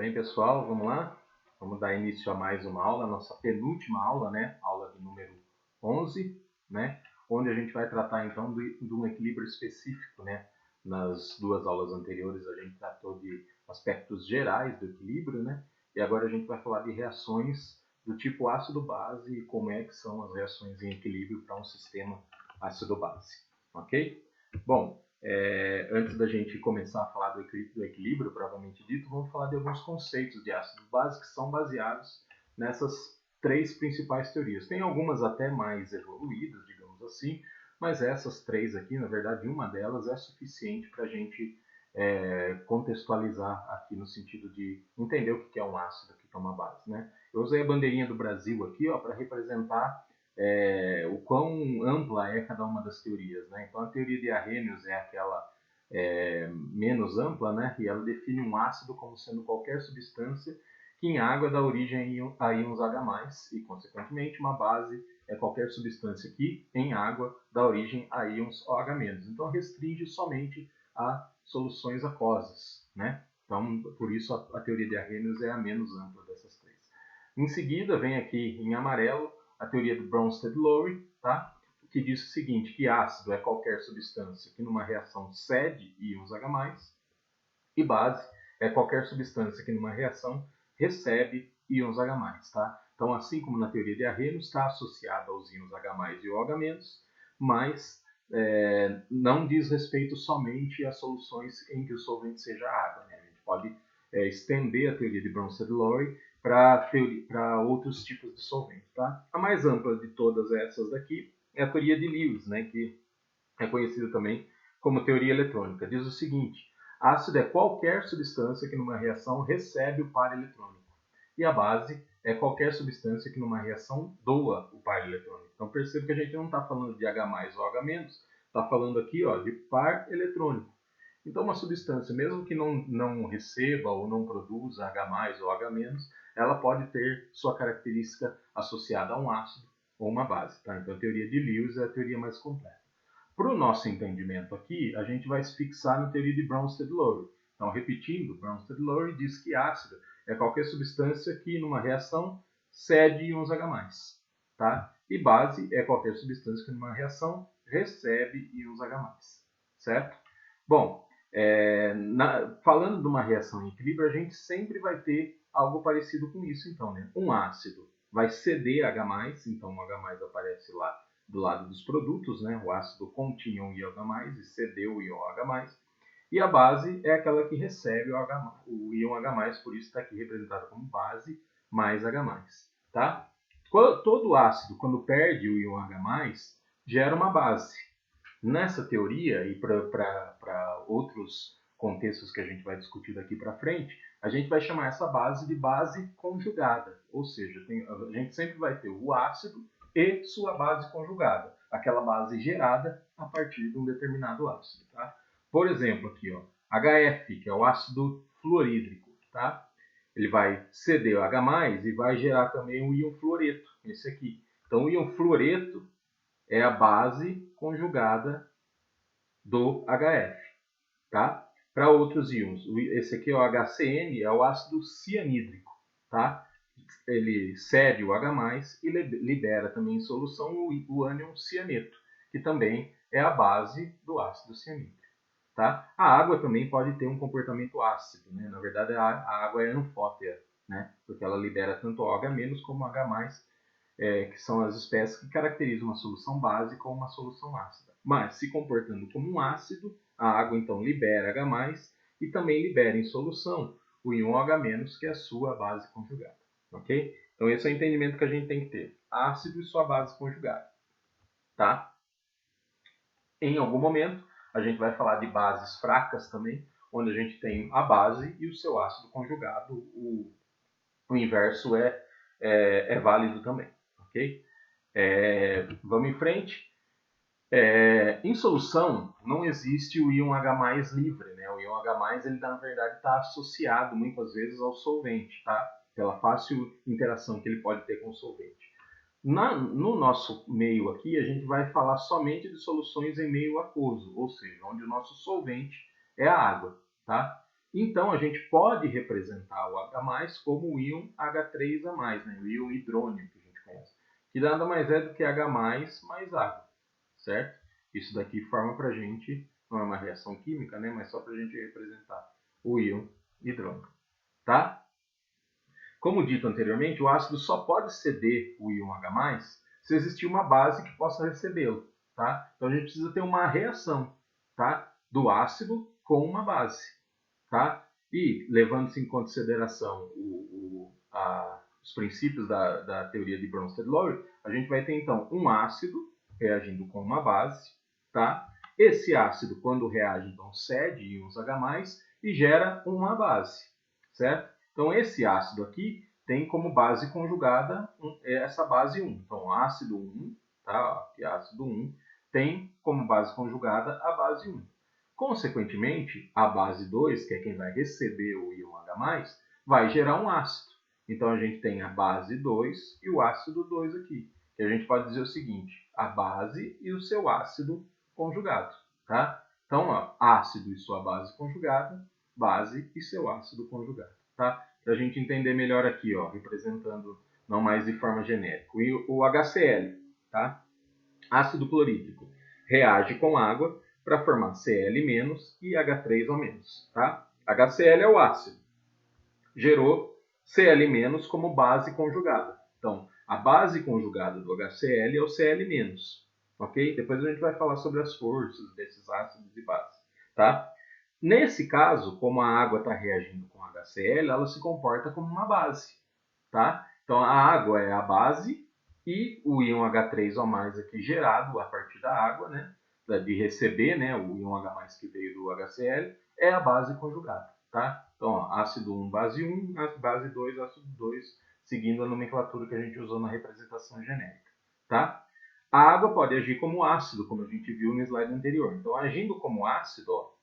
bem, pessoal? Vamos lá? Vamos dar início a mais uma aula, nossa penúltima aula, né? Aula de número 11, né? Onde a gente vai tratar, então, de um equilíbrio específico, né? Nas duas aulas anteriores, a gente tratou de aspectos gerais do equilíbrio, né? E agora a gente vai falar de reações do tipo ácido-base e como é que são as reações em equilíbrio para um sistema ácido-base, ok? Bom, antes da gente começar a falar do equilíbrio propriamente dito, vamos falar de alguns conceitos de ácidos básicos que são baseados nessas três principais teorias. Tem algumas até mais evoluídas, digamos assim, mas essas três aqui, na verdade, uma delas é suficiente para a gente contextualizar aqui no sentido de entender o que é um ácido, o que é uma base, né? Eu usei a bandeirinha do Brasil aqui para representar o quão ampla é cada uma das teorias, né? Então a teoria de Arrhenius é aquela menos ampla, né? E ela define um ácido como sendo qualquer substância que em água dá origem a íons H+, e consequentemente uma base é qualquer substância que em água dá origem a íons OH-. Então restringe somente a soluções aquosas, né? Então por isso a teoria de Arrhenius é a menos ampla dessas três. Em seguida vem aqui em amarelo a teoria do Bronsted-Lowry, tá? Que diz o seguinte, que ácido é qualquer substância que numa reação cede íons H+, e base é qualquer substância que numa reação recebe íons H+, tá? Então, assim como na teoria de Arrhenius, está associado aos íons H+, e OH-, mas não diz respeito somente a soluções em que o solvente seja água, né? A gente pode estender a teoria de Bronsted-Lowry para outros tipos de solvente, tá? A mais ampla de todas essas daqui é a teoria de Lewis, né, que é conhecida também como teoria eletrônica. Diz o seguinte: ácido é qualquer substância que numa reação recebe o par eletrônico. E a base é qualquer substância que numa reação doa o par eletrônico. Então perceba que a gente não está falando de H+ ou H-, está falando aqui de par eletrônico. Então uma substância, mesmo que não receba ou não produza H+ ou H-, ela pode ter sua característica associada a um ácido ou uma base. Tá? Então a teoria de Lewis é a teoria mais completa. Para o nosso entendimento aqui, a gente vai se fixar na teoria de Bronsted-Lowry. Então, repetindo, Bronsted-Lowry diz que ácido é qualquer substância que, numa reação, cede íons H+. Tá? E base é qualquer substância que, numa reação, recebe íons H+. Certo? Bom, falando de uma reação em equilíbrio, a gente sempre vai ter algo parecido com isso, então, né? Um ácido vai ceder H+, então o H+ aparece lá do lado dos produtos, né? O ácido continha um íon H+, e cedeu o íon H+, e a base é aquela que recebe o íon H+, por isso está aqui representado como base mais H+. Tá? Todo ácido, quando perde o íon H+, gera uma base. Nessa teoria, e para outros contextos que a gente vai discutir daqui para frente, a gente vai chamar essa base de base conjugada, ou seja, a gente sempre vai ter o ácido e sua base conjugada, aquela base gerada a partir de um determinado ácido. Tá? Por exemplo, aqui, HF, que é o ácido fluorídrico, tá? Ele vai ceder o H+, e vai gerar também o íon fluoreto, esse aqui. Então, o íon fluoreto é a base conjugada do HF, tá? Para outros íons, esse aqui é o HCN, é o ácido cianídrico, tá? Ele cede o H+, e libera também em solução o ânion cianeto, que também é a base do ácido cianídrico. Tá? A água também pode ter um comportamento ácido, né? Na verdade, a água é anfótea, né? Porque ela libera tanto OH- como H+, que são as espécies que caracterizam uma solução base como uma solução ácida. Mas, se comportando como um ácido, a água então libera H+, e também libera em solução o íon OH-, que é a sua base conjugada. Ok? Então esse é o entendimento que a gente tem que ter. Ácido e sua base conjugada. Tá? Em algum momento, a gente vai falar de bases fracas também, onde a gente tem a base e o seu ácido conjugado. O inverso é válido também. Ok? Vamos em frente. Em solução, não existe o íon H+ livre, né? O íon H+, ele na verdade está associado muitas vezes ao solvente, tá? Pela fácil interação que ele pode ter com o solvente. No nosso meio aqui, a gente vai falar somente de soluções em meio aquoso, ou seja, onde o nosso solvente é a água, tá? Então, a gente pode representar o H+, como o íon H3A+, né? O íon hidrônio que a gente conhece, que nada mais é do que H+, mais água, certo? Isso daqui forma para a gente, não é uma reação química, né? Mas só para a gente representar o íon hidrônio, tá? Como dito anteriormente, o ácido só pode ceder o íon H+, se existir uma base que possa recebê-lo, tá? Então, a gente precisa ter uma reação, tá? Do ácido com uma base, tá? E, levando-se em consideração os princípios da teoria de Bronsted-Lowry, a gente vai ter, então, um ácido reagindo com uma base, tá? Esse ácido, quando reage, então, cede íons H+, e gera uma base, certo? Então, esse ácido aqui tem como base conjugada essa base 1. Então, ácido 1, tá? Aqui, ácido 1, tem como base conjugada a base 1. Consequentemente, a base 2, que é quem vai receber o íon H+, vai gerar um ácido. Então, a gente tem a base 2 e o ácido 2 aqui. Que a gente pode dizer o seguinte, a base e o seu ácido conjugado, tá? Então, ó, ácido e sua base conjugada, base e seu ácido conjugado, tá? Para a gente entender melhor aqui, ó, representando não mais de forma genérica. O HCl, tá? Ácido clorídrico, reage com água para formar Cl- e H3O-, tá? HCl é o ácido. Gerou Cl- como base conjugada. Então, a base conjugada do HCl é o Cl-, ok? Depois a gente vai falar sobre as forças desses ácidos e bases, tá? Nesse caso, como a água está reagindo com HCl, ela se comporta como uma base, tá? Então, a água é a base e o íon H3O+ aqui gerado a partir da água, né? De receber, né? O íon H+ que veio do HCl, é a base conjugada, tá? Então, ó, ácido 1, base 1, base 2, ácido 2, seguindo a nomenclatura que a gente usou na representação genérica, tá? A água pode agir como ácido, como a gente viu no slide anterior. Então, agindo como ácido, ó,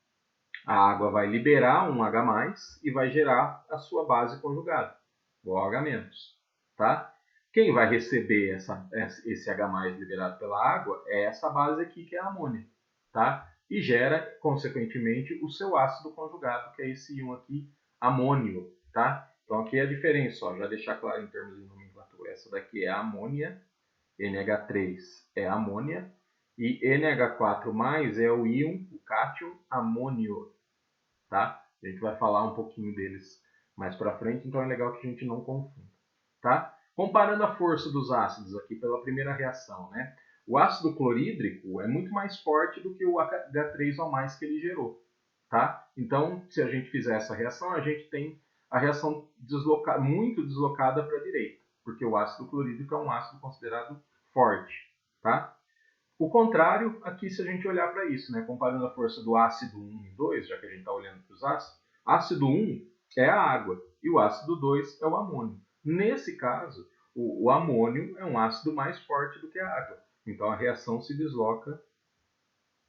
a água vai liberar um H+, e vai gerar a sua base conjugada, o OH-, tá? Quem vai receber esse H+ liberado pela água é essa base aqui, que é a amônia, tá? E gera, consequentemente, o seu ácido conjugado, que é esse íon aqui, amônio, tá? Então, aqui é a diferença, ó, já deixar claro em termos de nomenclatura. Essa daqui é a amônia, NH3 é a amônia, e NH4+ é o íon, o cátion amônio, tá? A gente vai falar um pouquinho deles mais para frente, então é legal que a gente não confunda, tá? Comparando a força dos ácidos aqui pela primeira reação, né? O ácido clorídrico é muito mais forte do que o H3O+ que ele gerou, tá? Então, se a gente fizer essa reação, a gente tem a reação muito deslocada para a direita, porque o ácido clorídrico é um ácido considerado forte, tá? O contrário, aqui se a gente olhar para isso, né, comparando a força do ácido 1 e 2, já que a gente está olhando para os ácidos, ácido 1 é a água e o ácido 2 é o amônio. Nesse caso, o amônio é um ácido mais forte do que a água. Então a reação se desloca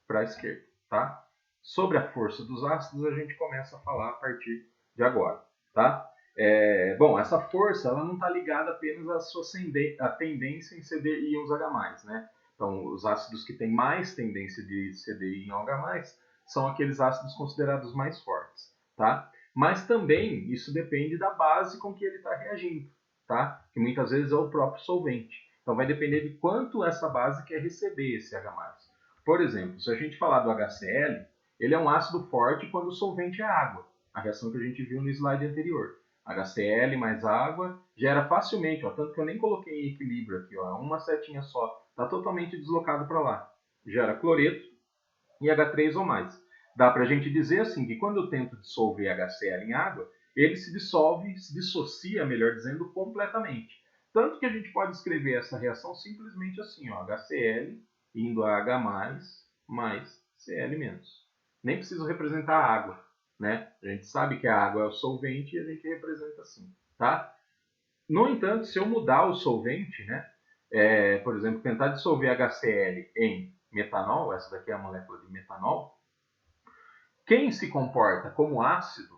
para a esquerda, tá? Sobre a força dos ácidos, a gente começa a falar a partir de agora, tá? Bom, essa força ela não está ligada apenas à sua tendência em ceder íons H+, né? Então, os ácidos que têm mais tendência de ceder íon H+, são aqueles ácidos considerados mais fortes, tá? Mas também isso depende da base com que ele está reagindo, tá? Que muitas vezes é o próprio solvente. Então, vai depender de quanto essa base quer receber esse H+. Por exemplo, se a gente falar do HCl, ele é um ácido forte quando o solvente é água, a reação que a gente viu no slide anterior. HCl mais água gera facilmente, ó, tanto que eu nem coloquei em equilíbrio aqui, ó, uma setinha só, está totalmente deslocado para lá. Gera cloreto e H3O+. Dá para a gente dizer assim que quando eu tento dissolver HCl em água, ele se dissolve, se dissocia, melhor dizendo, completamente. Tanto que a gente pode escrever essa reação simplesmente assim, ó, HCl indo a H+, mais Cl-. Nem preciso representar a água, né? A gente sabe que a água é o solvente e a gente representa assim, tá? No entanto, se eu mudar o solvente, né? Por exemplo, tentar dissolver HCl em metanol, essa daqui é a molécula de metanol, quem se comporta como ácido,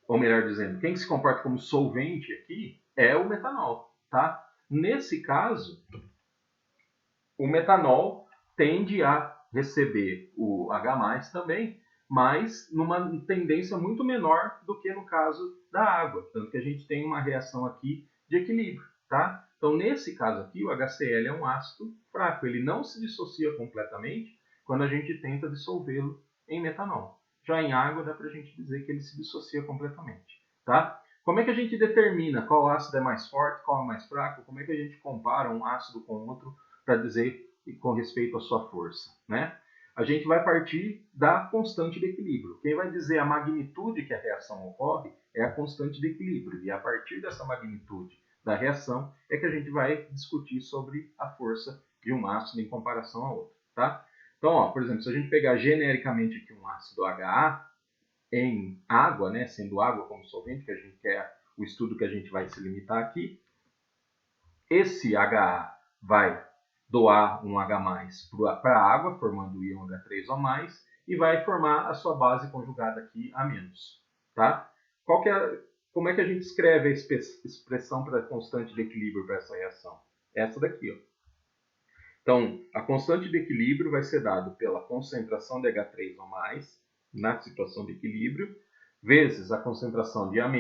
ou melhor dizendo, quem se comporta como solvente aqui é o metanol, tá? Nesse caso, o metanol tende a receber o H+ também, mas numa tendência muito menor do que no caso da água. Tanto que a gente tem uma reação aqui de equilíbrio, tá? Então, nesse caso aqui, o HCl é um ácido fraco. Ele não se dissocia completamente quando a gente tenta dissolvê-lo em metanol. Já em água, dá para a gente dizer que ele se dissocia completamente, tá? Como é que a gente determina qual ácido é mais forte, qual é mais fraco? Como é que a gente compara um ácido com outro para dizer com respeito à sua força, né? A gente vai partir da constante de equilíbrio. Quem vai dizer a magnitude que a reação ocorre é a constante de equilíbrio. E a partir dessa magnitude da reação é que a gente vai discutir sobre a força de um ácido em comparação a outro, tá? Então, ó, por exemplo, se a gente pegar genericamente aqui um ácido HA em água, né, sendo água como solvente, que a gente quer o estudo que a gente vai se limitar aqui, esse HA vai doar um H+ para a água, formando o íon H3O+, e vai formar a sua base conjugada aqui A-. Tá? Como é que a gente escreve a expressão para a constante de equilíbrio para essa reação? Essa daqui. Ó. Então, a constante de equilíbrio vai ser dada pela concentração de H3O+, na situação de equilíbrio, vezes a concentração de A-,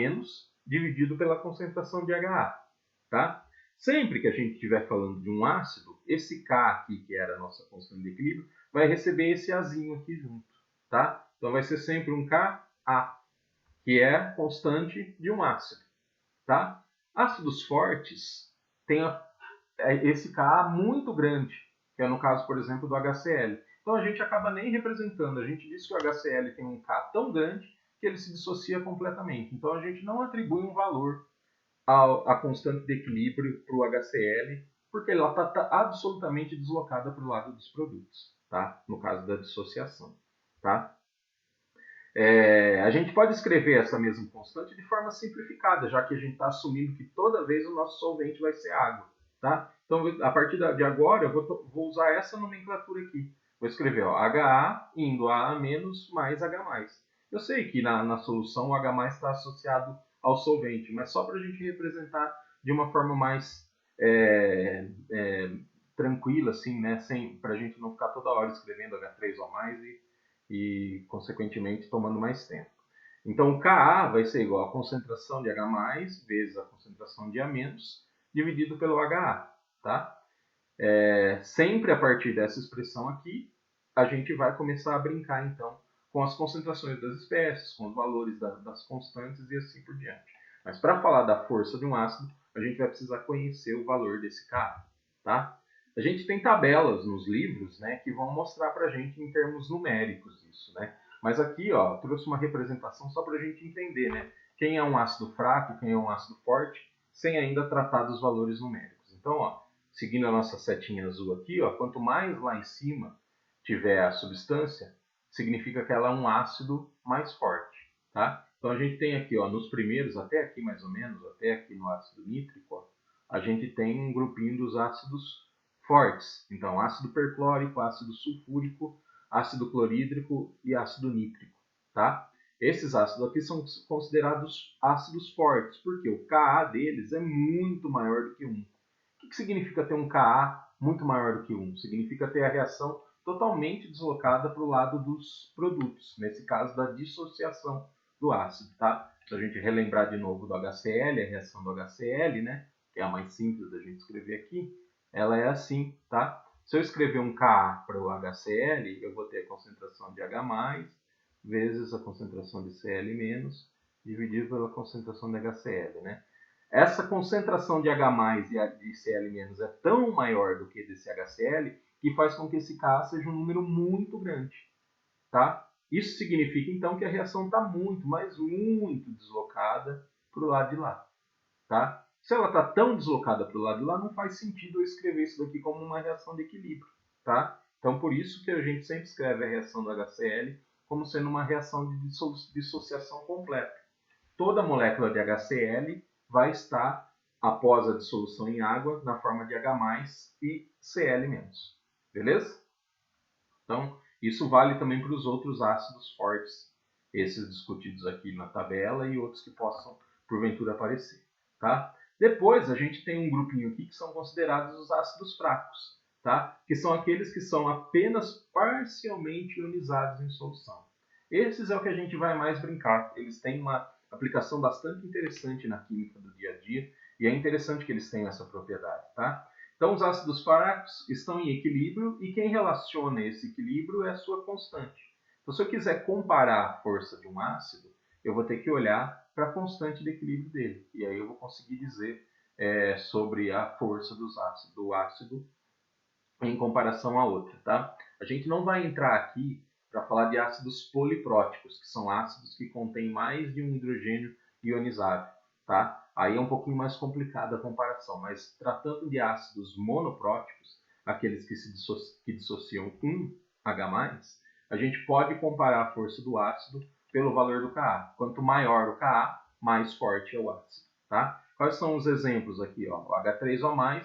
dividido pela concentração de HA. Tá? Sempre que a gente estiver falando de um ácido, esse K aqui, que era a nossa constante de equilíbrio, vai receber esse Azinho aqui junto. Tá? Então vai ser sempre um Ka, que é a constante de um ácido. Tá? Ácidos fortes têm esse Ka muito grande, que é no caso, por exemplo, do HCl. Então a gente acaba nem representando. A gente diz que o HCl tem um Ka tão grande que ele se dissocia completamente. Então a gente não atribui um valor a constante de equilíbrio para o HCl, porque ela está absolutamente deslocada para o lado dos produtos, tá? No caso da dissociação. Tá? A gente pode escrever essa mesma constante de forma simplificada, já que a gente está assumindo que toda vez o nosso solvente vai ser água. Tá? Então, a partir de agora, eu vou usar essa nomenclatura aqui. Vou escrever ó, HA indo a A- mais H+. Eu sei que na solução o H+ está associado ao solvente, mas só para a gente representar de uma forma mais tranquila, assim, né? Para a gente não ficar toda hora escrevendo H3O+, e consequentemente tomando mais tempo. Então o Ka vai ser igual a concentração de H+ vezes a concentração de A-, dividido pelo HA. Tá? Sempre a partir dessa expressão aqui, a gente vai começar a brincar então com as concentrações das espécies, com os valores das constantes e assim por diante. Mas para falar da força de um ácido, a gente vai precisar conhecer o valor desse Ka. Tá? A gente tem tabelas nos livros, né, que vão mostrar para a gente em termos numéricos isso. Né? Mas aqui ó, trouxe uma representação só para a gente entender né, quem é um ácido fraco, quem é um ácido forte, sem ainda tratar dos valores numéricos. Então, ó, seguindo a nossa setinha azul aqui, ó, quanto mais lá em cima tiver a substância, significa que ela é um ácido mais forte. Tá? Então a gente tem aqui, ó, nos primeiros, até aqui mais ou menos, até aqui no ácido nítrico, ó, a gente tem um grupinho dos ácidos fortes. Então, ácido perclórico, ácido sulfúrico, ácido clorídrico e ácido nítrico. Tá? Esses ácidos aqui são considerados ácidos fortes, porque o Ka deles é muito maior do que 1. O que significa ter um Ka muito maior do que 1? Significa ter a reação totalmente deslocada para o lado dos produtos, nesse caso da dissociação do ácido. Tá? Se a gente relembrar de novo do HCl, a reação do HCl, né, que é a mais simples da gente escrever aqui, ela é assim. Tá? Se eu escrever um Ka para o HCl, eu vou ter a concentração de H+, vezes a concentração de Cl-, dividido pela concentração de HCl. Né? Essa concentração de H+ e de Cl- é tão maior do que desse HCl que faz com que esse Ka seja um número muito grande. Tá? Isso significa então que a reação está muito, mas muito deslocada para o lado de lá. Tá? Se ela está tão deslocada para o lado de lá, não faz sentido eu escrever isso daqui como uma reação de equilíbrio. Tá? Então, por isso que a gente sempre escreve a reação do HCl como sendo uma reação de dissociação completa. Toda molécula de HCl vai estar, após a dissolução em água, na forma de H+ e Cl-. Beleza? Então, isso vale também para os outros ácidos fortes, esses discutidos aqui na tabela e outros que possam, porventura, aparecer. Tá? Depois, a gente tem um grupinho aqui que são considerados os ácidos fracos, tá? Que são aqueles que são apenas parcialmente ionizados em solução. Esses é o que a gente vai mais brincar. Eles têm uma aplicação bastante interessante na química do dia a dia e é interessante que eles tenham essa propriedade, tá? Então, os ácidos fracos estão em equilíbrio e quem relaciona esse equilíbrio é a sua constante. Então, se eu quiser comparar a força de um ácido, eu vou ter que olhar para a constante de equilíbrio dele. E aí eu vou conseguir dizer sobre a força do ácido em comparação a outra, tá? A gente não vai entrar aqui para falar de ácidos polipróticos, que são ácidos que contêm mais de um hidrogênio ionizado, tá? Aí é um pouquinho mais complicada a comparação, mas tratando de ácidos monopróticos, aqueles que dissociam um H+, a gente pode comparar a força do ácido pelo valor do Ka. Quanto maior o Ka, mais forte é o ácido, tá? Quais são os exemplos aqui? Ó? O H3O+,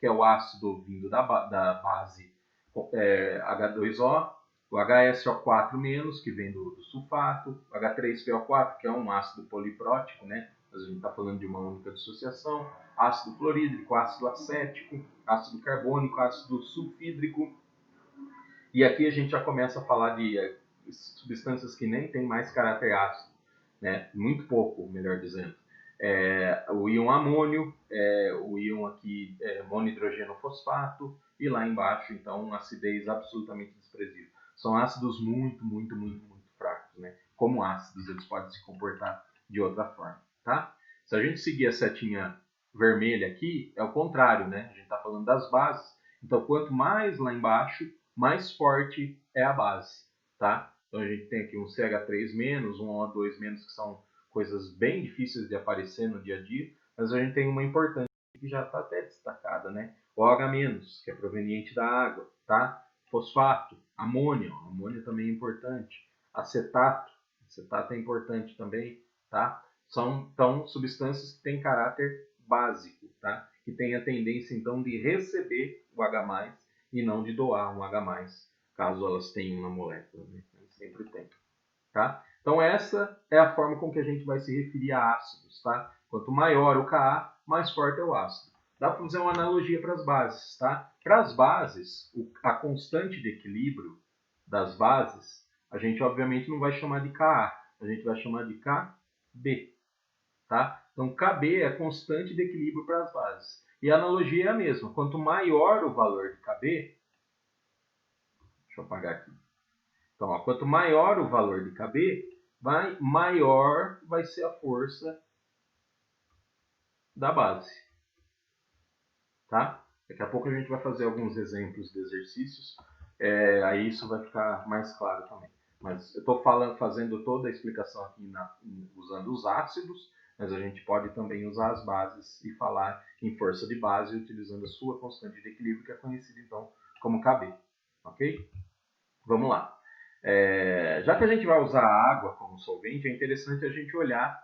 que é o ácido vindo da base H2O, o HSO4-, que vem do sulfato, o H3PO4, que é um ácido poliprótico, né? Mas a gente está falando de uma única dissociação, ácido fluorídrico, ácido acético, ácido carbônico, ácido sulfídrico. E aqui a gente já começa a falar de substâncias que nem têm mais caráter ácido, né? Muito pouco, melhor dizendo. O íon amônio, o íon aqui monohidrogeno fosfato, e lá embaixo, então, acidez absolutamente desprezível. São ácidos muito, muito, muito, muito fracos, né? Como ácidos, eles podem se comportar de outra forma, tá? Se a gente seguir a setinha vermelha aqui, é o contrário, né? A gente está falando das bases. Então, quanto mais lá embaixo, mais forte é a base, tá? Então, a gente tem aqui um CH3-, um O2-, que são coisas bem difíceis de aparecer no dia a dia, mas a gente tem uma importante que já está até destacada, né? OH-, que é proveniente da água, tá? Fosfato, amônio, amônio também é importante. Acetato é importante também, tá? São, então, substâncias que têm caráter básico, tá? Que têm a tendência, então, de receber o H+, e não de doar um H+, caso elas tenham na molécula, né? Sempre tem, tá? Então essa é a forma com que a gente vai se referir a ácidos, tá? Quanto maior o Ka, mais forte é o ácido. Dá para fazer uma analogia para as bases, tá? Para as bases, a constante de equilíbrio das bases, a gente obviamente não vai chamar de Ka, a gente vai chamar de Kb, tá? Então Kb é a constante de equilíbrio para as bases. E a analogia é a mesma. Quanto maior o valor de Kb, deixa eu apagar aqui. Então, ó, quanto maior o valor de Kb, maior vai ser a força da base, tá? Daqui a pouco a gente vai fazer alguns exemplos de exercícios, aí isso vai ficar mais claro também. Mas eu estou fazendo toda a explicação aqui usando os ácidos, mas a gente pode também usar as bases e falar em força de base utilizando a sua constante de equilíbrio, que é conhecida então como Kb, ok? Vamos lá. Já que a gente vai usar a água como solvente, é interessante a gente olhar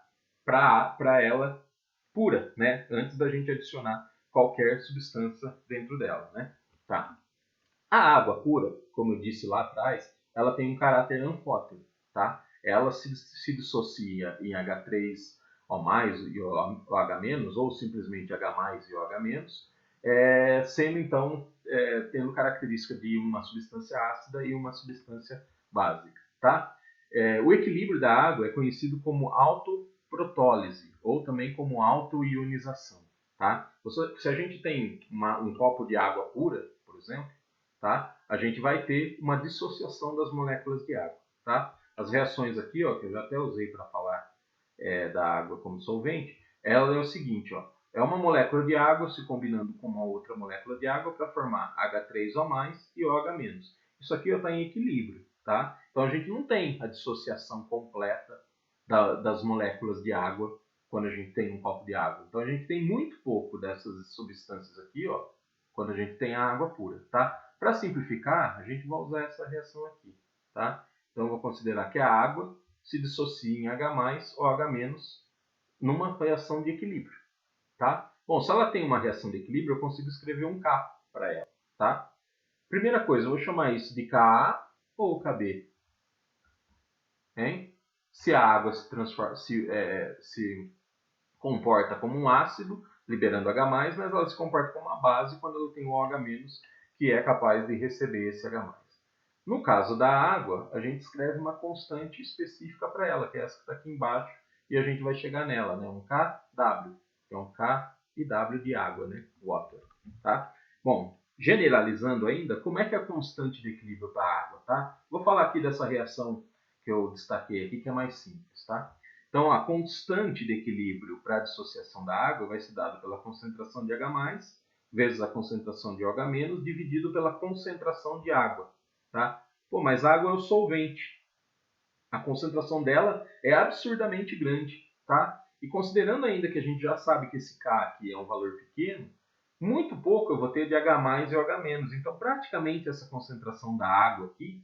para ela pura, né? Antes da gente adicionar qualquer substância dentro dela, né? Tá. A água pura, como eu disse lá atrás, ela tem um caráter anfótero, tá? Ela se dissocia em H3O+, e OH-, ou simplesmente H+, e OH-, sendo então, tendo característica de uma substância ácida e uma substância básica, tá? O equilíbrio da água é conhecido como autoprotólise, ou também como autoionização, tá? Se a gente tem um copo de água pura, por exemplo, tá? A gente vai ter uma dissociação das moléculas de água, tá? As reações aqui, ó, que eu já até usei para falar da água como solvente, ela é o seguinte, ó, é uma molécula de água se combinando com uma outra molécula de água para formar H3O+, e OH-. Isso aqui está em equilíbrio, tá? Então a gente não tem a dissociação completa das moléculas de água quando a gente tem um copo de água. Então a gente tem muito pouco dessas substâncias aqui, ó, quando a gente tem a água pura, tá? Para simplificar, a gente vai usar essa reação aqui, tá? Então eu vou considerar que a água se dissocia em H+, ou H-, numa reação de equilíbrio, tá? Bom, se ela tem uma reação de equilíbrio, eu consigo escrever um K para ela, tá? Primeira coisa, eu vou chamar isso de Ka ou Kb, hein? Se a água se comporta como um ácido, liberando H+, mas ela se comporta como uma base quando ela tem o OH-, que é capaz de receber esse H+. No caso da água, a gente escreve uma constante específica para ela, que é essa que está aqui embaixo, e a gente vai chegar nela, né? Um KW, que é um K e W de água, né? Water, tá? Bom, generalizando ainda, como é que é a constante de equilíbrio para a água, tá? Vou falar aqui dessa reação que eu destaquei aqui, que é mais simples, tá? Então, a constante de equilíbrio para a dissociação da água vai ser dada pela concentração de H+, vezes a concentração de OH- dividido pela concentração de água. Tá? Pô, mas a água é o solvente. A concentração dela é absurdamente grande. Tá? E considerando ainda que a gente já sabe que esse K aqui é um valor pequeno, muito pouco eu vou ter de H+ e OH-. Então, praticamente, essa concentração da água aqui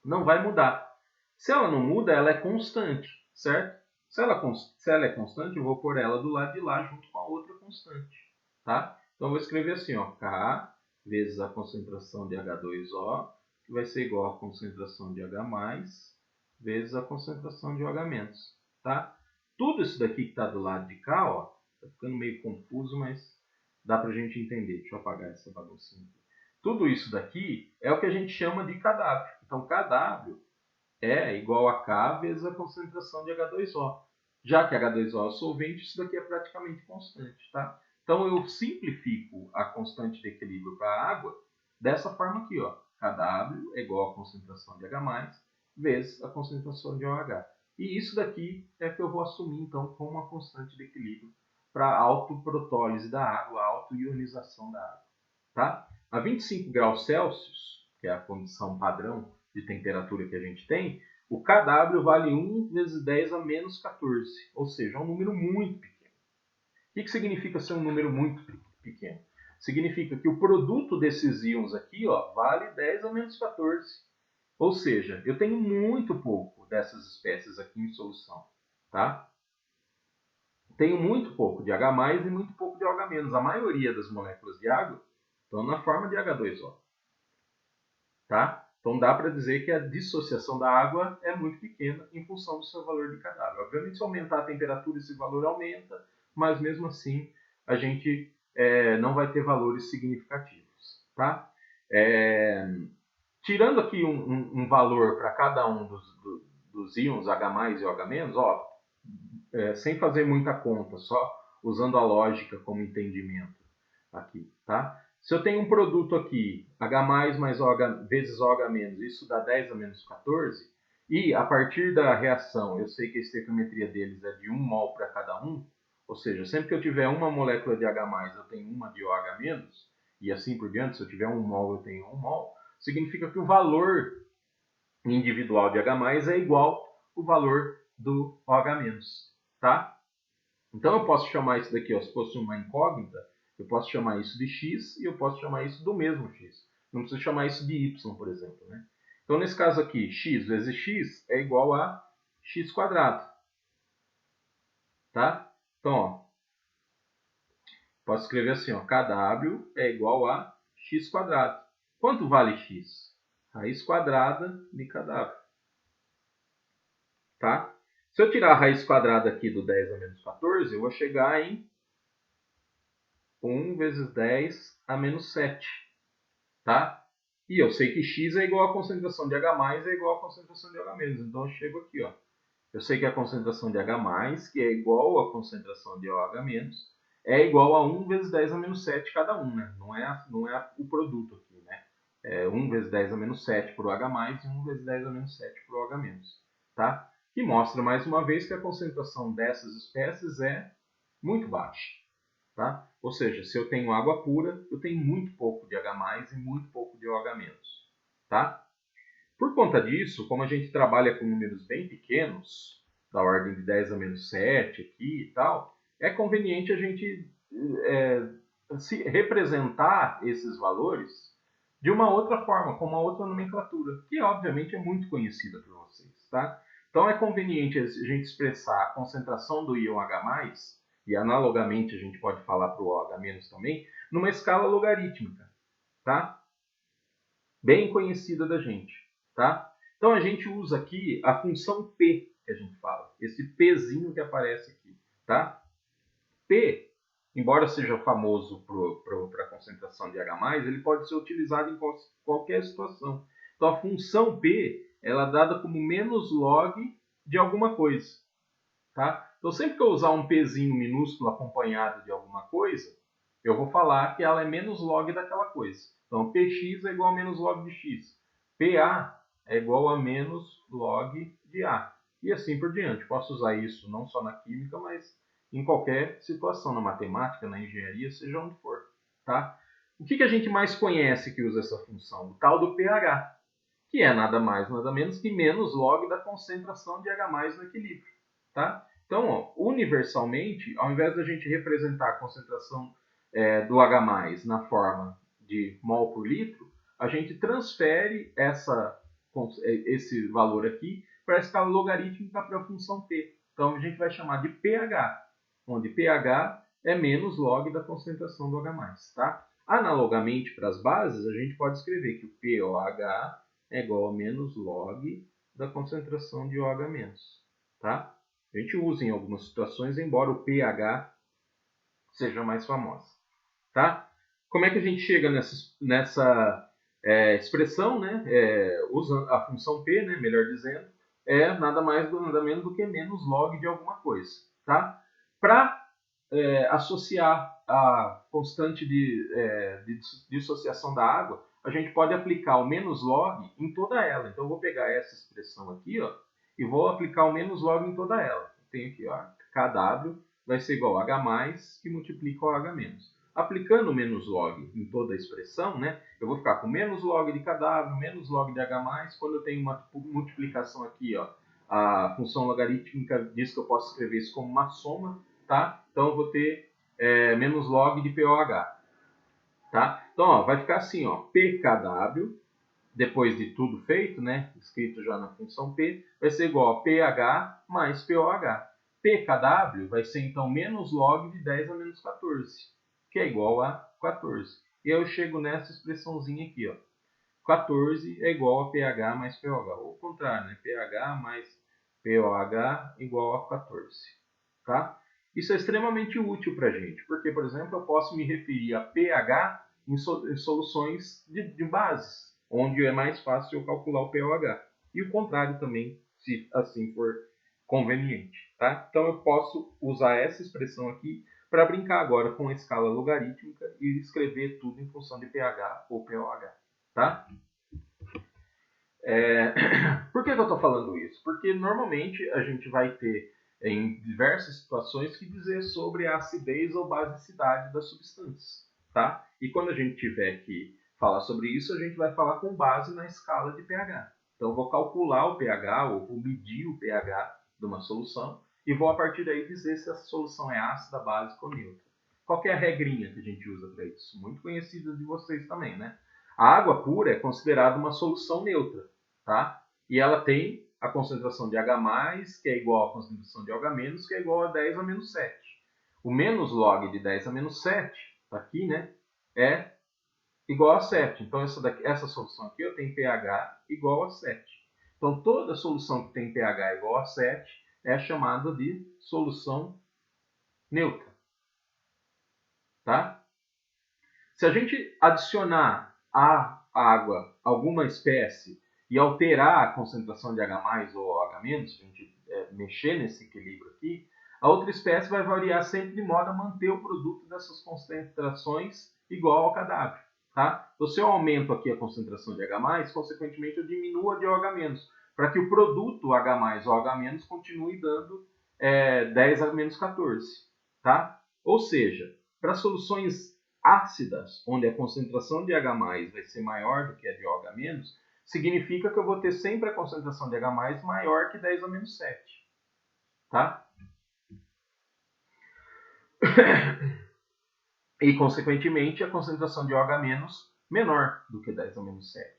não vai mudar. Se ela não muda, ela é constante, certo? Se ela é constante, eu vou pôr ela do lado de lá junto com a outra constante. Tá? Então, eu vou escrever assim, ó, K vezes a concentração de H2O, que vai ser igual à concentração de H+, vezes a concentração de OH-. Tá? Tudo isso daqui que está do lado de cá, ó, tá ficando meio confuso, mas dá para a gente entender. Deixa eu apagar essa baguncinha aqui. Tudo isso daqui é o que a gente chama de KW. Então, KW é igual a K vezes a concentração de H2O. Já que H2O é solvente, isso daqui é praticamente constante. Tá? Então, eu simplifico a constante de equilíbrio para a água dessa forma aqui. Ó. KW é igual a concentração de H+, vezes a concentração de OH. E isso daqui é que eu vou assumir, então, como uma constante de equilíbrio para a autoprotólise da água, a autoionização da água. Tá? A 25 graus Celsius, que é a condição padrão de temperatura que a gente tem, o KW vale 1 vezes 10 a menos 14, ou seja, é um número muito pequeno. O que significa ser um número muito pequeno? Significa que o produto desses íons aqui ó, vale 10 a menos 14. Ou seja, eu tenho muito pouco dessas espécies aqui em solução. Tá? Tenho muito pouco de H+ e muito pouco de OH-. A maioria das moléculas de água estão na forma de H2O. Tá? Então dá para dizer que a dissociação da água é muito pequena em função do seu valor de KW. Obviamente, se aumentar a temperatura, esse valor aumenta, mas mesmo assim a gente não vai ter valores significativos. Tá? Tirando aqui um valor para cada um dos íons H+ e OH-, ó, sem fazer muita conta, só usando a lógica como entendimento aqui, tá? Se eu tenho um produto aqui, H+ mais OH, vezes OH-, isso dá 10 a menos 14, e a partir da reação eu sei que a estequiometria deles é de 1 mol para cada um, ou seja, sempre que eu tiver uma molécula de H+, eu tenho uma de OH-, e assim por diante, se eu tiver 1 mol, eu tenho 1 mol, significa que o valor individual de H+ é igual ao valor do OH-, tá? Então eu posso chamar isso daqui, ó, se fosse uma incógnita, eu posso chamar isso de x e eu posso chamar isso do mesmo x. Não preciso chamar isso de y, por exemplo. Né? Então nesse caso aqui, x vezes x é igual a x quadrado. Tá? Então, ó, posso escrever assim, ó, kW é igual a x quadrado. Quanto vale x? Raiz quadrada de kW. Tá? Se eu tirar a raiz quadrada aqui do 10 a menos 14, eu vou chegar em 1 vezes 10 a menos 7. Tá? E eu sei que x é igual à concentração de H+, é igual à concentração de OH-. Então eu chego aqui. Ó. Eu sei que a concentração de H+, que é igual à concentração de OH-, é igual a 1 vezes 10 a menos 7 cada um. Né? Não é o produto aqui. Né? É 1 vezes 10 a menos 7 por OH+, e 1 vezes 10 a menos 7 por OH-. Tá? Que mostra mais uma vez que a concentração dessas espécies é muito baixa. Tá? Ou seja, se eu tenho água pura, eu tenho muito pouco de H+ e muito pouco de OH-. Tá? Por conta disso, como a gente trabalha com números bem pequenos, da ordem de 10 a menos 7 aqui e tal, é conveniente a gente se representar esses valores de uma outra forma, com uma outra nomenclatura, que obviamente é muito conhecida por vocês. Tá? Então é conveniente a gente expressar a concentração do íon H+, e analogamente a gente pode falar para o OH- também, numa escala logarítmica, tá? Bem conhecida da gente, tá? Então a gente usa aqui a função P, que a gente fala, esse Pzinho que aparece aqui, tá? P, embora seja famoso para a concentração de H+, ele pode ser utilizado em qualquer situação. Então a função P ela é dada como menos log de alguma coisa. Tá? Então sempre que eu usar um Pzinho minúsculo acompanhado de alguma coisa, eu vou falar que ela é menos log daquela coisa. Então Px é igual a menos log de x. Pa é igual a menos log de A. E assim por diante. Posso usar isso não só na química, mas em qualquer situação, na matemática, na engenharia, seja onde for. Tá? O que a gente mais conhece que usa essa função? O tal do pH, que é nada mais, nada menos que menos log da concentração de H+ no equilíbrio. Tá? Então, ó, universalmente, ao invés da gente representar a concentração do H+ na forma de mol por litro, a gente transfere esse valor aqui para a escala logarítmica para a função P. Então, a gente vai chamar de pH, onde pH é menos log da concentração do H+. Tá? Analogamente para as bases, a gente pode escrever que o POH é igual a menos log da concentração de OH-. Tá? A gente usa em algumas situações, embora o pH seja mais famosa. Tá? Como é que a gente chega nessa expressão, né? Usando a função P, né? Melhor dizendo, é nada mais nada menos do que menos log de alguma coisa. Tá? Para associar a constante de dissociação da água, a gente pode aplicar o menos log em toda ela. Então, eu vou pegar essa expressão aqui, ó, e vou aplicar o menos log em toda ela. Tem aqui, ó, KW vai ser igual a H+, que multiplica o H-. Aplicando o menos log em toda a expressão, né, eu vou ficar com menos log de KW, menos log de H+. Quando eu tenho uma multiplicação aqui, ó, a função logarítmica diz que eu posso escrever isso como uma soma, tá? Então eu vou ter menos log de POH. Tá? Então ó, vai ficar assim, ó, PKW, depois de tudo feito, né, escrito já na função P, vai ser igual a pH mais POH. PKW vai ser então menos log de 10 a menos 14, que é igual a 14. E eu chego nessa expressãozinha aqui, ó. 14 é igual a pH mais POH. Ou o contrário, né? pH mais POH igual a 14. Tá? Isso é extremamente útil para a gente, porque, por exemplo, eu posso me referir a pH em soluções de bases, onde é mais fácil eu calcular o pOH. E o contrário também, se assim for conveniente. Tá? Então, eu posso usar essa expressão aqui para brincar agora com a escala logarítmica e escrever tudo em função de pH ou pOH. Tá? Por que eu estou falando isso? Porque normalmente a gente vai ter em diversas situações que dizer sobre a acidez ou basicidade das substâncias. Tá? E quando a gente tiver que falar sobre isso, a gente vai falar com base na escala de pH. Então eu vou calcular o pH ou vou medir o pH de uma solução e vou a partir daí dizer se essa solução é ácida, básica ou neutra. Qual que é a regrinha que a gente usa para isso? Muito conhecida de vocês também, né? A água pura é considerada uma solução neutra, tá? E ela tem a concentração de H+, que é igual à concentração de OH-, que é igual a 10 a menos 7. O menos log de 10 a menos 7, tá aqui, né? É igual a 7. Então, essa solução aqui eu tenho pH igual a 7. Então, toda solução que tem pH igual a 7 é chamada de solução neutra. Tá? Se a gente adicionar à água alguma espécie e alterar a concentração de H+ ou OH-, se a gente mexer nesse equilíbrio aqui, a outra espécie vai variar sempre de modo a manter o produto dessas concentrações igual ao KW. Tá? Então, se eu aumento aqui a concentração de H+, consequentemente eu diminuo a de OH-, para que o produto H+ ou OH- continue dando 10 a menos 14. Tá? Ou seja, para soluções ácidas, onde a concentração de H+ vai ser maior do que a de OH-, significa que eu vou ter sempre a concentração de H+ maior que 10 a menos 7. Tá? E, consequentemente, a concentração de OH- menor do que 10 a menos 7.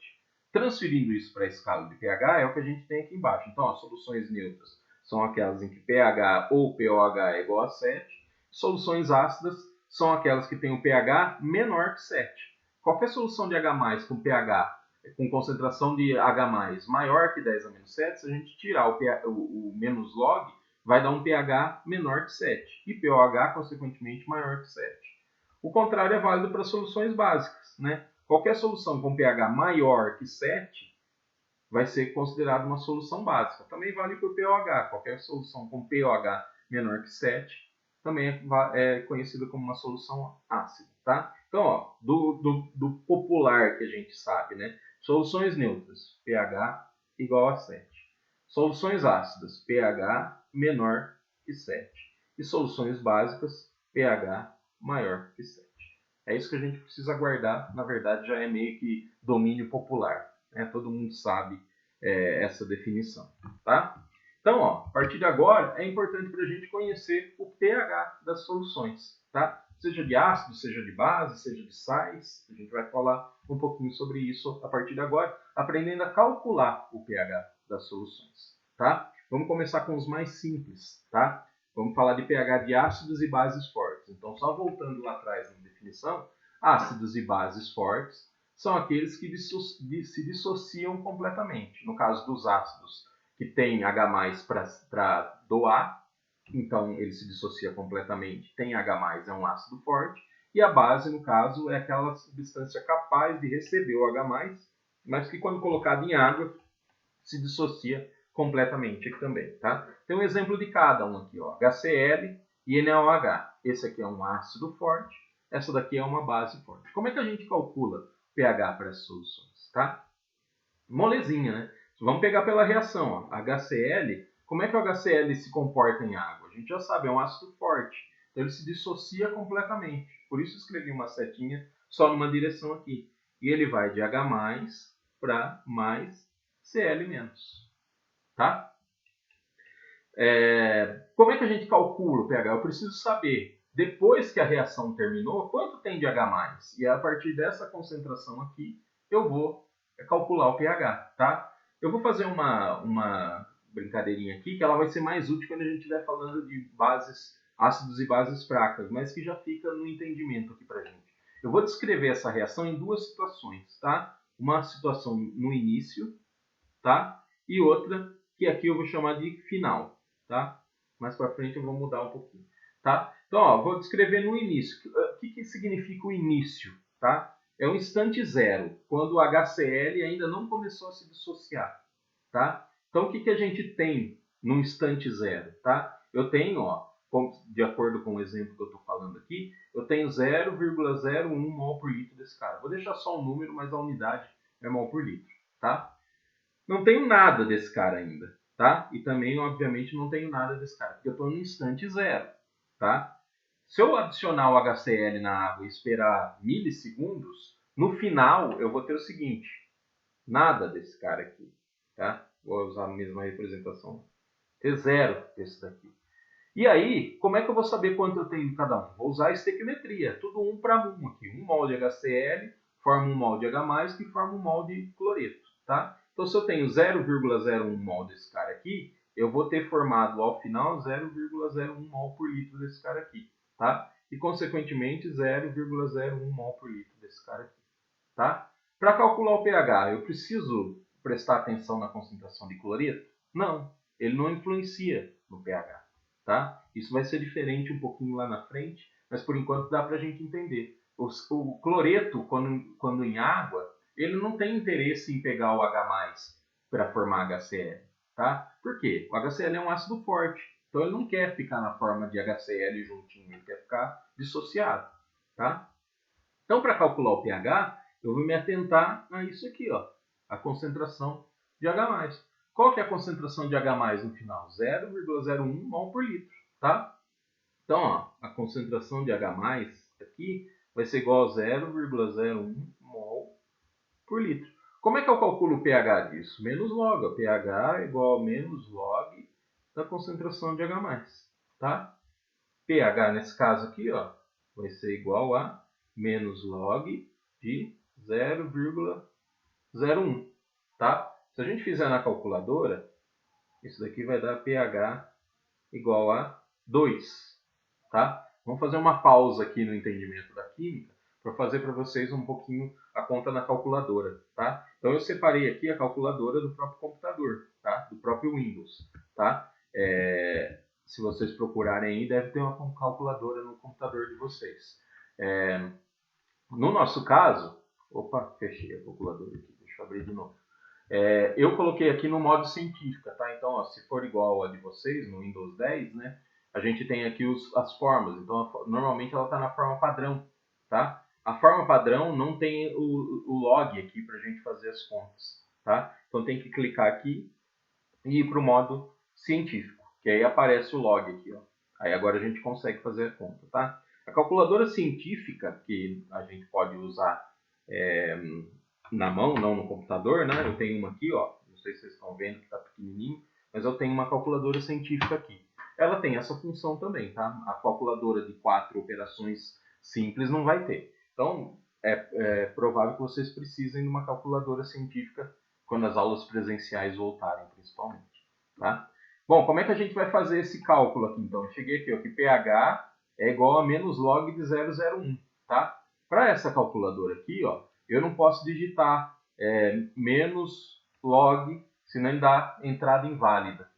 Transferindo isso para a escala de pH é o que a gente tem aqui embaixo. Então, as soluções neutras são aquelas em que pH ou pOH é igual a 7. Soluções ácidas são aquelas que têm o pH menor que 7. Qualquer solução de H+ com pH com concentração de H+ maior que 10 a menos 7, se a gente tirar o menos log, vai dar um pH menor que 7. E pOH, consequentemente, maior que 7. O contrário é válido para soluções básicas. Né? Qualquer solução com pH maior que 7 vai ser considerada uma solução básica. Também vale para o pOH. Qualquer solução com pOH menor que 7 também é conhecida como uma solução ácida. Tá? Então, ó, do popular que a gente sabe, né? Soluções neutras, pH igual a 7. Soluções ácidas, pH menor que 7. E soluções básicas, pH maior que 7. É isso que a gente precisa guardar. Na verdade, já é meio que domínio popular. Né? Todo mundo sabe essa definição. Tá? Então, ó, a partir de agora, é importante para a gente conhecer o pH das soluções. Tá? Seja de ácido, seja de base, seja de sais. A gente vai falar um pouquinho sobre isso a partir de agora, aprendendo a calcular o pH das soluções. Tá? Vamos começar com os mais simples. Tá? Vamos falar de pH de ácidos e bases fortes. Então, só voltando lá atrás na definição, ácidos e bases fortes são aqueles que se dissociam completamente. No caso dos ácidos, que tem H+, para doar, então ele se dissocia completamente, tem H+, é um ácido forte, e a base, no caso, é aquela substância capaz de receber o H+, mas que quando colocado em água, se dissocia completamente aqui também, tá? Tem um exemplo de cada um aqui, ó, HCl e NaOH. Esse aqui é um ácido forte, essa daqui é uma base forte. Como é que a gente calcula o pH para as soluções, tá? Molezinha, né? Vamos pegar pela reação, ó. HCl, como é que o HCl se comporta em água? A gente já sabe, é um ácido forte, então ele se dissocia completamente. Por isso eu escrevi uma setinha só numa direção aqui. E ele vai de H+ para mais Cl-, tá? Como é que a gente calcula o pH? Eu preciso saber, depois que a reação terminou, quanto tem de H+. E a partir dessa concentração aqui, eu vou calcular o pH, tá? Eu vou fazer uma brincadeirinha aqui, que ela vai ser mais útil quando a gente estiver falando de bases, ácidos e bases fracas, mas que já fica no entendimento aqui pra gente. Eu vou descrever essa reação em duas situações, tá? Uma situação no início, tá? E outra que aqui eu vou chamar de final, tá? Mais para frente eu vou mudar um pouquinho, tá? Então, ó, vou descrever no início. O que significa o início, tá? É o instante zero, quando o HCl ainda não começou a se dissociar, tá? Então, o que a gente tem no instante zero, tá? Eu tenho, ó, de acordo com o exemplo que eu estou falando aqui, eu tenho 0,01 mol por litro desse cara. Vou deixar só um número, mas a unidade é mol por litro, tá? Não tenho nada desse cara ainda, tá? E também, obviamente, não tenho nada desse cara, porque eu estou no instante zero, tá? Se eu adicionar o HCl na água e esperar milissegundos, no final eu vou ter o seguinte, nada desse cara aqui, tá? Vou usar a mesma representação. Ter zero desse daqui. E aí, como é que eu vou saber quanto eu tenho de cada um? Vou usar a estequiometria, tudo 1 para 1 aqui. 1 mol de HCl forma 1 mol de H+, que forma 1 mol de cloreto, tá? Então, se eu tenho 0,01 mol desse cara aqui, eu vou ter formado ao final 0,01 mol por litro desse cara aqui, tá? E, consequentemente, 0,01 mol por litro desse cara aqui, tá? Para calcular o pH, eu preciso prestar atenção na concentração de cloreto? Não, ele não influencia no pH. Tá? Isso vai ser diferente um pouquinho lá na frente, mas por enquanto dá para a gente entender. O cloreto, quando em água, ele não tem interesse em pegar o H+ para formar HCl. Tá? Por quê? O HCl é um ácido forte, então ele não quer ficar na forma de HCl juntinho, ele quer ficar dissociado. Tá? Então, para calcular o pH, eu vou me atentar a isso aqui, ó, a concentração de H+. Qual que é a concentração de H+ no final? 0,01 mol por litro, tá? Então, ó, a concentração de H+ aqui vai ser igual a 0,01 mol por litro. Como é que eu calculo o pH disso? Menos log. O pH é igual a menos log da concentração de H+, tá? pH, nesse caso aqui, ó, vai ser igual a menos log de 0,01, tá? Se a gente fizer na calculadora, isso daqui vai dar pH igual a 2, tá? Vamos fazer uma pausa aqui no entendimento da química para fazer para vocês um pouquinho a conta na calculadora, tá? Então eu separei aqui a calculadora do próprio computador, tá? Do próprio Windows, tá? Se vocês procurarem aí, deve ter uma calculadora no computador de vocês. No nosso caso, opa, fechei a calculadora aqui, deixa eu abrir de novo. Eu coloquei aqui no modo científica, tá? Então, ó, se for igual a de vocês, no Windows 10, né? A gente tem aqui as formas. Então, normalmente ela está na forma padrão, tá? A forma padrão não tem o log aqui para a gente fazer as contas, tá? Então, tem que clicar aqui e ir para o modo científico, que aí aparece o log aqui, ó. Aí agora a gente consegue fazer a conta, tá? A calculadora científica que a gente pode usar é, na mão, não no computador, né? Eu tenho uma aqui, ó. Não sei se vocês estão vendo que está pequenininho, mas eu tenho uma calculadora científica aqui. Ela tem essa função também, tá? A calculadora de 4 operações simples não vai ter. Então, é provável que vocês precisem de uma calculadora científica quando as aulas presenciais voltarem, principalmente, tá? Bom, como é que a gente vai fazer esse cálculo aqui, então? Eu cheguei aqui, ó, que pH é igual a menos log de 001, tá? Para essa calculadora aqui, ó, eu não posso digitar menos log, senão ele dá entrada inválida,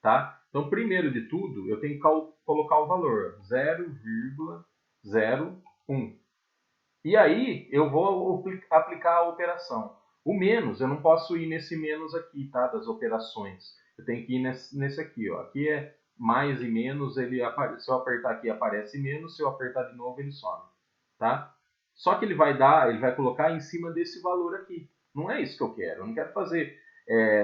tá? Então, primeiro de tudo, eu tenho que colocar o valor 0,01. E aí, eu vou aplicar a operação. O menos, eu não posso ir nesse menos aqui, tá? Das operações. Eu tenho que ir nesse aqui, ó. Aqui é mais e menos, se eu apertar aqui aparece menos, se eu apertar de novo ele some, tá? Só que ele vai colocar em cima desse valor aqui. Não é isso que eu quero. Eu não quero fazer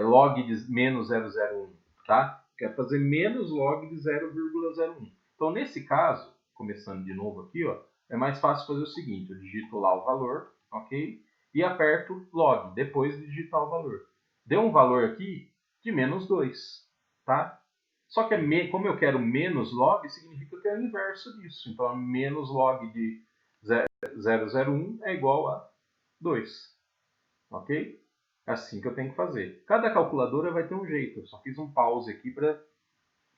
log de menos 001, tá? Eu quero fazer menos log de 0,01. Então, nesse caso, começando de novo aqui, ó, é mais fácil fazer o seguinte, eu digito lá o valor, ok? E aperto log, depois de digitar o valor. Deu um valor aqui de menos 2, tá? Só que como eu quero menos log, significa que é o inverso disso. Então, menos log de 001 é igual a 2, ok? É assim que eu tenho que fazer. Cada calculadora vai ter um jeito. Eu só fiz um pause aqui para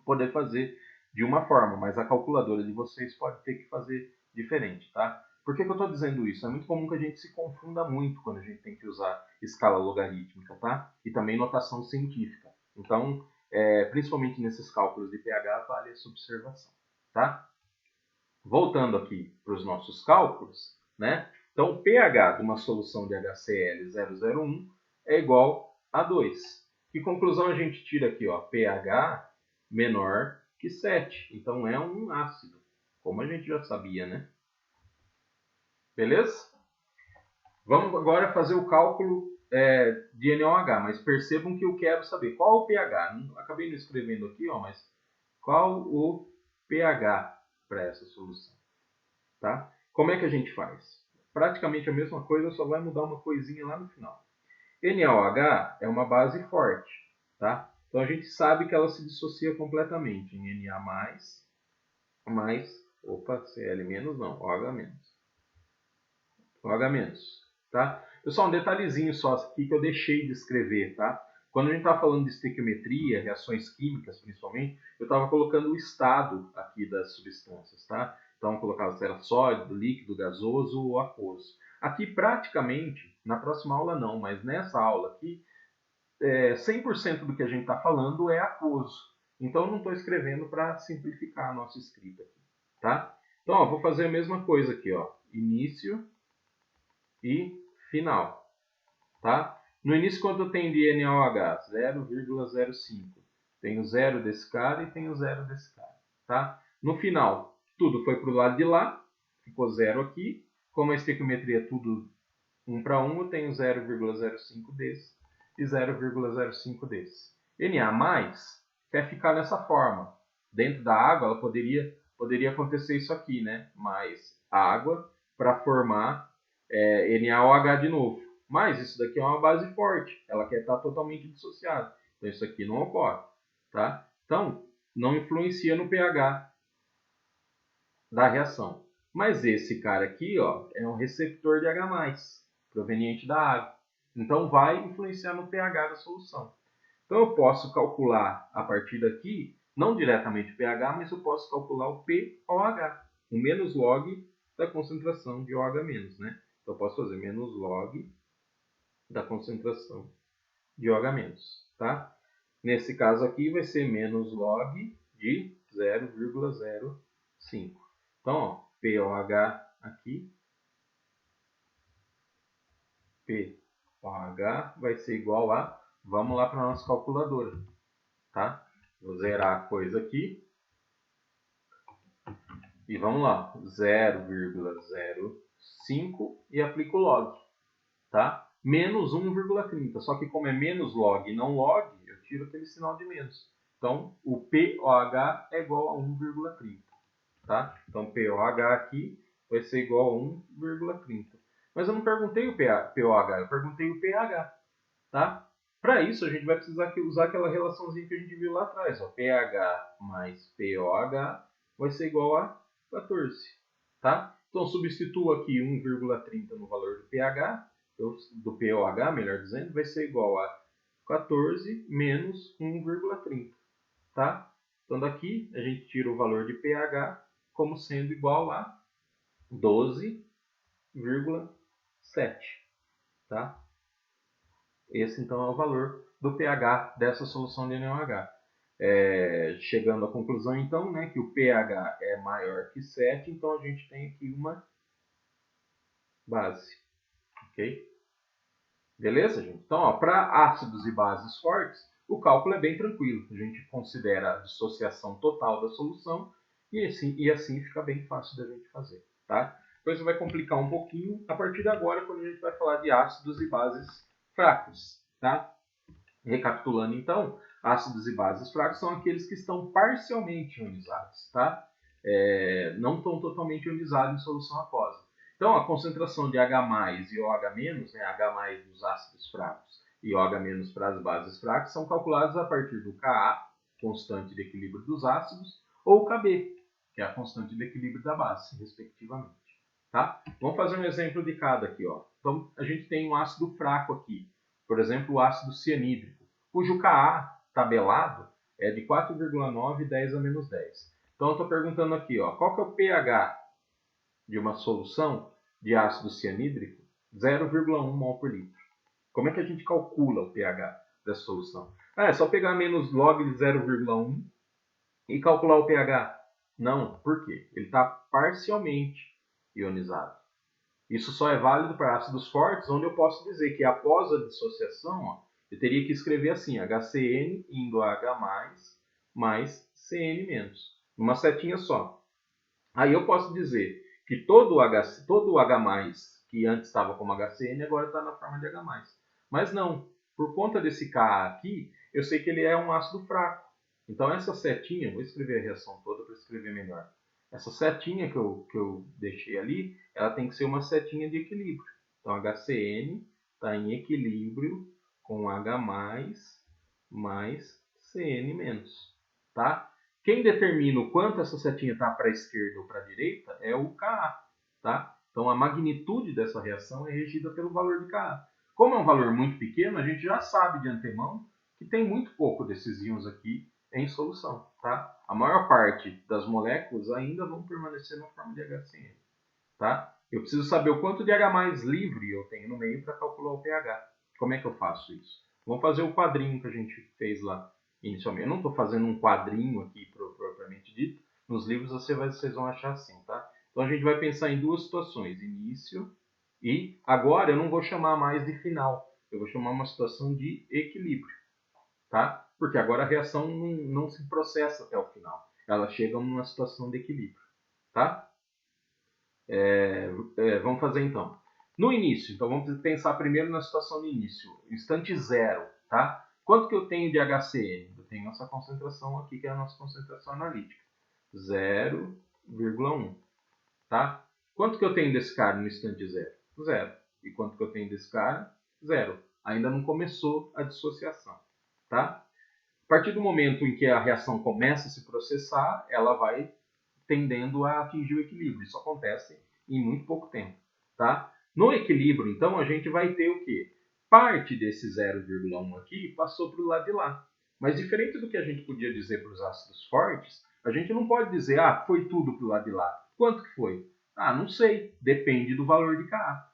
poder fazer de uma forma, mas a calculadora de vocês pode ter que fazer diferente, tá? Por que eu estou dizendo isso? É muito comum que a gente se confunda muito quando a gente tem que usar escala logarítmica, tá? E também notação científica. Então, principalmente nesses cálculos de pH, vale essa observação, tá? Voltando aqui para os nossos cálculos, né? Então, o pH de uma solução de HCl 001 é igual a 2. Que conclusão a gente tira aqui? Ó? pH menor que 7. Então, é um ácido, como a gente já sabia, né? Beleza? Vamos agora fazer o cálculo de NaOH, mas percebam que eu quero saber qual o pH. Acabei não escrevendo aqui, ó, mas qual o pH para essa solução. Tá? Como é que a gente faz? Praticamente a mesma coisa, só vai mudar uma coisinha lá no final. NaOH é uma base forte, tá? Então a gente sabe que ela se dissocia completamente em Na+, Cl- não, OH-. OH-, tá? Pessoal, um detalhezinho só aqui que eu deixei de escrever, tá? Quando a gente está falando de estequiometria, reações químicas principalmente, eu estava colocando o estado aqui das substâncias, tá? Então, eu colocava se era sólido, líquido, gasoso ou aquoso. Aqui, praticamente, na próxima aula não, mas nessa aula aqui, 100% do que a gente está falando é aquoso. Então, eu não estou escrevendo para simplificar a nossa escrita aqui, tá? Então, ó, vou fazer a mesma coisa aqui, ó. Início e final, tá? No início, quanto eu tenho de NaOH? 0,05. Tenho 0 desse cara e tenho 0 desse cara, tá? No final, tudo foi para o lado de lá, ficou 0 aqui. Como a estequiometria é tudo 1 para 1, eu tenho 0,05 desse e 0,05 desse. Na+, quer ficar nessa forma. Dentro da água, ela poderia acontecer isso aqui, né? Mais água para formar NaOH de novo. Mas isso daqui é uma base forte, ela quer estar totalmente dissociada. Então isso aqui não ocorre, tá? Então, não influencia no pH da reação. Mas esse cara aqui, ó, é um receptor de H+, proveniente da água. Então vai influenciar no pH da solução. Então eu posso calcular a partir daqui, não diretamente o pH, mas eu posso calcular o pOH, o menos log da concentração de OH-, né? Então eu posso fazer menos log da concentração de OH-, tá? Nesse caso aqui vai ser menos log de 0,05. Então, ó, pOH aqui, OH vai ser igual a... Vamos lá para a nossa calculadora. Tá? Vou zerar a coisa aqui. E vamos lá. 0,05 e aplico o log. Tá? Menos 1,30. Só que como é menos log e não log, eu tiro aquele sinal de menos. Então, o POH é igual a 1,30. Tá? Então, POH aqui vai ser igual a 1,30. Mas eu não perguntei o POH, eu perguntei o pH. Tá? Para isso, a gente vai precisar usar aquela relaçãozinha que a gente viu lá atrás. Ó. pH mais POH vai ser igual a 14. Tá? Então, substituo aqui 1,30 no valor do pH, do POH, melhor dizendo, vai ser igual a 14 menos 1,30. Tá? Então, daqui a gente tira o valor de pH como sendo igual a 12,7. Tá? Esse, então, é o valor do pH dessa solução de NaOH. Chegando à conclusão, então, né, que o pH é maior que 7, então a gente tem aqui uma base. Ok? Beleza, gente? Então, para ácidos e bases fortes, o cálculo é bem tranquilo. A gente considera a dissociação total da solução e assim fica bem fácil da gente fazer. Tá? Depois vai complicar um pouquinho a partir de agora, quando a gente vai falar de ácidos e bases fracos. Tá? Recapitulando, então, ácidos e bases fracos são aqueles que estão parcialmente ionizados. Tá? Não estão totalmente ionizados em solução aquosa. Então, a concentração de H+, e OH-, né, H+ dos ácidos fracos e OH- para as bases fracas, são calculados a partir do Ka, constante de equilíbrio dos ácidos, ou Kb, que é a constante de equilíbrio da base, respectivamente. Tá? Vamos fazer um exemplo de cada aqui. Ó. Então, a gente tem um ácido fraco aqui, por exemplo, o ácido cianídrico, cujo Ka tabelado é de 4,9 e 10 a menos 10. Então, eu estou perguntando aqui, ó, qual que é o pH de uma solução de ácido cianídrico? 0,1 mol por litro. Como é que a gente calcula o pH dessa solução? É só pegar menos log de 0,1 e calcular o pH. Não, por quê? Ele está parcialmente ionizado. Isso só é válido para ácidos fortes, onde eu posso dizer que após a dissociação, ó, eu teria que escrever assim, HCN indo a H+, mais CN-. Uma setinha só. Aí eu posso dizer que todo o H+, que antes estava como HCN, agora está na forma de H+. Mas não, por conta desse Ka aqui, eu sei que ele é um ácido fraco. Então essa setinha, vou escrever a reação toda para escrever melhor. Essa setinha que eu deixei ali, ela tem que ser uma setinha de equilíbrio. Então HCN está em equilíbrio com H+, mais CN-. Tá? Quem determina o quanto essa setinha está para a esquerda ou para a direita é o Ka. Tá? Então a magnitude dessa reação é regida pelo valor de Ka. Como é um valor muito pequeno, a gente já sabe de antemão que tem muito pouco desses íons aqui em solução. Tá? A maior parte das moléculas ainda vão permanecer na forma de HCN. Tá? Eu preciso saber o quanto de H+ livre eu tenho no meio para calcular o pH. Como é que eu faço isso? Vamos fazer o quadrinho que a gente fez lá inicialmente. Eu não estou fazendo um quadrinho aqui propriamente dito. Nos livros vocês vão achar assim. Tá? Então a gente vai pensar em duas situações. Início e agora eu não vou chamar mais de final. Eu vou chamar uma situação de equilíbrio. Tá? Porque agora a reação não se processa até o final. Ela chega numa situação de equilíbrio. Tá? Vamos fazer então. No início, então vamos pensar primeiro na situação de início. Instante zero. Tá? Quanto que eu tenho de HCN? Eu tenho essa concentração aqui, que é a nossa concentração analítica. 0,1. Tá? Quanto que eu tenho desse cara no instante zero? 0. E quanto que eu tenho desse cara? 0. Ainda não começou a dissociação. Tá? A partir do momento em que a reação começa a se processar, ela vai tendendo a atingir o equilíbrio. Isso acontece em muito pouco tempo. Tá? No equilíbrio, então, a gente vai ter o quê? Parte desse 0,1 aqui passou para o lado de lá. Mas diferente do que a gente podia dizer para os ácidos fortes, a gente não pode dizer, foi tudo para o lado de lá. Quanto que foi? Não sei. Depende do valor de Ka.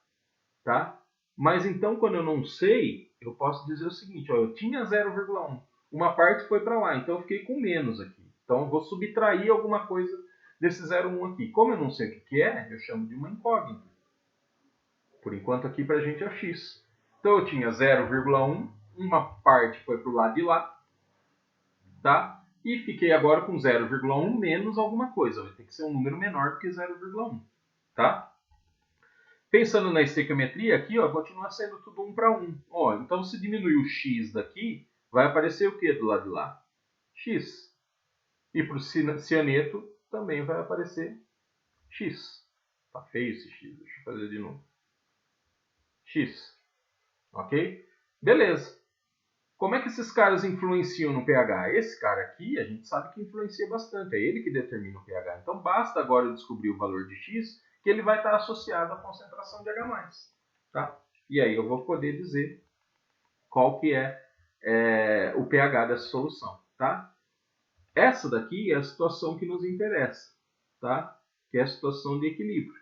Tá? Mas então, quando eu não sei, eu posso dizer o seguinte, eu tinha 0,1. Uma parte foi para lá, então eu fiquei com menos aqui. Então eu vou subtrair alguma coisa desse 0,1 aqui. Como eu não sei o que é, eu chamo de uma incógnita. Por enquanto aqui para a gente é x. Então eu tinha 0,1, uma parte foi para o lado de lá, tá? E fiquei agora com 0,1 menos alguma coisa. Vai ter que ser um número menor do que 0,1, tá? Pensando na estequiometria aqui, ó, continua sendo tudo 1 para 1. Ó, então se diminuir o x daqui, vai aparecer o que do lado de lá? X. E para o cianeto também vai aparecer x. Tá feio esse x, deixa eu fazer de novo. X. Ok? Beleza. Como é que esses caras influenciam no pH? Esse cara aqui, a gente sabe que influencia bastante. É ele que determina o pH. Então, basta agora eu descobrir o valor de X, que ele vai estar associado à concentração de H+. Tá? E aí eu vou poder dizer qual que é o pH dessa solução. Tá? Essa daqui é a situação que nos interessa. Tá? Que é a situação de equilíbrio.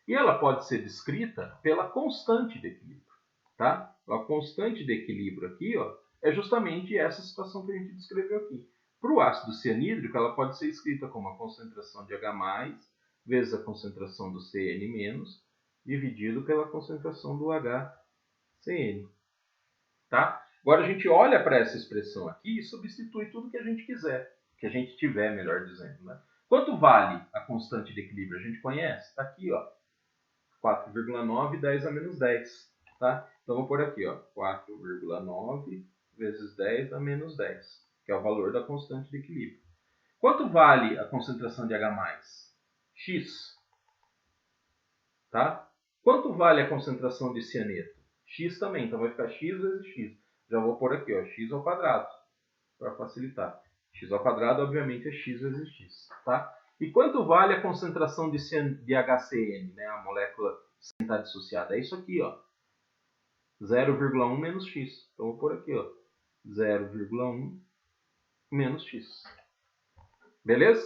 E ela pode ser descrita pela constante de equilíbrio. Tá? A constante de equilíbrio aqui, ó, é justamente essa situação que a gente descreveu aqui. Para o ácido cianídrico, ela pode ser escrita como a concentração de H+, vezes a concentração do Cn-, dividido pela concentração do HCN. Tá? Agora a gente olha para essa expressão aqui e substitui tudo que a gente quiser, que a gente tiver, melhor dizendo. Né? Quanto vale a constante de equilíbrio? A gente conhece? Está aqui, ó, 4,9, 10 a menos 10. Tá? Então, vou pôr aqui, 4,9 vezes 10 a menos 10, que é o valor da constante de equilíbrio. Quanto vale a concentração de H+? X. Tá? Quanto vale a concentração de cianeto? X também, então vai ficar X vezes X. Já vou pôr aqui, X ao quadrado, para facilitar. X ao quadrado, obviamente, é X vezes X. Tá? E quanto vale a concentração de HCN, né, a molécula sem estar dissociada? É isso aqui, ó. 0,1 menos x. Então, vou pôr aqui, ó, 0,1 menos x. Beleza?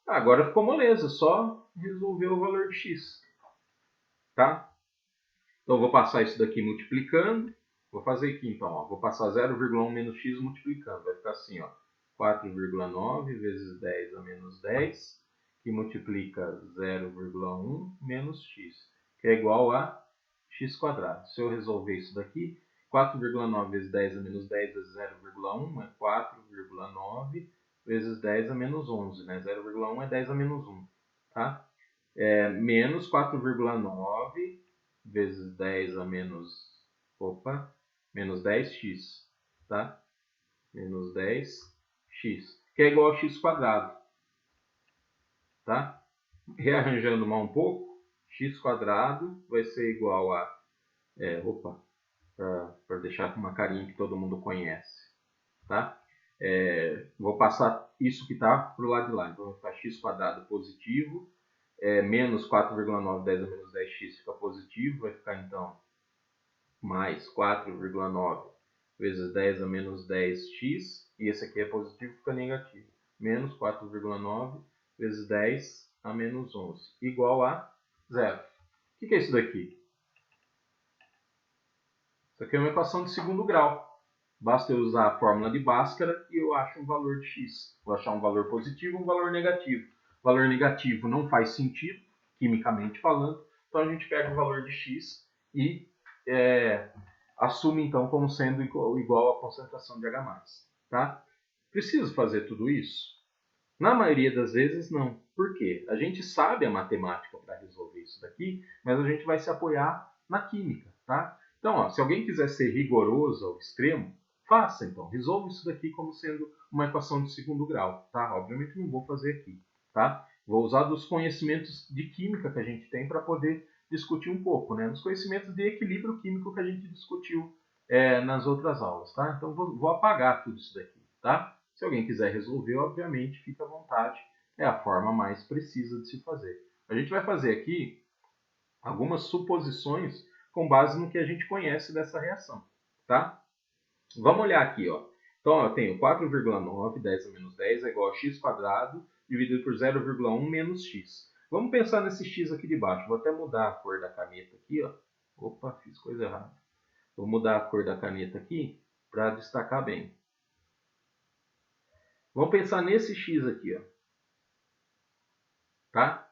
Agora ficou moleza, só resolver o valor de x. Tá? Então, vou passar isso daqui multiplicando. Vou fazer aqui, então, ó, vou passar 0,1 menos x multiplicando. Vai ficar assim, ó, 4,9 vezes 10 a menos 10, que multiplica 0,1 menos x, que é igual a x². Se eu resolver isso daqui, 4,9 vezes 10 a menos 10 vezes 0,1 é 4,9 vezes 10 a menos 11. Né? 0,1 é 10 a menos 1. Tá? Menos 4,9 vezes 10 a menos... menos 10x. Tá? Menos 10x, que é igual a x². Tá? Rearranjando mal um pouco, x² vai ser igual a... para deixar com uma carinha que todo mundo conhece. Tá? Vou passar isso que está para o lado de lá. Então, vai ficar x² positivo, menos 4,9, 10 a menos 10x fica positivo, vai ficar então mais 4,9 vezes 10 a menos 10x, e esse aqui é positivo, fica negativo. Menos 4,9 vezes 10 a menos 11, igual a zero. O que é isso daqui? Isso aqui é uma equação de segundo grau. Basta eu usar a fórmula de Bhaskara e eu acho um valor de x. Vou achar um valor positivo e um valor negativo. O valor negativo não faz sentido, quimicamente falando, então a gente pega o valor de x e assume então como sendo igual à concentração de H+. Tá? Preciso fazer tudo isso? Na maioria das vezes, não. Por quê? A gente sabe a matemática para resolver isso daqui, mas a gente vai se apoiar na química. Tá? Então, ó, se alguém quiser ser rigoroso ao extremo, faça então. Resolva isso daqui como sendo uma equação de segundo grau. Tá? Obviamente não vou fazer aqui. Tá? Vou usar dos conhecimentos de química que a gente tem para poder discutir um pouco, né? Dos conhecimentos de equilíbrio químico que a gente discutiu nas outras aulas. Tá? Então, vou apagar tudo isso daqui. Tá? Se alguém quiser resolver, obviamente, fica à vontade. É a forma mais precisa de se fazer. A gente vai fazer aqui algumas suposições com base no que a gente conhece dessa reação. Tá? Vamos olhar aqui. Ó. Então, eu tenho 4,9, 10 a menos 10 é igual a x² dividido por 0,1 menos x. Vamos pensar nesse x aqui de baixo. Vou até mudar a cor da caneta aqui. Ó. Opa, fiz coisa errada. Vou mudar a cor da caneta aqui para destacar bem. Vamos pensar nesse x aqui, ó. Tá?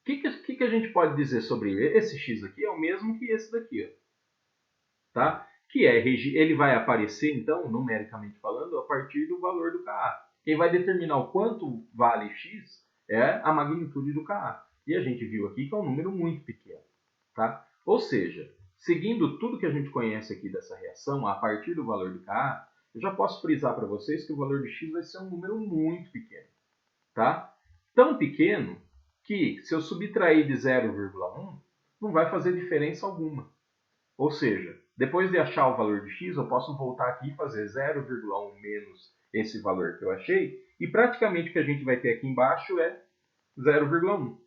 O que a gente pode dizer sobre ele? Esse x aqui é o mesmo que esse daqui, ó. tá? Que é, ele vai aparecer, então, numericamente falando, a partir do valor do Ka. Quem vai determinar o quanto vale x é a magnitude do Ka. E a gente viu aqui que é um número muito pequeno, tá? Ou seja, seguindo tudo que a gente conhece aqui dessa reação, a partir do valor do Ka, eu já posso frisar para vocês que o valor de x vai ser um número muito pequeno, tá? Tão pequeno que, se eu subtrair de 0,1, não vai fazer diferença alguma. Ou seja, depois de achar o valor de x, eu posso voltar aqui e fazer 0,1 menos esse valor que eu achei, e praticamente o que a gente vai ter aqui embaixo é 0,1.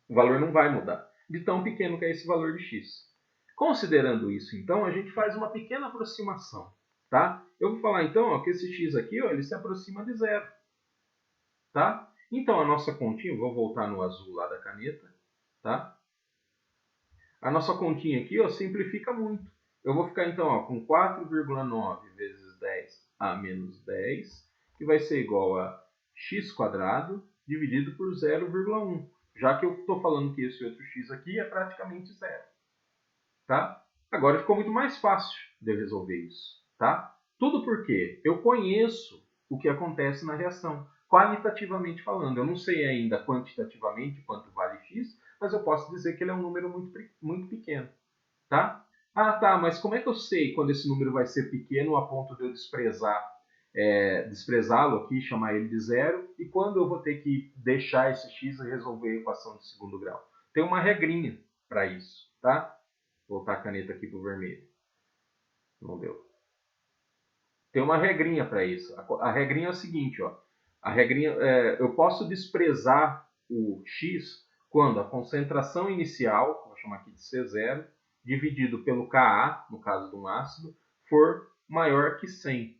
O valor não vai mudar, de tão pequeno que é esse valor de x. Considerando isso, então, a gente faz uma pequena aproximação. Tá? Eu vou falar, então, ó, que esse x aqui ó, ele se aproxima de zero. Tá? Então, a nossa continha, vou voltar no azul lá da caneta. Tá? A nossa continha aqui ó, simplifica muito. Eu vou ficar, então, ó, com 4,9 vezes 10 a menos 10, que vai ser igual a x² dividido por 0,1. Já que eu estou falando que esse outro x aqui é praticamente zero. Tá? Agora ficou muito mais fácil de resolver isso. Tá? Tudo porque eu conheço o que acontece na reação, qualitativamente falando. Eu não sei ainda quantitativamente quanto vale x, mas eu posso dizer que ele é um número muito pequeno. Tá? Ah, tá, mas como é que eu sei quando esse número vai ser pequeno a ponto de eu desprezá-lo aqui, chamar ele de zero, e quando eu vou ter que deixar esse x e resolver a equação de segundo grau? Tem uma regrinha para isso, tá? Vou voltar a caneta aqui para o vermelho. Não deu. Tem uma regrinha para isso. A regrinha é o seguinte, ó. A regrinha, eu posso desprezar o x quando a concentração inicial, vou chamar aqui de C0, dividido pelo Ka, no caso de um ácido, for maior que 100.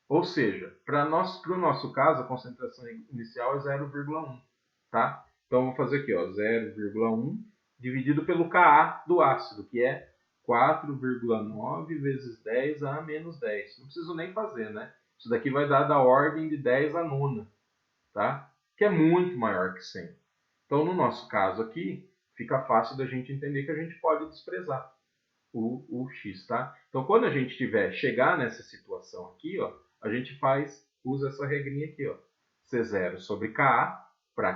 Ou seja, para o nosso caso, a concentração inicial é 0,1. Tá? Então, eu vou fazer aqui, ó, 0,1 dividido pelo Ka do ácido, que é 4,9 vezes 10 a menos 10. Não preciso nem fazer, né? Isso daqui vai dar da ordem de 10 a nona, tá? Que é muito maior que 100. Então, no nosso caso aqui, fica fácil da gente entender que a gente pode desprezar o x, tá? Então, quando a gente chegar nessa situação aqui, ó, a gente usa essa regrinha aqui, ó. C0 sobre Ka,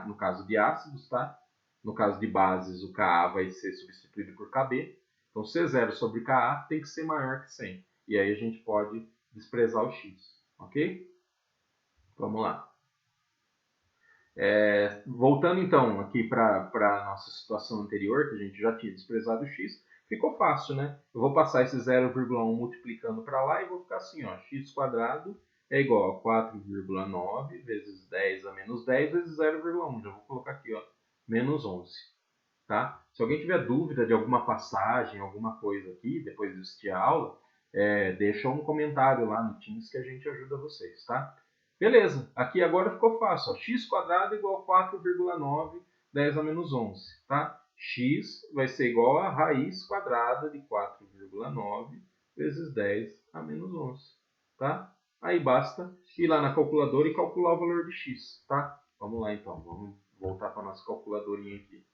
no caso de ácidos, tá? No caso de bases, o Ka vai ser substituído por Kb. Então, C0 sobre Ka tem que ser maior que 100. E aí a gente pode desprezar o x, ok? Vamos lá. Voltando então aqui para a nossa situação anterior, que a gente já tinha desprezado o x, ficou fácil, né? Eu vou passar esse 0,1 multiplicando para lá e vou ficar assim, ó, x² é igual a 4,9 vezes 10 a menos 10 vezes 0,1. Já vou colocar aqui, ó, menos 11. Tá? Se alguém tiver dúvida de alguma passagem, alguma coisa aqui, depois de assistir a aula, deixa um comentário lá no Teams que a gente ajuda vocês, tá? Beleza, aqui agora ficou fácil, ó, x² igual a 4,9, 10 a menos 11, tá? X vai ser igual a raiz quadrada de 4,9 vezes 10 a menos 11, tá? Aí basta ir lá na calculadora e calcular o valor de x, tá? Vamos lá então, vamos voltar para a nossa calculadorinha aqui.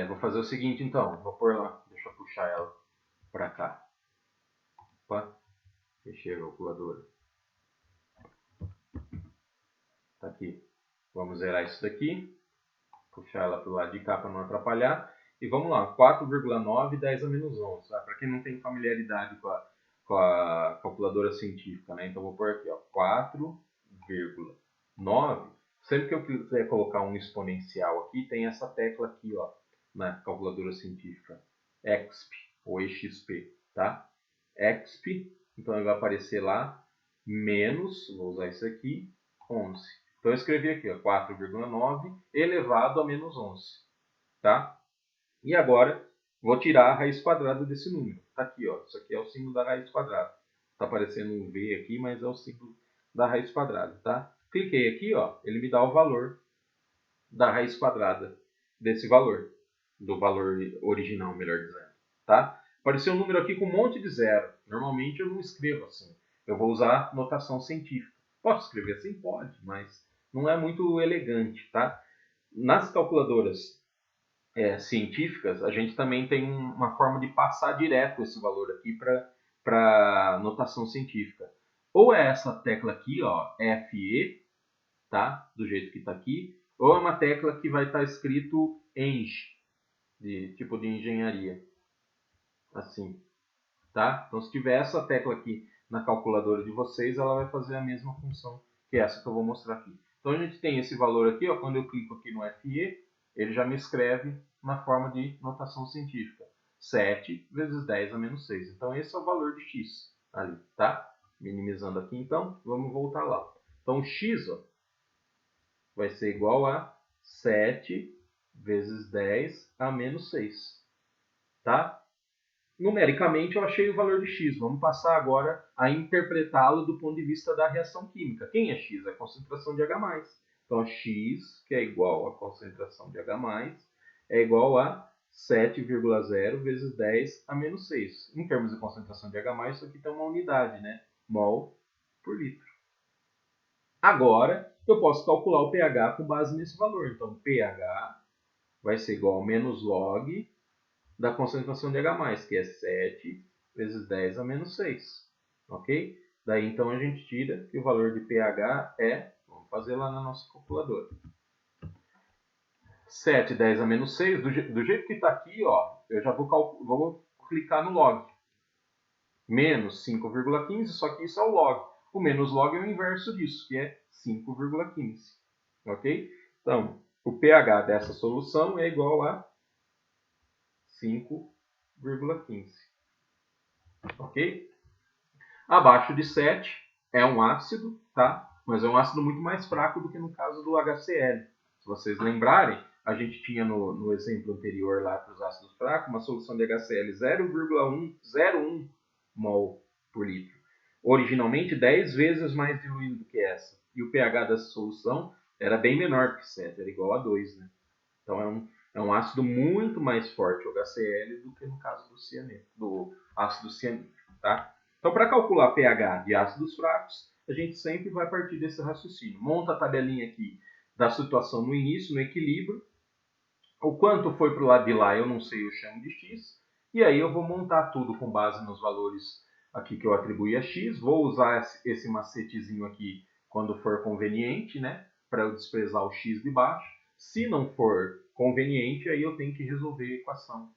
Vou fazer o seguinte então, vou pôr lá, deixa eu puxar ela para cá. Opa, fechei a calculadora. Tá aqui. Vamos zerar isso daqui, puxar ela para o lado de cá para não atrapalhar. E vamos lá, 4,9, 10 a menos 11. Tá? Para quem não tem familiaridade com a calculadora científica, né? Então vou pôr aqui, ó, 4,9. Sempre que eu quiser colocar um exponencial aqui, tem essa tecla aqui, ó, na calculadora científica, exp ou exp, tá? Exp, então ele vai aparecer lá, menos, vou usar isso aqui, 11. Então eu escrevi aqui, ó, 4,9 elevado a menos 11, tá? E agora vou tirar a raiz quadrada desse número. Tá aqui, ó, isso aqui é o símbolo da raiz quadrada. Tá aparecendo um V aqui, mas é o símbolo da raiz quadrada, tá? Cliquei aqui, ó, ele me dá o valor da raiz quadrada desse valor, do valor original, melhor dizendo, tá? Apareceu um número aqui com um monte de zero. Normalmente eu não escrevo assim. Eu vou usar notação científica. Posso escrever assim? Pode, mas não é muito elegante, tá? Nas calculadoras científicas, a gente também tem uma forma de passar direto esse valor aqui para notação científica. Ou é essa tecla aqui, ó, FE, tá? Do jeito que está aqui, ou é uma tecla que vai estar escrito ENG, de tipo de engenharia, assim, tá? Então, se tiver essa tecla aqui na calculadora de vocês, ela vai fazer a mesma função que essa que eu vou mostrar aqui. Então, a gente tem esse valor aqui, ó, quando eu clico aqui no FE, ele já me escreve na forma de notação científica. 7 vezes 10 a menos 6. Então, esse é o valor de x ali, tá? Minimizando aqui, então, vamos voltar lá. Então, x, ó, vai ser igual a 7 vezes 10 a menos 6, tá? Numericamente, eu achei o valor de x. Vamos passar agora a interpretá-lo do ponto de vista da reação química. Quem é x? É a concentração de H+. Então, x, que é igual à concentração de H+, é igual a 7,0 vezes 10 a menos 6. Em termos de concentração de H+, isso aqui tem uma unidade, né? Mol por litro. Agora, eu posso calcular o pH com base nesse valor. Então, pH vai ser igual ao menos log da concentração de H+, que é 7 vezes 10 a menos 6. Ok? Daí, então, a gente tira que o valor de pH é, vamos fazer lá na nossa calculadora, 7, 10 a menos 6, do jeito que está aqui, ó, eu já vou clicar no log. Menos 5,15, só que isso é o log. O menos log é o inverso disso, que é 5,15. Ok? Então, o pH dessa solução é igual a 5,15. Ok? Abaixo de 7 é um ácido, tá? Mas é um ácido muito mais fraco do que no caso do HCl. Se vocês lembrarem, a gente tinha no exemplo anterior lá para os ácidos fracos, uma solução de HCl 0,101 mol por litro. Originalmente 10 vezes mais diluído do que essa. E o pH dessa solução era bem menor do que 7, era igual a 2, né? Então é um ácido muito mais forte, o HCl, do que no caso do ácido cianídrico, tá? Então, para calcular pH de ácidos fracos, a gente sempre vai partir desse raciocínio. Monta a tabelinha aqui da situação no início, no equilíbrio. O quanto foi para o lado de lá, eu não sei, eu chamo de x. E aí eu vou montar tudo com base nos valores aqui que eu atribuí a x. Vou usar esse macetezinho aqui quando for conveniente, né? Para eu desprezar o x de baixo. Se não for conveniente, aí eu tenho que resolver a equação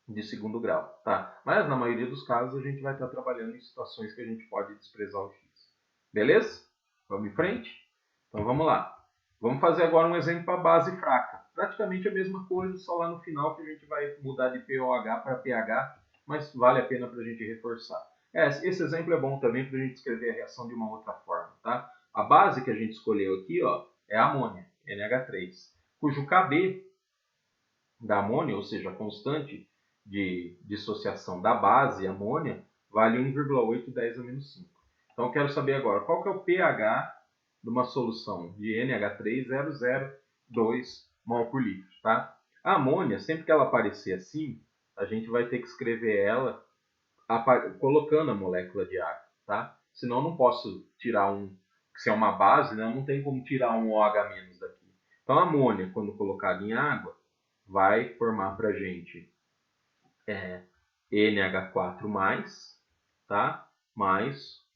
de segundo grau, tá? Mas na maioria dos casos a gente vai estar trabalhando em situações que a gente pode desprezar o x. Beleza? Vamos em frente? Então vamos lá. Vamos fazer agora um exemplo para base fraca. Praticamente a mesma coisa, só lá no final que a gente vai mudar de POH para pH, mas vale a pena para a gente reforçar. Esse exemplo é bom também para a gente escrever a reação de uma outra forma, tá? A base que a gente escolheu aqui, ó, é a amônia, NH3, cujo KB da amônia, ou seja, a constante de dissociação da base amônia, vale 1,810 a menos 5. Então eu quero saber agora qual que é o pH de uma solução de NH3,002 mol por litro. Tá? A amônia, sempre que ela aparecer assim, a gente vai ter que escrever ela colocando a molécula de água. Tá? Senão eu não posso tirar se é uma base, né, não tem como tirar um OH- daqui. Então a amônia, quando colocada em água, vai formar para a gente NH4+, tá? Mais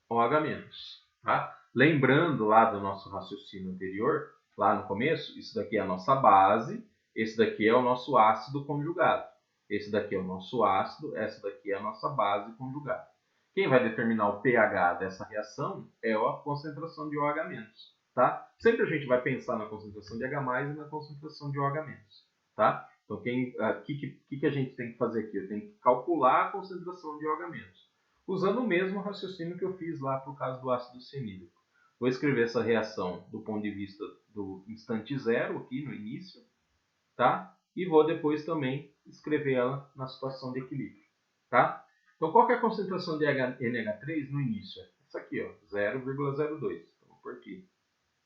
OH-. Tá? Lembrando lá do nosso raciocínio anterior, lá no começo, isso daqui é a nossa base, esse daqui é o nosso ácido conjugado. Esse daqui é o nosso ácido, essa daqui é a nossa base conjugada. Quem vai determinar o pH dessa reação é a concentração de OH-. Tá? Sempre a gente vai pensar na concentração de H+, e na concentração de OH-. Tá? Então, o que a gente tem que fazer aqui? Eu tenho que calcular a concentração de OH-, usando o mesmo raciocínio que eu fiz lá para o caso do ácido cianídrico. Vou escrever essa reação do ponto de vista do instante zero, aqui no início, tá? E vou depois também escrever ela na situação de equilíbrio, tá? Então, qual que é a concentração de NH3 no início? Essa aqui, ó, 0,02. Então, vou por aqui.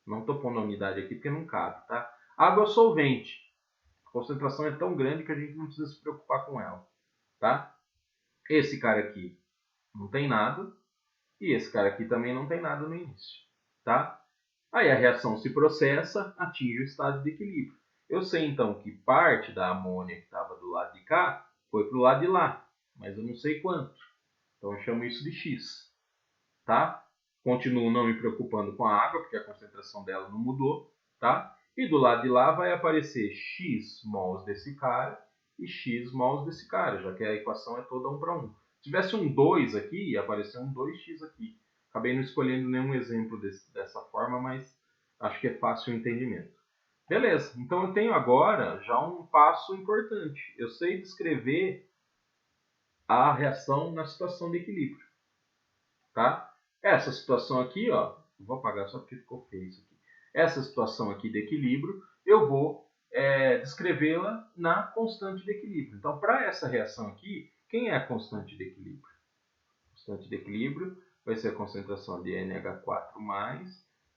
Não estou pondo a unidade aqui porque não cabe, tá? Água solvente. A concentração é tão grande que a gente não precisa se preocupar com ela, tá? Esse cara aqui não tem nada, e esse cara aqui também não tem nada no início, tá? Aí a reação se processa, atinge o estado de equilíbrio. Eu sei então que parte da amônia que estava do lado de cá foi para o lado de lá, mas eu não sei quanto. Então eu chamo isso de X, tá? Continuo não me preocupando com a água, porque a concentração dela não mudou, tá? E do lado de lá vai aparecer X mols desse cara e X mols desse cara, já que a equação é toda 1 para 1. Se tivesse um 2 aqui, ia aparecer um 2x aqui. Acabei não escolhendo nenhum exemplo dessa forma, mas acho que é fácil o entendimento. Beleza, então eu tenho agora já um passo importante. Eu sei descrever a reação na situação de equilíbrio, tá? Essa situação aqui, ó, vou apagar só porque ficou feio isso aqui. Essa situação aqui de equilíbrio, eu vou descrevê-la na constante de equilíbrio. Então, para essa reação aqui, quem é a constante de equilíbrio? A constante de equilíbrio vai ser a concentração de NH4+,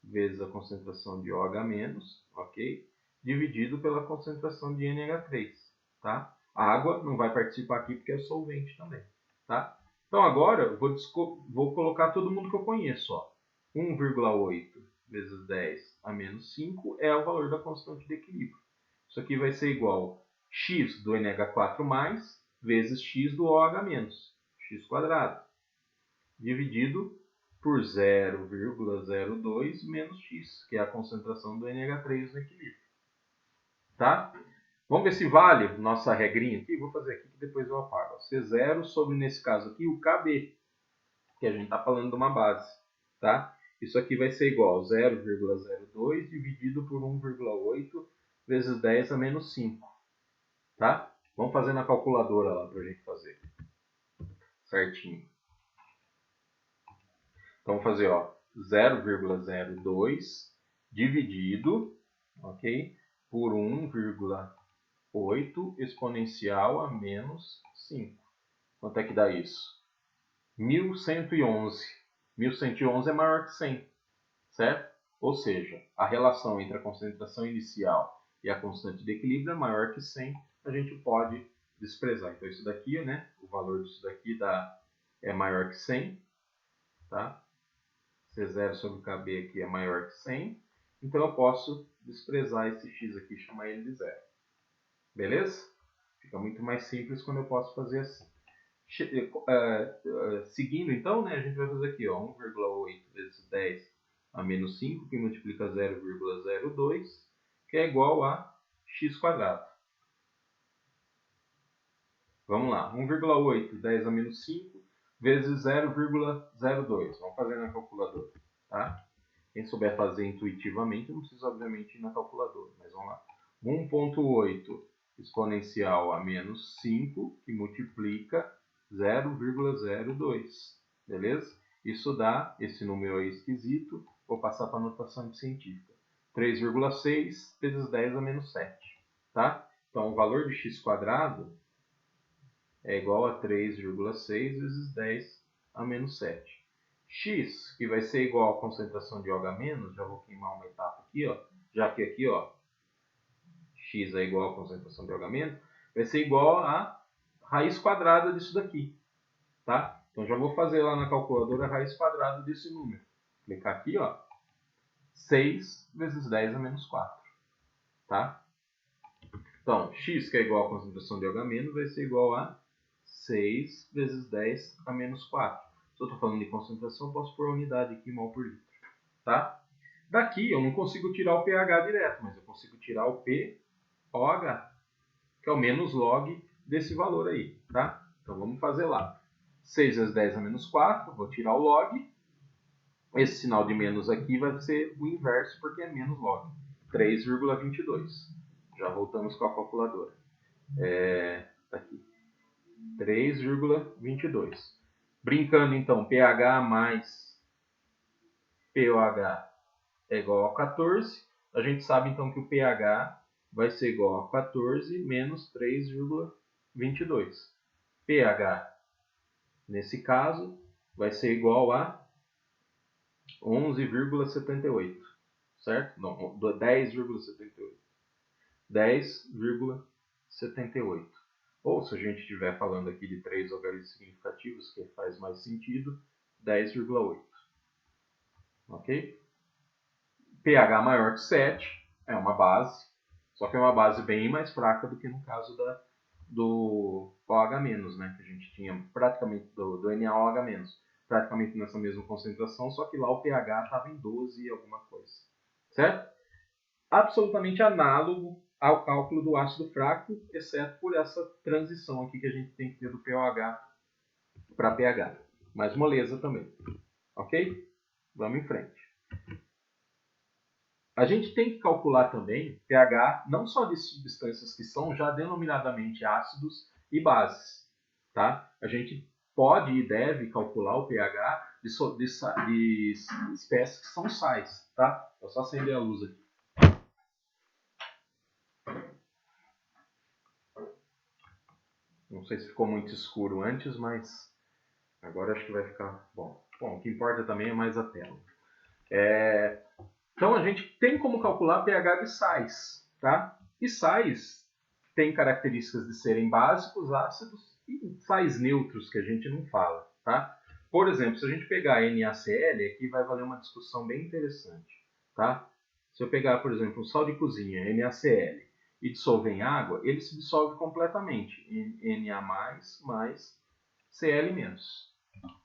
vezes a concentração de OH-, ok? Dividido pela concentração de NH3, tá? A água não vai participar aqui porque é solvente também, tá? Então agora eu vou colocar todo mundo que eu conheço, ó. 1,8 vezes 10 a menos 5 é o valor da constante de equilíbrio. Isso aqui vai ser igual a x do NH4+, vezes x do OH-, x quadrado, dividido por 0,02 menos x, que é a concentração do NH3 no equilíbrio. Tá? Vamos ver se vale nossa regrinha aqui. Vou fazer aqui que depois eu apago. C0 sobre, nesse caso aqui, o KB, que a gente está falando de uma base. Tá? Isso aqui vai ser igual a 0,02 dividido por 1,8 vezes 10 a menos 5. Tá? Vamos fazer na calculadora lá para a gente fazer certinho. Então, vamos fazer 0,02 dividido, ok, por 1,8 exponencial a menos 5. Quanto é que dá isso? 1111. 1111 é maior que 100, certo? Ou seja, a relação entre a concentração inicial e a constante de equilíbrio é maior que 100. A gente pode desprezar. Então, isso daqui, né? O valor disso daqui é maior que 100, tá? C0 sobre KB aqui é maior que 100. Então, eu posso desprezar esse x aqui e chamar ele de zero. Beleza? Fica muito mais simples quando eu posso fazer assim. Seguindo, então, né, a gente vai fazer aqui 1,8 vezes 10 a menos 5, que multiplica 0,02, que é igual a x quadrado. Vamos lá, 1,8, 10 a menos 5, vezes 0,02. Vamos fazer na calculadora, tá? Quem souber fazer intuitivamente, não precisa, obviamente, ir na calculadora, mas vamos lá. 1,8 exponencial a menos 5, que multiplica 0,02, beleza? Isso dá, esse número aí esquisito, vou passar para a notação científica. 3,6 vezes 10 a menos 7, tá? Então, o valor de x quadrado é igual a 3,6 vezes 10 a menos 7. X, que vai ser igual à concentração de OH-, já vou queimar uma etapa aqui, ó, já que aqui, ó, X é igual à concentração de OH-, vai ser igual a raiz quadrada disso daqui, tá? Então já vou fazer lá na calculadora a raiz quadrada desse número. Clicar aqui, ó, 6 vezes 10 a menos 4, tá? Então, x, que é igual à concentração de OH-, vai ser igual a 6 vezes 10 a menos 4. Se eu estou falando de concentração, eu posso pôr a unidade aqui, mol por litro, tá? Daqui eu não consigo tirar o pH direto, mas eu consigo tirar o pOH, que é o menos log desse valor aí, tá? Então vamos fazer lá. 6 vezes 10 a menos 4, vou tirar o log. Esse sinal de menos aqui vai ser o inverso, porque é menos log. 3,22. Já voltamos com a calculadora. Tá aqui. 3,22. Brincando então, pH mais pOH é igual a 14. A gente sabe então que o pH vai ser igual a 14 menos 3,22. pH, nesse caso, vai ser igual a 11,78, certo? Não, 10,78. 10,78. Ou, se a gente estiver falando aqui de 3 algarismos significativos, que faz mais sentido, 10,8. Ok? pH maior que 7 é uma base, Só que é uma base bem mais fraca do que no caso do OH-, né? Que a gente tinha praticamente do NaOH-, praticamente nessa mesma concentração, só que lá o pH estava em 12 e alguma coisa. Certo? Absolutamente análogo ao cálculo do ácido fraco, exceto por essa transição aqui que a gente tem que ter do pOH para pH. Mais moleza também. Ok? Vamos em frente. A gente tem que calcular também pH não só de substâncias que são já denominadamente ácidos e bases. Tá? A gente pode e deve calcular o pH de espécies que são sais. Tá? Vou só acender a luz aqui. Não sei se ficou muito escuro antes, mas agora acho que vai ficar bom. Bom, o que importa também é mais a tela. Então a gente tem como calcular pH de sais, tá? E sais têm características de serem básicos, ácidos e sais neutros que a gente não fala, tá? Por exemplo, se a gente pegar NaCl, aqui vai valer uma discussão bem interessante, tá? Se eu pegar, por exemplo, um sal de cozinha, NaCl, e dissolver em água, ele se dissolve completamente em Na+, mais Cl-.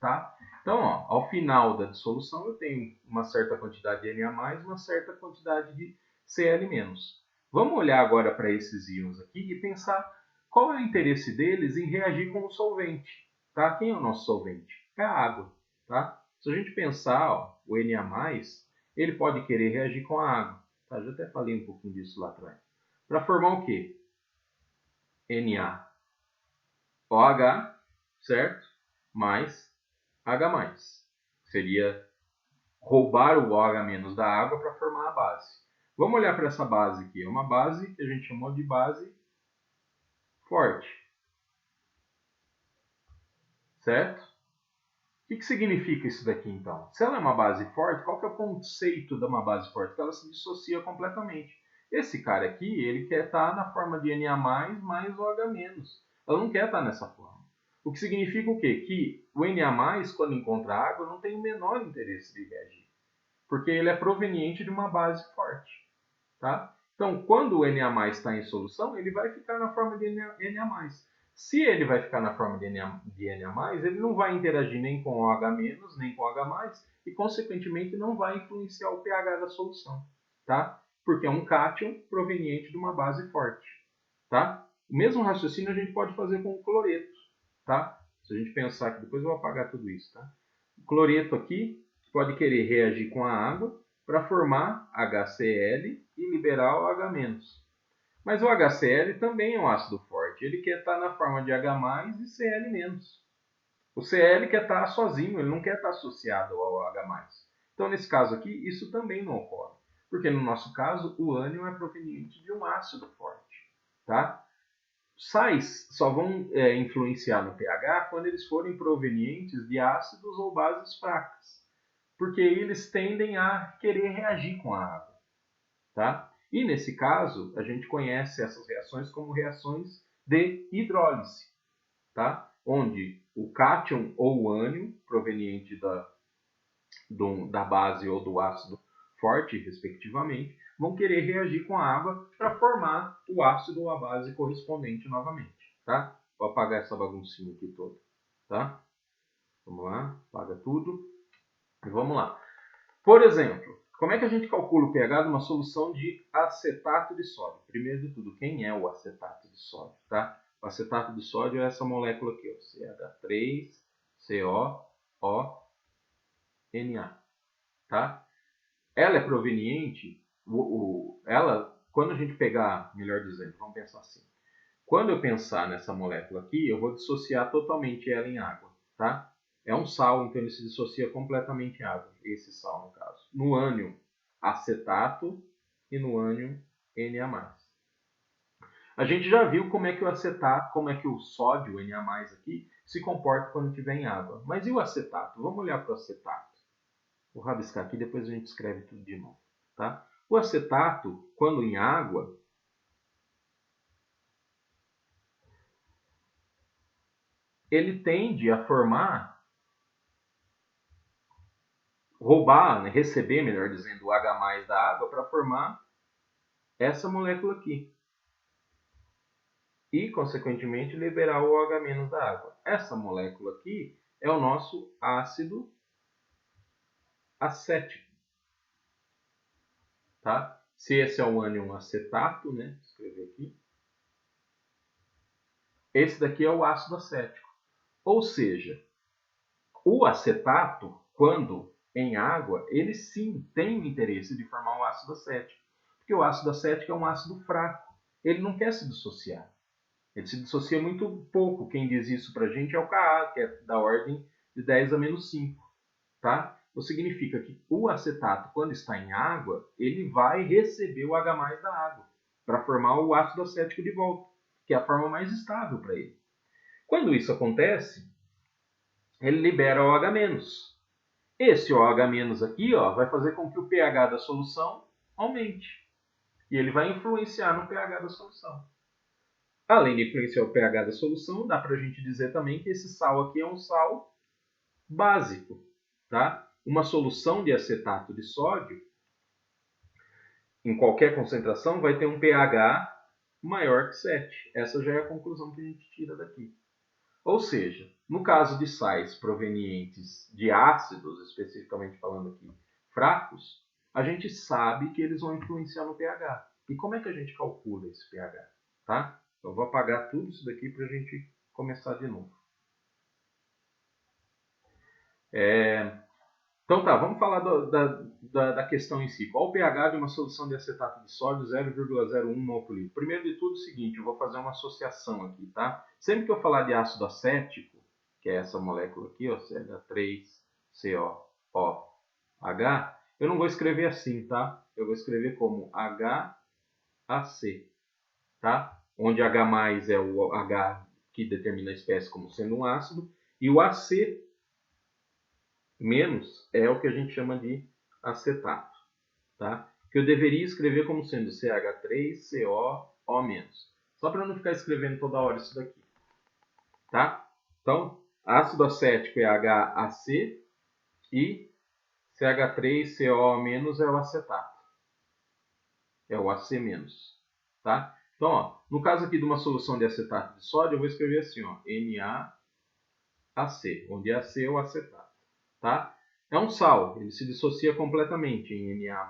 Tá? Então, ó, ao final da dissolução, eu tenho uma certa quantidade de Na+, uma certa quantidade de Cl-. Vamos olhar agora para esses íons aqui e pensar qual é o interesse deles em reagir com o solvente. Tá? Quem é o nosso solvente? É a água. Tá? Se a gente pensar, ó, o Na+, ele pode querer reagir com a água. Tá? Já até falei um pouquinho disso lá atrás. Para formar o quê? NaOH, certo? Mais H+. Seria roubar o OH- da água para formar a base. Vamos olhar para essa base aqui. É uma base que a gente chamou de base forte. Certo? O que significa isso daqui, então? Se ela é uma base forte, qual que é o conceito de uma base forte? Que ela se dissocia completamente. Esse cara aqui, ele quer estar na forma de Na+, mais OH-. Ela não quer estar nessa forma. O que significa o quê? Que o Na+, quando encontra água, não tem o menor interesse de reagir. Porque ele é proveniente de uma base forte. Tá? Então, quando o Na+ está em solução, ele vai ficar na forma de Na+. Se ele vai ficar na forma de Na+, ele não vai interagir nem com OH-, nem com H+, e, consequentemente, não vai influenciar o pH da solução. Tá? Porque é um cátion proveniente de uma base forte. Tá? O mesmo raciocínio a gente pode fazer com o cloreto. Tá? Se a gente pensar que depois eu vou apagar tudo isso. Tá? O cloreto aqui pode querer reagir com a água para formar HCl e liberar o H-. Mas o HCl também é um ácido forte. Ele quer estar na forma de H+, e Cl-. O Cl quer estar sozinho, ele não quer estar associado ao H+. Então, nesse caso aqui, isso também não ocorre. Porque, no nosso caso, o ânion é proveniente de um ácido forte. Tá? Sais só vão influenciar no pH quando eles forem provenientes de ácidos ou bases fracas. Porque eles tendem a querer reagir com a água. Tá? E nesse caso, a gente conhece essas reações como reações de hidrólise, tá? Onde o cátion ou o ânion, proveniente da base ou do ácido forte, respectivamente, vão querer reagir com a água para formar o ácido ou a base correspondente novamente. Tá? Vou apagar essa baguncinha aqui toda. Tá? Vamos lá, apaga tudo. E vamos lá. Por exemplo, como é que a gente calcula o pH de uma solução de acetato de sódio? Primeiro de tudo, quem é o acetato de sódio? Tá? O acetato de sódio é essa molécula aqui, ó, CH3COONA. Tá? Ela é proveniente, quando a gente pegar, melhor dizendo, vamos pensar assim. Quando eu pensar nessa molécula aqui, eu vou dissociar totalmente ela em água. Tá? É um sal, então ele se dissocia completamente em água. Esse sal, no caso. No ânion, acetato e no ânion, Na+. A gente já viu como é que o acetato, como é que o sódio, Na+, aqui, se comporta quando estiver em água. Mas e o acetato? Vamos olhar para o acetato. Vou rabiscar aqui, depois a gente escreve tudo de novo. Tá? O acetato, quando em água, ele tende a roubar, né, receber, melhor dizendo, o H+ da água para formar essa molécula aqui. E, consequentemente, liberar o OH- da água. Essa molécula aqui é o nosso ácido acético. Tá? Se esse é o ânion acetato, né? Vou escrever aqui. Esse daqui é o ácido acético. Ou seja, o acetato, quando em água, ele sim tem o interesse de formar um ácido acético. Porque o ácido acético é um ácido fraco. Ele não quer se dissociar. Ele se dissocia muito pouco. Quem diz isso para a gente é o Ka, que é da ordem de 10 a menos 5. Tá? Então significa que o acetato, quando está em água, ele vai receber o H+ da água para formar o ácido acético de volta, que é a forma mais estável para ele. Quando isso acontece, ele libera o OH-. Esse OH- aqui vai fazer com que o pH da solução aumente. E ele vai influenciar no pH da solução. Além de influenciar o pH da solução, dá para a gente dizer também que esse sal aqui é um sal básico. Tá? Uma solução de acetato de sódio, em qualquer concentração, vai ter um pH maior que 7. Essa já é a conclusão que a gente tira daqui. Ou seja, no caso de sais provenientes de ácidos, especificamente falando aqui, fracos, a gente sabe que eles vão influenciar no pH. E como é que a gente calcula esse pH? Tá? Então, vou apagar tudo isso daqui para a gente começar de novo. Então tá, vamos falar da questão em si. Qual o pH de uma solução de acetato de sódio 0,01 mol por litro? Primeiro de tudo é o seguinte, eu vou fazer uma associação aqui, tá? Sempre que eu falar de ácido acético, que é essa molécula aqui, ó, CH3COOH, eu não vou escrever assim, tá? Eu vou escrever como HAC, tá? Onde H+ é o H que determina a espécie como sendo um ácido, e o AC- é o que a gente chama de acetato, tá? Que eu deveria escrever como sendo CH3COO-. Só para não ficar escrevendo toda hora isso daqui, tá? Então, ácido acético é HAC e CH3COO- é o acetato. É o AC-, tá? Então, ó, no caso aqui de uma solução de acetato de sódio, eu vou escrever assim, ó, NaAC, onde AC é o acetato, tá? É um sal, ele se dissocia completamente em Na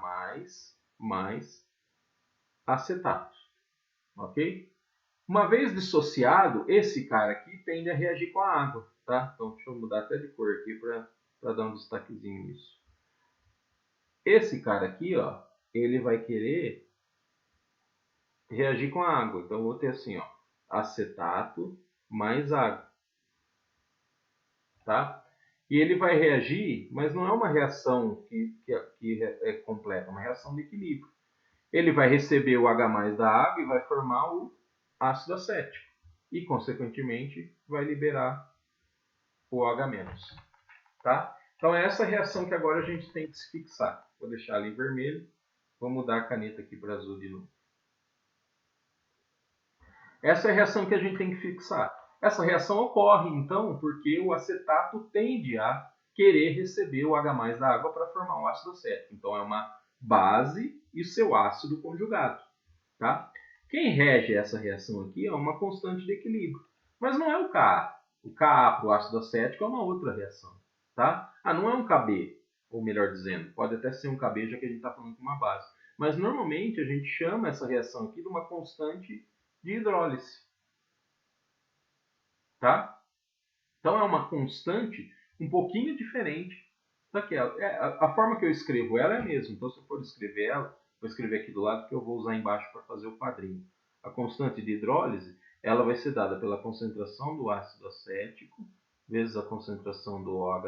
mais acetato, ok? Uma vez dissociado, esse cara aqui tende a reagir com a água, tá? Então deixa eu mudar até de cor aqui para dar um destaquezinho nisso. Esse cara aqui, ó, ele vai querer reagir com a água. Então eu vou ter assim, ó, acetato mais água, tá? E ele vai reagir, mas não é uma reação que é completa, é uma reação de equilíbrio. Ele vai receber o H+ da água e vai formar o ácido acético. E, consequentemente, vai liberar o OH-. Tá? Então, é essa reação que agora a gente tem que se fixar. Vou deixar ali vermelho. Vou mudar a caneta aqui para azul de novo. Essa é a reação que a gente tem que fixar. Essa reação ocorre, então, porque o acetato tende a querer receber o H+ da água para formar o ácido acético. Então, é uma base e seu ácido conjugado. Tá? Quem rege essa reação aqui é uma constante de equilíbrio. Mas não é o Ka. O Ka para o ácido acético é uma outra reação. Tá? Não é um Kb, ou melhor dizendo, pode até ser um Kb, já que a gente está falando de uma base. Mas normalmente a gente chama essa reação aqui de uma constante de hidrólise. Tá? Então é uma constante um pouquinho diferente daquela. A forma que eu escrevo ela é a mesma. Então se eu for escrever ela, vou escrever aqui do lado que eu vou usar embaixo para fazer o quadrinho. A constante de hidrólise ela vai ser dada pela concentração do ácido acético vezes a concentração do OH-,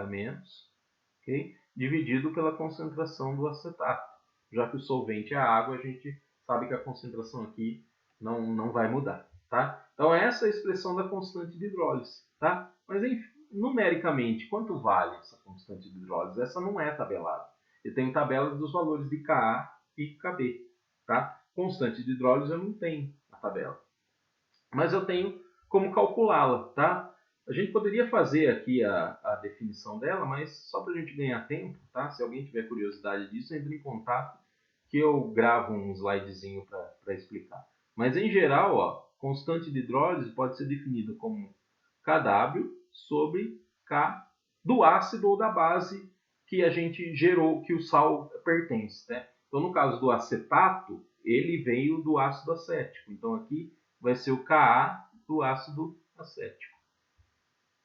okay? Dividido pela concentração do acetato. Já que o solvente é a água, a gente sabe que a concentração aqui não vai mudar. Tá? Então essa é a expressão da constante de hidrólise. Tá? Mas enfim, numericamente, quanto vale essa constante de hidrólise? Essa não é tabelada. Eu tenho tabela dos valores de Ka e Kb. Tá? Constante de hidrólise eu não tenho a tabela. Mas eu tenho como calculá-la. Tá? A gente poderia fazer aqui a definição dela, mas só para a gente ganhar tempo, tá? Se alguém tiver curiosidade disso, entre em contato que eu gravo um slidezinho para explicar. Mas em geral, ó, constante de hidrólise pode ser definida como Kw sobre K do ácido ou da base que a gente gerou, que o sal pertence, né? Então, no caso do acetato, ele veio do ácido acético. Então, aqui vai ser o Ka do ácido acético.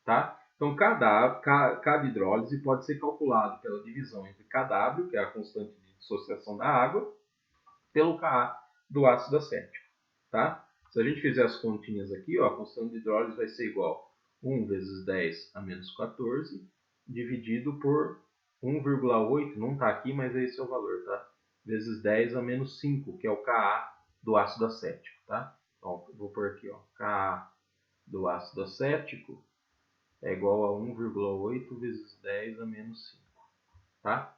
Tá? Então, K de hidrólise pode ser calculado pela divisão entre Kw, que é a constante de dissociação da água, pelo Ka do ácido acético. Tá? Se a gente fizer as continhas aqui, ó, a constante de hidrólise vai ser igual a 1 vezes 10 a menos 14, dividido por 1,8, não está aqui, mas esse é o valor, tá? Vezes 10 a menos 5, que é o Ka do ácido acético. Tá? Então, vou pôr aqui, ó, Ka do ácido acético é igual a 1,8 vezes 10 a menos 5. Tá?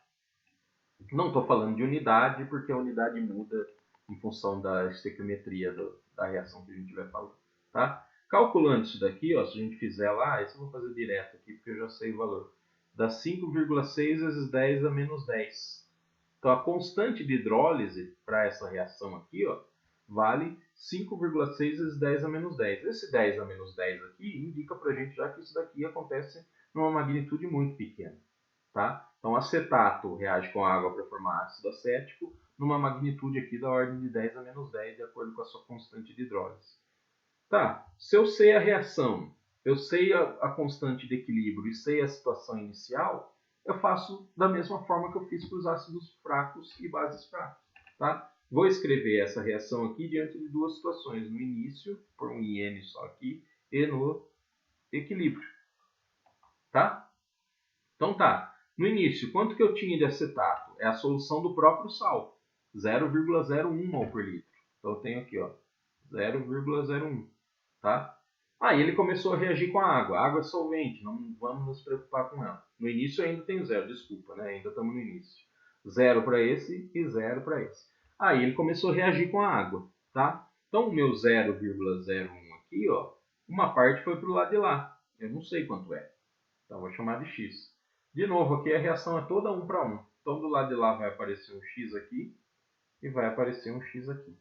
Não estou falando de unidade, porque a unidade muda em função da estequiometria da reação que a gente vai falar. Tá? Calculando isso daqui, ó, se a gente fizer lá, isso eu vou fazer direto aqui, porque eu já sei o valor. Dá 5,6 vezes 10 a menos 10. Então, a constante de hidrólise para essa reação aqui, ó, vale 5,6 vezes 10 a menos 10. Esse 10 a menos 10 aqui indica para a gente já que isso daqui acontece numa magnitude muito pequena. Tá? Então, acetato reage com água para formar ácido acético numa magnitude aqui da ordem de 10 a menos 10, de acordo com a sua constante de hidrólise. Tá, se eu sei a reação, eu sei a constante de equilíbrio e sei a situação inicial, eu faço da mesma forma que eu fiz para os ácidos fracos e bases fracas. Tá? Vou escrever essa reação aqui diante de duas situações, no início, por um IN só aqui, e no equilíbrio. Tá? Então tá, no início, quanto que eu tinha de acetato? É a solução do próprio sal, 0,01 mol por litro. Então eu tenho aqui, ó, 0,01. Tá? Aí ele começou a reagir com a água. A água é solvente, não vamos nos preocupar com ela. No início eu ainda tenho zero, desculpa, né? Ainda estamos no início. Zero para esse e zero para esse. Aí ele começou a reagir com a água. Tá? Então o meu 0,01 aqui, ó, uma parte foi para o lado de lá. Eu não sei quanto é. Então vou chamar de x. De novo, aqui a reação é toda 1 para 1. Então do lado de lá vai aparecer um x aqui e vai aparecer um x aqui.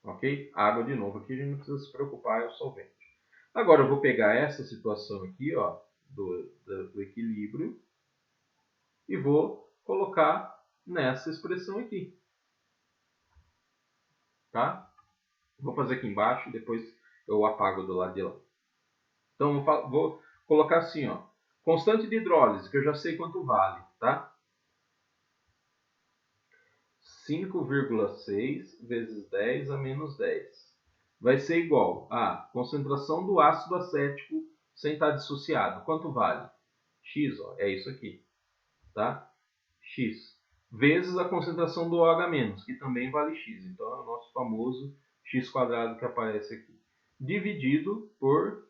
Ok? Água de novo aqui, a gente não precisa se preocupar, é o solvente. Agora eu vou pegar essa situação aqui, ó, do equilíbrio e vou colocar nessa expressão aqui. Tá? Vou fazer aqui embaixo e depois eu apago do lado de lá. Então vou colocar assim, ó, constante de hidrólise, que eu já sei quanto vale, tá? 5,6 vezes 10 a menos 10. Vai ser igual a concentração do ácido acético sem estar dissociado. Quanto vale? X, ó, é isso aqui. Tá? X. Vezes a concentração do OH-, que também vale X. Então é o nosso famoso x² que aparece aqui. Dividido por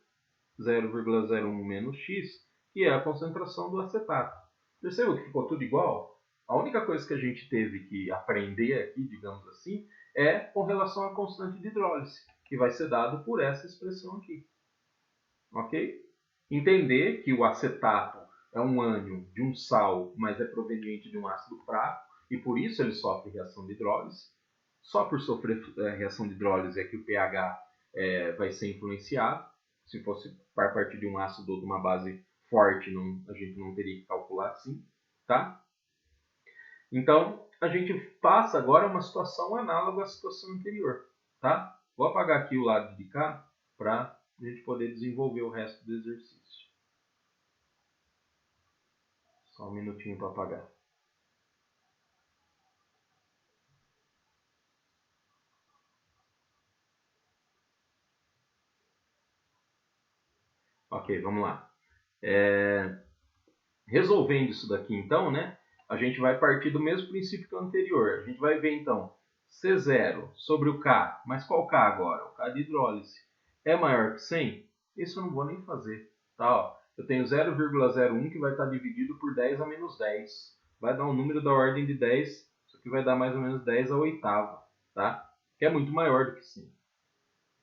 0,01 menos X, que é a concentração do acetato. Perceba que ficou tudo igual? A única coisa que a gente teve que aprender aqui, digamos assim, é com relação à constante de hidrólise, que vai ser dado por essa expressão aqui. Ok? Entender que o acetato é um ânion de um sal, mas é proveniente de um ácido fraco, e por isso ele sofre reação de hidrólise. Só por sofrer reação de hidrólise é que o pH vai ser influenciado. Se fosse a partir de um ácido ou de uma base forte, a gente não teria que calcular assim. Tá? Então, a gente passa agora a uma situação análoga à situação anterior. Tá? Vou apagar aqui o lado de cá para a gente poder desenvolver o resto do exercício. Só um minutinho para apagar. Ok, vamos lá. Resolvendo isso daqui, então, né, a gente vai partir do mesmo princípio que o anterior. A gente vai ver, então, C0 sobre o K. Mas qual K agora? O K de hidrólise. É maior que 100? Isso eu não vou nem fazer. Tá, ó. Eu tenho 0,01 que vai estar dividido por 10 a menos 10. Vai dar um número da ordem de 10. Isso aqui vai dar mais ou menos 10 a oitava. Tá? Que é muito maior do que 100.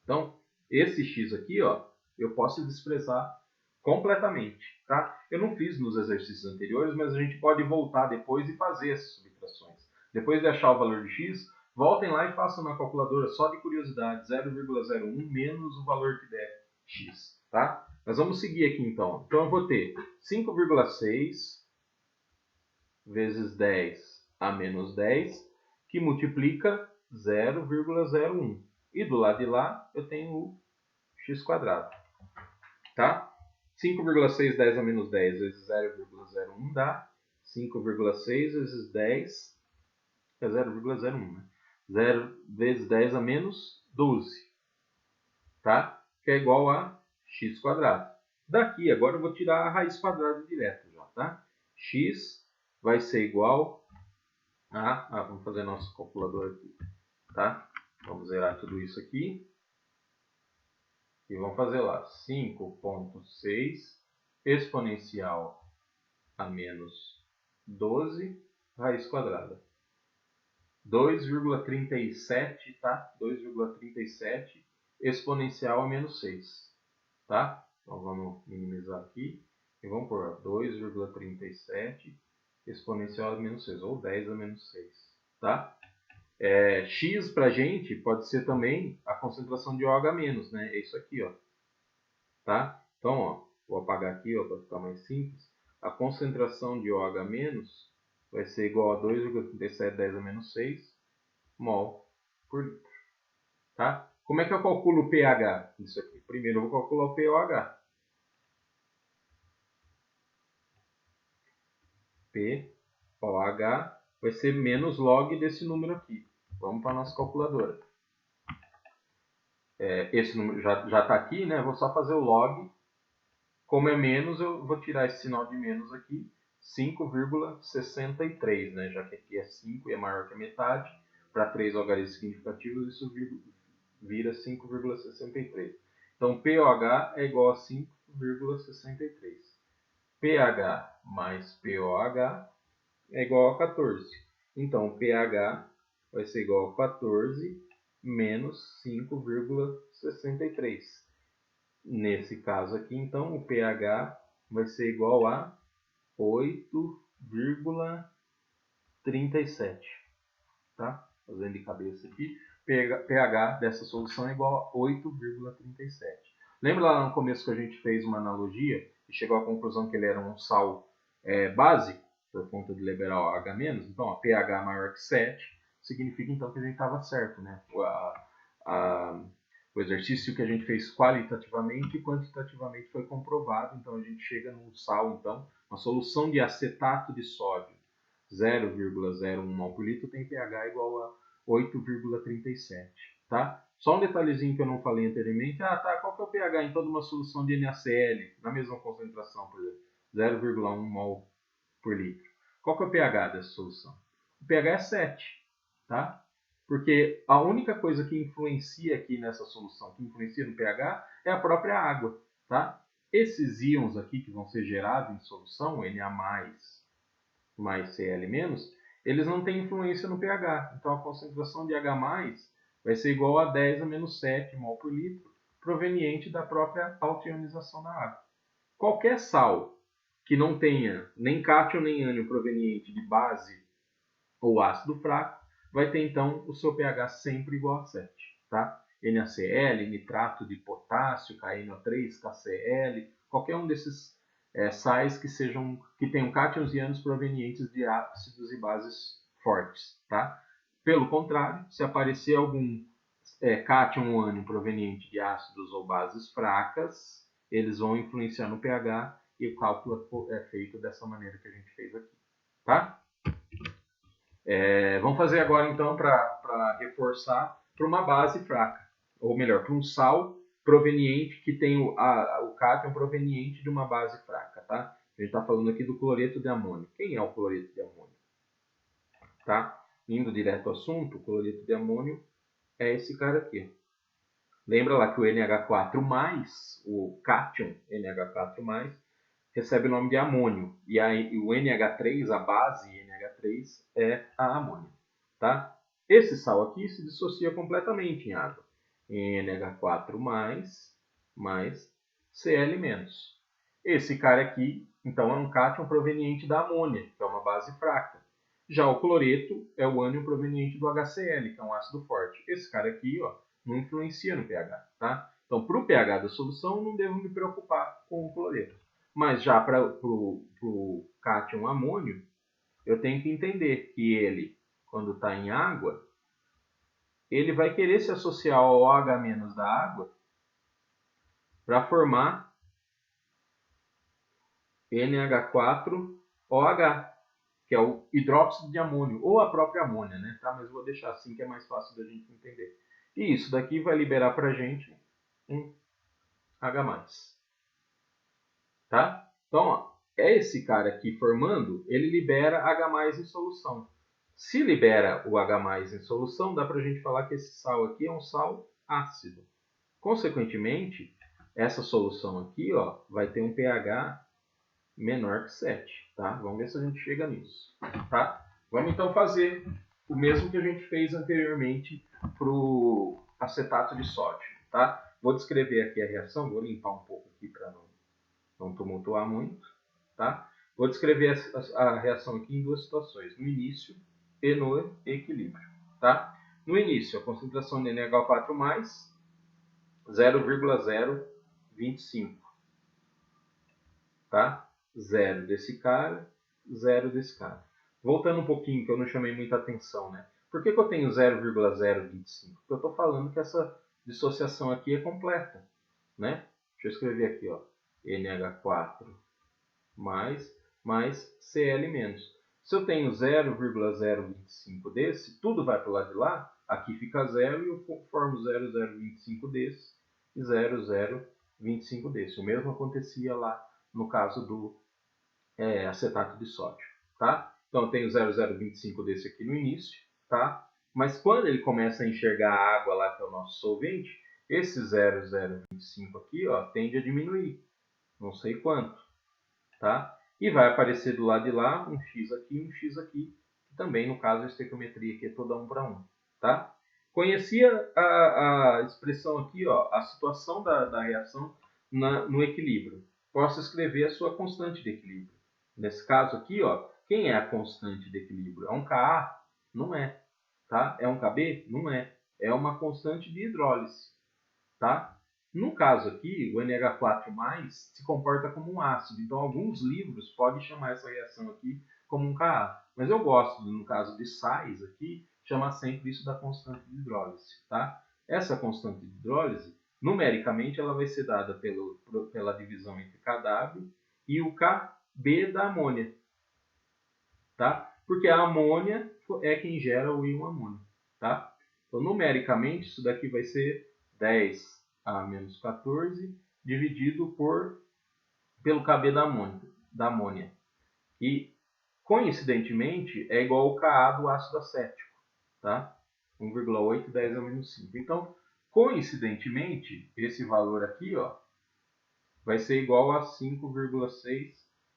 Então, esse x aqui, ó, eu posso expressar completamente. Tá? Eu não fiz nos exercícios anteriores, mas a gente pode voltar depois e fazer essas subtrações. Depois de achar o valor de x, voltem lá e façam na calculadora só de curiosidade 0,01 menos o valor que der x, tá? Nós vamos seguir aqui então. Então eu vou ter 5,6 vezes 10 a menos 10, que multiplica 0,01. E do lado de lá eu tenho o x quadrado, tá? 5,6 10 a menos 10 vezes 0,01 dá 5,6 vezes 10 é 0,01, né? 0 vezes 10 a menos 12, tá? Que é igual a x quadrado. Daqui, agora eu vou tirar a raiz quadrada direto já, tá? X vai ser igual a... vamos fazer nosso calculador aqui, tá? Vamos zerar tudo isso aqui. E vamos fazer lá, 5,6 exponencial a menos 12 raiz quadrada. 2,37, tá? 2,37 exponencial a menos 6, tá? Então vamos minimizar aqui e vamos pôr 2,37 exponencial a menos 6, ou 10 a menos 6, tá? X pra gente pode ser também a concentração de OH-, né? É isso aqui, ó. Tá? Então, ó, vou apagar aqui, ó, para ficar mais simples. A concentração de OH- vai ser igual a 2,37 10 a menos 6 mol por litro. Tá? Como é que eu calculo o pH disso aqui? Primeiro eu vou calcular o pOH. pOH vai ser menos log desse número aqui. Vamos para a nossa calculadora. Esse número já está aqui, né? Vou só fazer o log. Como é menos, eu vou tirar esse sinal de menos aqui. 5,63, né? Já que aqui é 5 e é maior que a metade. Para 3 algarismos significativos, isso vira 5,63. Então, pOH é igual a 5,63. pH mais pOH é igual a 14. Então, pH vai ser igual a 14 menos 5,63. Nesse caso aqui, então, o pH vai ser igual a 8,37. Tá? Fazendo de cabeça aqui, pH dessa solução é igual a 8,37. Lembra lá no começo que a gente fez uma analogia e chegou à conclusão que ele era um sal básico, por conta de liberar o H-? Então, a pH maior que 7 significa então que a gente estava certo, né? O exercício que a gente fez qualitativamente e quantitativamente foi comprovado, então a gente chega num sal, então, uma solução de acetato de sódio 0,01 mol por litro tem pH igual a 8,37, tá? Só um detalhezinho que eu não falei anteriormente, qual que é o pH em toda uma solução de NaCl, na mesma concentração, por exemplo, 0,1 mol por litro. Qual que é o pH dessa solução? O pH é 7, tá? Porque a única coisa que influencia aqui nessa solução, que influencia no pH, é a própria água, tá? Esses íons aqui que vão ser gerados em solução, Na+, mais Cl-, eles não têm influência no pH. Então a concentração de H+, vai ser igual a 10 a menos 7 mol por litro, proveniente da própria altionização da água. Qualquer sal que não tenha nem cátion nem ânion proveniente de base ou ácido fraco, vai ter então o seu pH sempre igual a 7. Tá? NaCl, nitrato de potássio, KNO3, KCl, qualquer um desses sais que tenham cátions e ânions provenientes de ácidos e bases fortes. Tá? Pelo contrário, se aparecer algum cátion ou ânion proveniente de ácidos ou bases fracas, eles vão influenciar no pH e o cálculo é feito dessa maneira que a gente fez aqui. Tá? Vamos fazer agora então para reforçar para uma base fraca, ou melhor, para um sal proveniente que tem o cátion proveniente de uma base fraca, tá? A gente está falando aqui do cloreto de amônio. Quem é o cloreto de amônio? Tá? Indo direto ao assunto, o cloreto de amônio é esse cara aqui. Lembra lá que o NH4+, o cátion NH4+, recebe o nome de amônio. E o NH3, a base NH3, é a amônia. Tá? Esse sal aqui se dissocia completamente em água. NH4+, mais Cl-. Esse cara aqui, então, é um cátion proveniente da amônia, que é uma base fraca. Já o cloreto é o ânion proveniente do HCl, que é um ácido forte. Esse cara aqui, ó, não influencia no pH, tá? Então, para o pH da solução, eu não devo me preocupar com o cloreto. Mas já para o cátion amônio, eu tenho que entender que ele, quando está em água, ele vai querer se associar ao OH- da água para formar NH4OH, que é o hidróxido de amônio, ou a própria amônia, né? Tá? Mas eu vou deixar assim que é mais fácil da gente entender. E isso daqui vai liberar para a gente um H+. Tá? Então, ó, esse cara aqui formando, ele libera H+ em solução. Se libera o H+ em solução, dá para a gente falar que esse sal aqui é um sal ácido. Consequentemente, essa solução aqui, ó, vai ter um pH menor que 7, tá? Vamos ver se a gente chega nisso, tá? Vamos então fazer o mesmo que a gente fez anteriormente para o acetato de sódio, tá? Vou descrever aqui a reação, vou limpar um pouco aqui para não tumultuar muito, tá? Vou descrever a reação aqui em duas situações, no início e no equilíbrio, tá? No início, a concentração de NH4+, 0,025, tá? 0 desse cara, 0 desse cara. Voltando um pouquinho, que eu não chamei muita atenção, né? Por que eu tenho 0,025? Porque eu estou falando que essa dissociação aqui é completa, né? Deixa eu escrever aqui, ó. NH4 mais Cl-. Se eu tenho 0,025 desse, tudo vai para o lado de lá, aqui fica 0 e eu formo 0,025 desse e 0,025 desse. O mesmo acontecia lá no caso do acetato de sódio, tá? Então eu tenho 0,025 desse aqui no início, tá? Mas quando ele começa a enxergar a água lá, que é o nosso solvente, esse 0,025 aqui, ó, tende a diminuir, não sei quanto, tá? E vai aparecer do lado de lá um x aqui e um x aqui, que também, no caso, a estequiometria aqui é toda 1 para 1, tá? Conhecia a expressão aqui, ó, a situação da reação no equilíbrio. Posso escrever a sua constante de equilíbrio. Nesse caso aqui, ó, quem é a constante de equilíbrio? É um Ka? Não é. Tá? É um Kb? Não é. É uma constante de hidrólise. Tá? No caso aqui, o NH4+ se comporta como um ácido. Então, alguns livros podem chamar essa reação aqui como um Ka. Mas eu gosto, no caso de sais aqui, chamar sempre isso da constante de hidrólise. Tá? Essa constante de hidrólise, numericamente, ela vai ser dada pela divisão entre Kw e o Kb da amônia. Tá? Porque a amônia é quem gera o íon amônio. Tá? Então, numericamente, isso daqui vai ser 10⁻14 dividido pelo Kb da amônia. E, coincidentemente, é igual ao Ka do ácido acético. Tá? 1,8 10⁻5. Então, coincidentemente, esse valor aqui, ó, vai ser igual a 5,6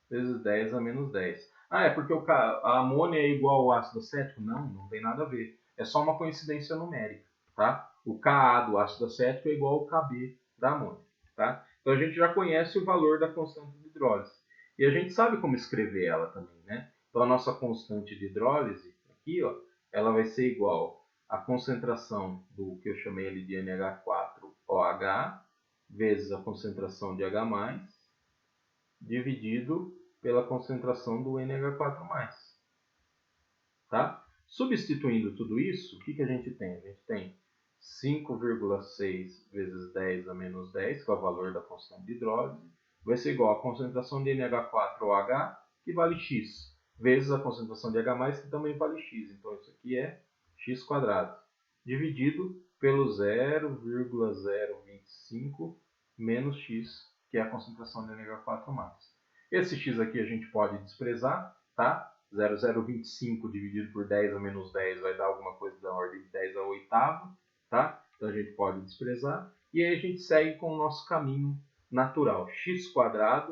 vezes 10⁻10. Ah, é porque a amônia é igual ao ácido acético? Não, não tem nada a ver. É só uma coincidência numérica, tá? O Ka do ácido acético é igual ao Kb da amônia, tá? Então a gente já conhece o valor da constante de hidrólise. E a gente sabe como escrever ela também, né? Então a nossa constante de hidrólise aqui, ó, ela vai ser igual à concentração do que eu chamei ali de NH4OH vezes a concentração de H+, dividido pela concentração do NH4+. Tá? Substituindo tudo isso, o que a gente tem? A gente tem 5,6 vezes 10⁻10, que é o valor da constante de hidrólise, vai ser igual à concentração de NH4OH, que vale x, vezes a concentração de H+, que também vale x. Então, isso aqui é x², dividido pelo 0,025 menos x, que é a concentração de NH4+. Esse x aqui a gente pode desprezar, tá? 0,025 dividido por 10⁻10 vai dar alguma coisa da ordem de 10 a oitava, tá? Então a gente pode desprezar. E aí a gente segue com o nosso caminho natural. X²,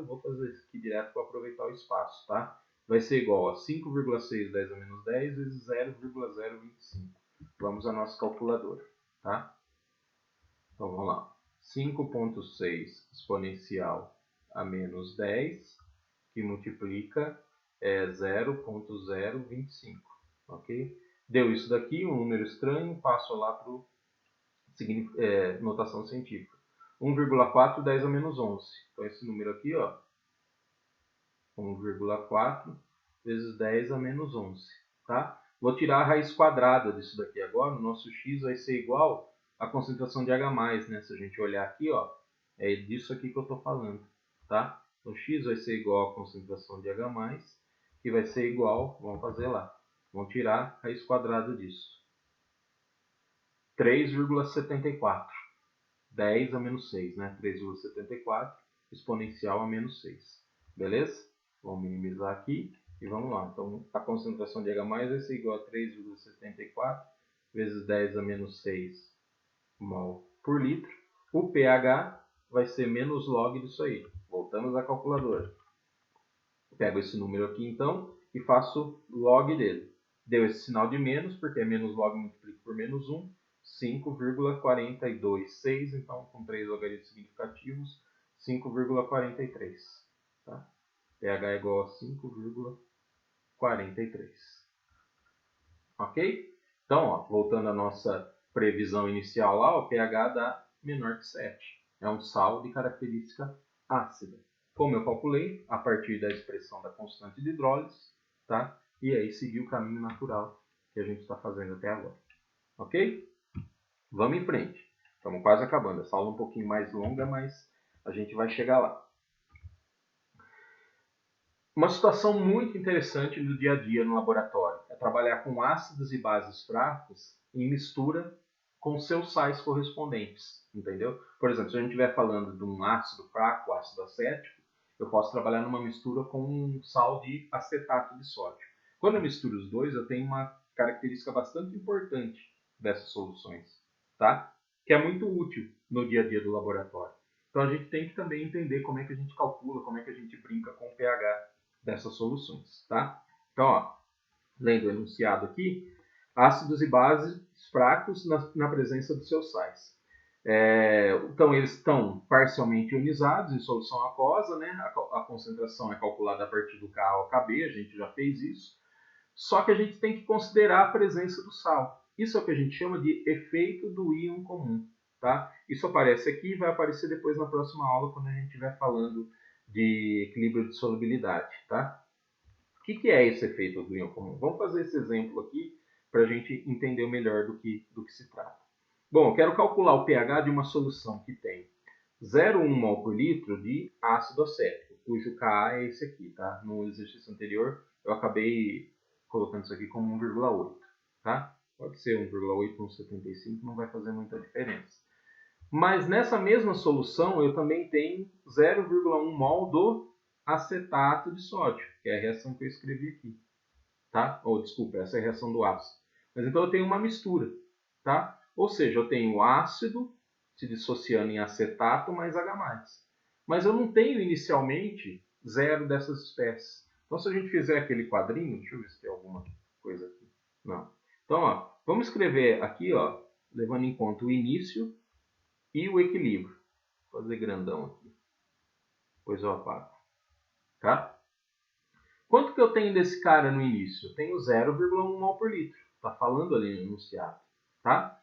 vou fazer isso aqui direto para aproveitar o espaço, tá? Vai ser igual a 5,6 10⁻10 vezes 0,025. Vamos à nossa calculadora, tá? Então vamos lá. 5,6 exponencial a menos 10, que multiplica é 0,025, ok? Deu isso daqui, um número estranho, passo lá para notação científica. 1,4, 10 a menos 11. Então esse número aqui, ó, 1,4 vezes 10 a menos 11, tá? Vou tirar a raiz quadrada disso daqui agora. O nosso x vai ser igual à concentração de H+, né? Se a gente olhar aqui, ó, é disso aqui que eu estou falando, tá? Então x vai ser igual à concentração de H+, que vai ser igual, vamos fazer lá, vamos tirar a raiz quadrada disso. 3,74. 10 a menos 6, né? 3,74 exponencial a menos 6. Beleza? Vamos minimizar aqui e vamos lá. Então, a concentração de H+ vai ser igual a 3,74 vezes 10 a menos 6 mol por litro. O pH vai ser menos log disso aí. Voltamos à calculadora. Pego esse número aqui, então, e faço log dele. Deu esse sinal de menos, porque é menos log multiplico por menos 1. 5,426, então com 3 logaritmos significativos, 5,43. Tá? pH é igual a 5,43. Ok? Então, ó, voltando à nossa previsão inicial lá, o pH dá menor que 7. É um sal de característica ácida. Como eu calculei, a partir da expressão da constante de hidrólise, tá? E aí seguir o caminho natural que a gente está fazendo até agora. Ok? Vamos em frente. Estamos quase acabando. Essa aula é um pouquinho mais longa, mas a gente vai chegar lá. Uma situação muito interessante no dia a dia no laboratório é trabalhar com ácidos e bases fracos em mistura com seus sais correspondentes, entendeu? Por exemplo, se a gente estiver falando de um ácido fraco, ácido acético, eu posso trabalhar numa mistura com um sal de acetato de sódio. Quando eu misturo os dois, eu tenho uma característica bastante importante dessas soluções, tá? Que é muito útil no dia a dia do laboratório. Então a gente tem que também entender como é que a gente calcula, como é que a gente brinca com o pH dessas soluções, tá? Então, ó, lendo o enunciado aqui, ácidos e bases fracos na presença dos seus sais. Então, eles estão parcialmente ionizados em solução aquosa, né? A concentração é calculada a partir do Ka ao Kb, a gente já fez isso. Só que a gente tem que considerar a presença do sal. Isso é o que a gente chama de efeito do íon comum. Tá? Isso aparece aqui e vai aparecer depois na próxima aula, quando a gente estiver falando de equilíbrio de solubilidade. Tá? O que é esse efeito do íon comum? Vamos fazer esse exemplo aqui para a gente entender melhor do que se trata. Bom, eu quero calcular o pH de uma solução que tem 0,1 mol por litro de ácido acético, cujo Ka é esse aqui. Tá? No exercício anterior eu acabei colocando isso aqui como 1,8. Tá? Pode ser 1,8, 1,75, não vai fazer muita diferença. Mas nessa mesma solução eu também tenho 0,1 mol do acetato de sódio, que é a reação que eu escrevi aqui. Tá? Ou, desculpa, essa é a reação do ácido. Mas então eu tenho uma mistura. Tá? Ou seja, eu tenho o ácido se dissociando em acetato mais H+. Mas eu não tenho inicialmente zero dessas espécies. Então se a gente fizer aquele quadrinho, deixa eu ver se tem alguma coisa aqui. Não. Então, ó, vamos escrever aqui, ó, levando em conta o início e o equilíbrio. Vou fazer grandão aqui. Depois eu apago. Tá? Quanto que eu tenho desse cara no início? Eu tenho 0,1 mol por litro. Está falando ali no enunciado. Tá?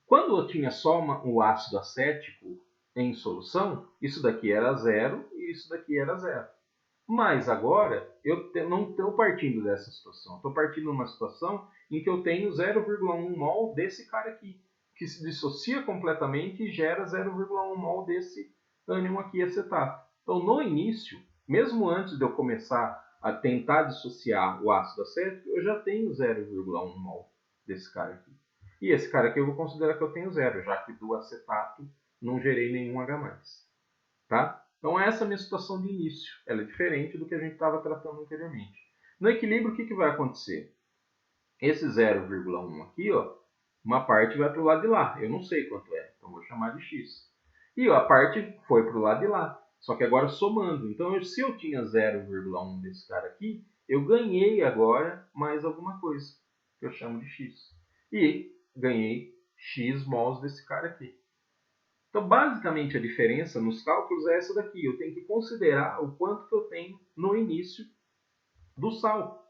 Quando eu tinha só o ácido acético em solução, isso daqui era 0 e isso daqui era 0. Mas agora eu não estou partindo dessa situação. Estou partindo de uma situação em que eu tenho 0,1 mol desse cara aqui, que se dissocia completamente e gera 0,1 mol desse ânion aqui acetato. Então, no início, mesmo antes de eu começar a tentar dissociar o ácido acético, eu já tenho 0,1 mol desse cara aqui. E esse cara aqui eu vou considerar que eu tenho 0, já que do acetato não gerei nenhum H+. Tá? Então essa é a minha situação de início. Ela é diferente do que a gente estava tratando anteriormente. No equilíbrio, o que vai acontecer? Esse 0,1 aqui, ó, uma parte vai para o lado de lá. Eu não sei quanto é, então vou chamar de x. E ó, a parte foi para o lado de lá. Só que agora somando. Então, se eu tinha 0,1 desse cara aqui, eu ganhei agora mais alguma coisa, que eu chamo de x. E ganhei x mols desse cara aqui. Então, basicamente, a diferença nos cálculos é essa daqui. Eu tenho que considerar o quanto que eu tenho no início do sal,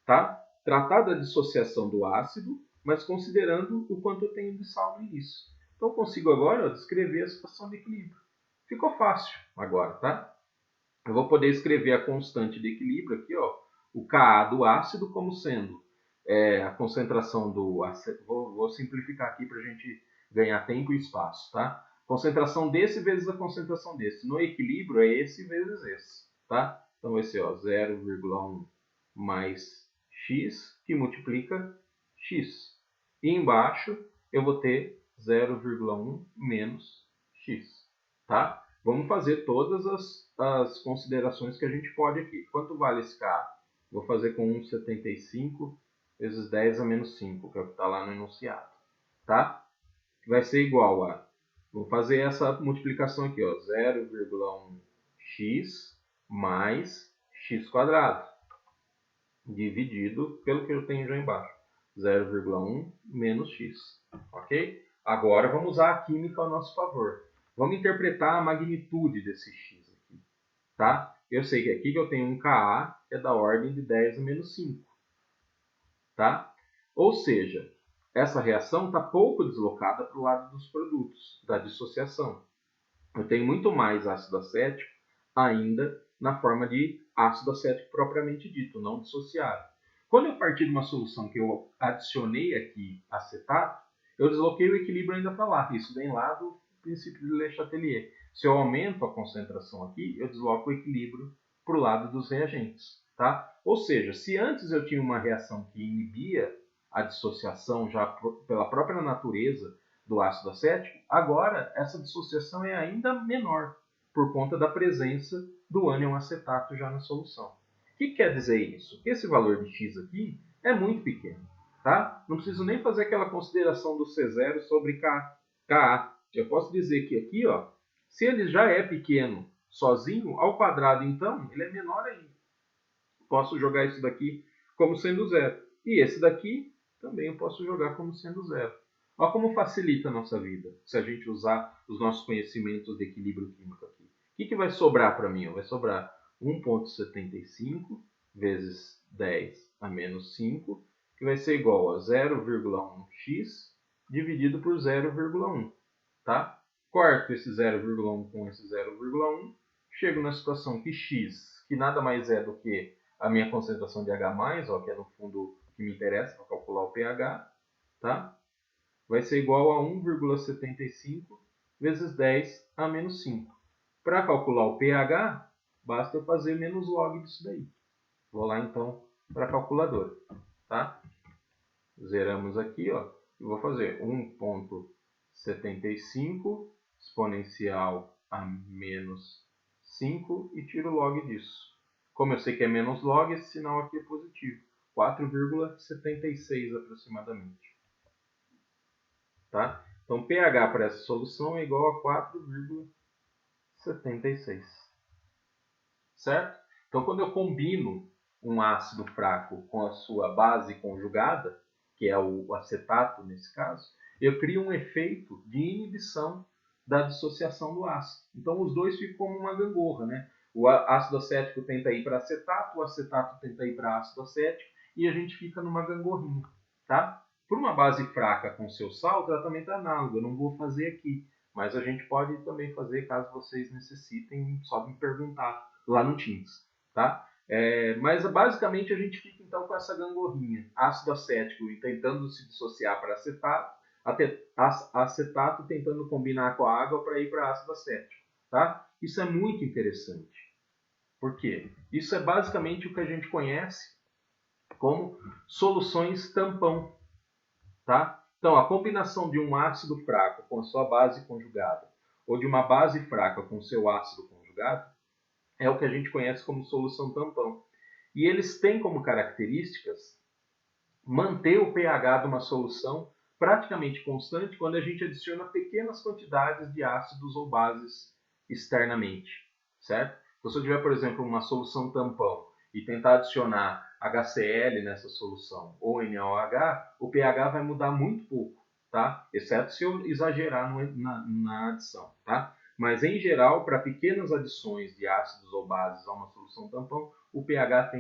tá? Tratar da dissociação do ácido, mas considerando o quanto eu tenho de sal no início. Então eu consigo agora, ó, descrever a situação de equilíbrio. Ficou fácil agora, tá? Eu vou poder escrever a constante de equilíbrio aqui, ó, o Ka do ácido como sendo a concentração do ácido. Vou simplificar aqui para a gente ganhar tempo e espaço, tá? Concentração desse vezes a concentração desse. No equilíbrio é esse vezes esse, tá? Então vai ser 0,1 mais x, que multiplica x. E embaixo eu vou ter 0,1 menos x, tá? Vamos fazer todas as considerações que a gente pode aqui. Quanto vale esse K? Vou fazer com 1,75 vezes 10 a menos 5, que é o que está lá no enunciado, tá? Vai ser igual a... Vou fazer essa multiplicação aqui, ó, 0,1x mais x quadrado, dividido pelo que eu tenho já embaixo, 0,1 menos x, ok? Agora vamos usar a química ao nosso favor. Vamos interpretar a magnitude desse x aqui, tá? Eu sei que aqui que eu tenho um Ka, que é da ordem de 10 a menos 5, tá? Ou seja, essa reação está pouco deslocada para o lado dos produtos, da dissociação. Eu tenho muito mais ácido acético ainda na forma de ácido acético propriamente dito, não dissociado. Quando eu partir de uma solução que eu adicionei aqui acetato, eu desloquei o equilíbrio ainda para lá. Isso vem lá do princípio de Le Chatelier. Se eu aumento a concentração aqui, eu desloco o equilíbrio para o lado dos reagentes, tá? Ou seja, se antes eu tinha uma reação que inibia a dissociação já pela própria natureza do ácido acético, agora essa dissociação é ainda menor por conta da presença do ânion acetato já na solução. O que quer dizer isso? Esse valor de x aqui é muito pequeno, tá? Não preciso nem fazer aquela consideração do C0 sobre Ka. Eu posso dizer que aqui, ó, se ele já é pequeno sozinho, ao quadrado então, ele é menor ainda. Posso jogar isso daqui como sendo zero. E esse daqui também eu posso jogar como sendo zero. Olha como facilita a nossa vida, se a gente usar os nossos conhecimentos de equilíbrio químico aqui. O que vai sobrar para mim? Vai sobrar 1,75 vezes 10 a menos 5, que vai ser igual a 0,1x dividido por 0,1. Tá? Corto esse 0,1 com esse 0,1, chego na situação que x, que nada mais é do que a minha concentração de H+, ó, que é no fundo o que me interessa para calcular o pH, tá? Vai ser igual a 1,75 vezes 10 a menos 5. Para calcular o pH, basta eu fazer menos log disso daí. Vou lá então para a calculadora, tá? Zeramos aqui, ó, e vou fazer 1,75 exponencial a menos 5 e tiro log disso. Como eu sei que é menos log, esse sinal aqui é positivo. 4,76 aproximadamente. Tá? Então, pH para essa solução é igual a 4,76. Certo? Então, quando eu combino um ácido fraco com a sua base conjugada, que é o acetato nesse caso, eu crio um efeito de inibição da dissociação do ácido. Então, os dois ficam como uma gangorra, né? O ácido acético tenta ir para acetato, o acetato tenta ir para ácido acético, e a gente fica numa gangorrinha, tá? Por uma base fraca com seu sal, o tratamento é análogo. Eu não vou fazer aqui, mas a gente pode também fazer caso vocês necessitem, só me perguntar lá no Teams, tá? Mas basicamente a gente fica então com essa gangorrinha, ácido acético tentando se dissociar para acetato, acetato tentando combinar com a água para ir para ácido acético, tá? Isso é muito interessante. Por quê? Isso é basicamente o que a gente conhece como soluções tampão, tá? Então, a combinação de um ácido fraco com a sua base conjugada ou de uma base fraca com o seu ácido conjugado é o que a gente conhece como solução tampão. E eles têm como características manter o pH de uma solução praticamente constante quando a gente adiciona pequenas quantidades de ácidos ou bases externamente, certo? Então, se eu tiver, por exemplo, uma solução tampão e tentar adicionar HCl nessa solução ou NaOH, o pH vai mudar muito pouco, tá? Exceto se eu exagerar na adição, tá? Mas, em geral, para pequenas adições de ácidos ou bases a uma solução tampão, o pH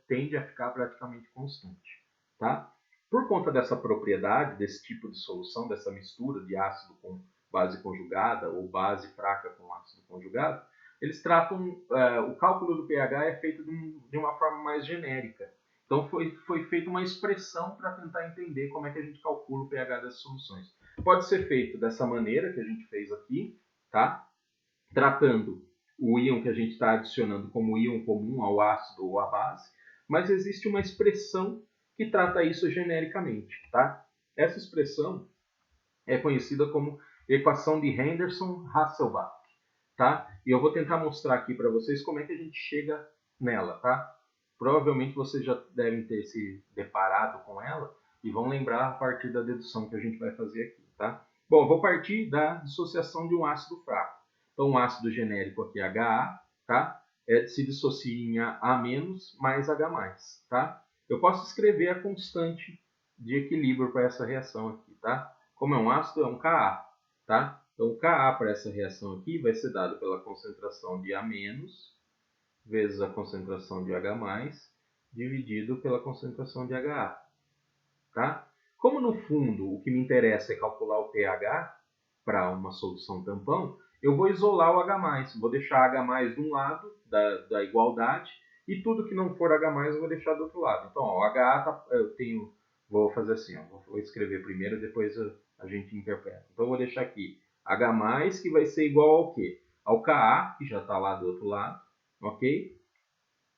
tende a ficar praticamente constante. Tá? Por conta dessa propriedade, desse tipo de solução, dessa mistura de ácido com base conjugada ou base fraca com ácido conjugado, eles tratam, o cálculo do pH é feito de uma forma mais genérica. Então foi feita uma expressão para tentar entender como é que a gente calcula o pH dessas soluções. Pode ser feito dessa maneira que a gente fez aqui, tá? Tratando o íon que a gente está adicionando como íon comum ao ácido ou à base, mas existe uma expressão que trata isso genericamente. Tá? Essa expressão é conhecida como equação de Henderson-Hasselbalch. Tá? E eu vou tentar mostrar aqui para vocês como é que a gente chega nela. Tá? Provavelmente vocês já devem ter se deparado com ela e vão lembrar a partir da dedução que a gente vai fazer aqui. Tá? Bom, eu vou partir da dissociação de um ácido fraco. Então, um ácido genérico aqui, HA, tá? Se dissocia em A- mais H+. Tá? Eu posso escrever a constante de equilíbrio para essa reação aqui. Tá? Como é um ácido, é um Ka. Tá? Então, o Ka para essa reação aqui vai ser dado pela concentração de A- vezes a concentração de H+, dividido pela concentração de HA. Tá? Como, no fundo, o que me interessa é calcular o pH para uma solução tampão, eu vou isolar o H+, vou deixar H+, de um lado da igualdade e tudo que não for H+, eu vou deixar do outro lado. Então, ó, o HA eu tenho, vou fazer assim, ó, vou escrever primeiro, depois a gente interpreta. Então, eu vou deixar aqui H+, que vai ser igual ao quê? Ao Ka, que já está lá do outro lado, ok?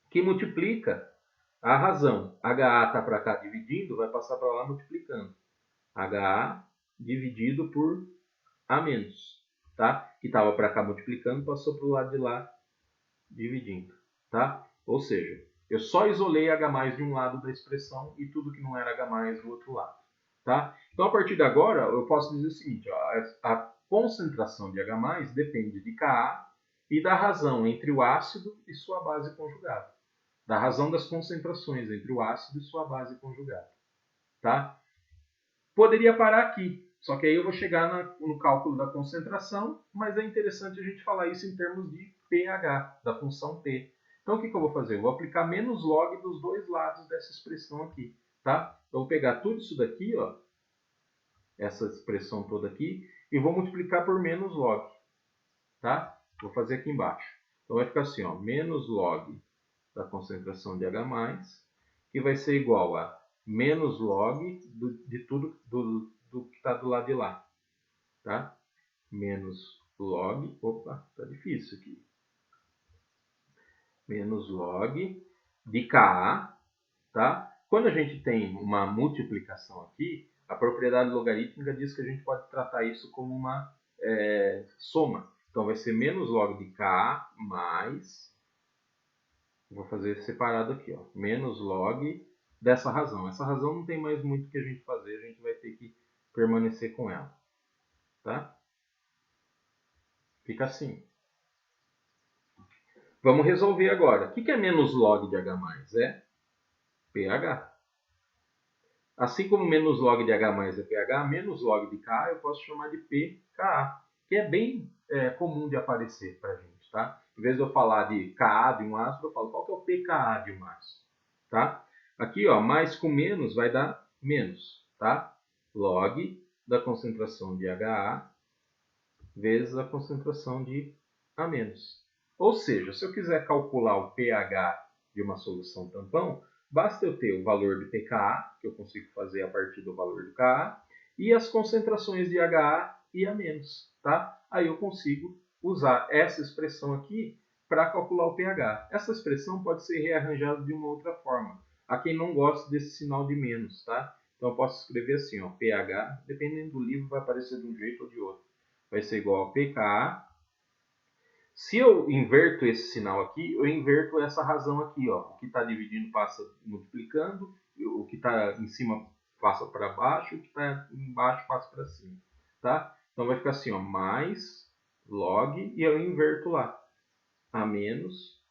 Que multiplica a razão. HA está para cá dividindo, vai passar para lá multiplicando. HA dividido por A menos, tá? Que estava para cá multiplicando, passou para o lado de lá dividindo, tá? Ou seja, eu só isolei H+ de um lado da expressão e tudo que não era H+ do outro lado, tá? Então, a partir de agora, eu posso dizer o seguinte, ó, a concentração de H+ depende de Ka e da razão entre o ácido e sua base conjugada. Da razão das concentrações entre o ácido e sua base conjugada, tá? Poderia parar aqui, só que aí eu vou chegar no cálculo da concentração, mas é interessante a gente falar isso em termos de pH, da função P. Então, o que eu vou fazer? Eu vou aplicar menos log dos dois lados dessa expressão aqui. Tá? Então, vou pegar tudo isso daqui, ó, essa expressão toda aqui, e vou multiplicar por menos log. Tá? Vou fazer aqui embaixo. Então, vai ficar assim, ó, menos log da concentração de H+, que vai ser igual a menos log de tudo do que está do lado de lá. Tá? Menos log, opa, tá difícil aqui. Menos log de Ka, tá? Quando a gente tem uma multiplicação aqui, a propriedade logarítmica diz que a gente pode tratar isso como uma soma. Então vai ser menos log de Ka mais, vou fazer separado aqui, ó, menos log dessa razão. Essa razão não tem mais muito que a gente fazer, a gente vai ter que permanecer com ela. Tá? Fica assim. Vamos resolver agora. O que é menos log de H+? É pH. Assim como menos log de H+ é pH, menos log de Ka eu posso chamar de pKa, que é bem comum de aparecer para a gente. Tá? Em vez de eu falar de Ka de um ácido, eu falo qual que é o pKa de um ácido. Tá? Aqui, ó, mais com menos vai dar menos. Tá? Log da concentração de HA vezes a concentração de A-. Ou seja, se eu quiser calcular o pH de uma solução tampão, basta eu ter o valor de pKa, que eu consigo fazer a partir do valor do Ka, e as concentrações de HA e A-. Tá? Aí eu consigo usar essa expressão aqui para calcular o pH. Essa expressão pode ser rearranjada de uma outra forma. Há quem não gosta desse sinal de menos, tá? Então eu posso escrever assim, ó, pH, dependendo do livro vai aparecer de um jeito ou de outro. Vai ser igual a pKa. Se eu inverto esse sinal aqui, eu inverto essa razão aqui. Ó. O que está dividindo passa multiplicando, o que está em cima passa para baixo, o que está embaixo passa para cima. Tá? Então vai ficar assim, ó, mais log, e eu inverto lá. A menos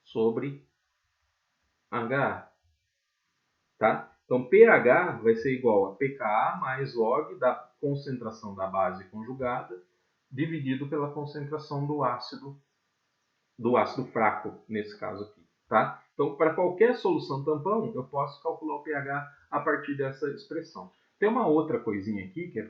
sobre HA. Tá? Então, pH vai ser igual a pKa mais log da concentração da base conjugada dividido pela concentração do ácido fraco, nesse caso aqui. tá? Então, para qualquer solução tampão, eu posso calcular o pH a partir dessa expressão. Tem uma outra coisinha aqui que é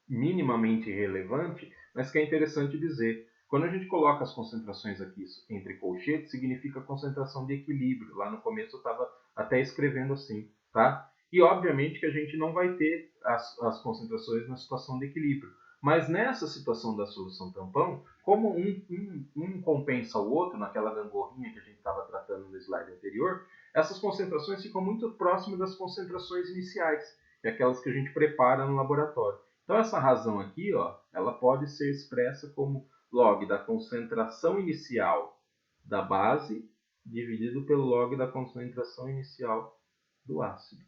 minimamente relevante, mas que é interessante dizer. Quando a gente coloca as concentrações aqui entre colchetes, significa concentração de equilíbrio. Lá no começo eu estava até escrevendo assim, tá? E obviamente que a gente não vai ter as concentrações na situação de equilíbrio. Mas nessa situação da solução tampão, como um compensa o outro, naquela gangorrinha que a gente estava tratando no slide anterior, essas concentrações ficam muito próximas das concentrações iniciais, que é aquelas que a gente prepara no laboratório. Então essa razão aqui, ó, ela pode ser expressa como log da concentração inicial da base dividido pelo log da concentração inicial do ácido,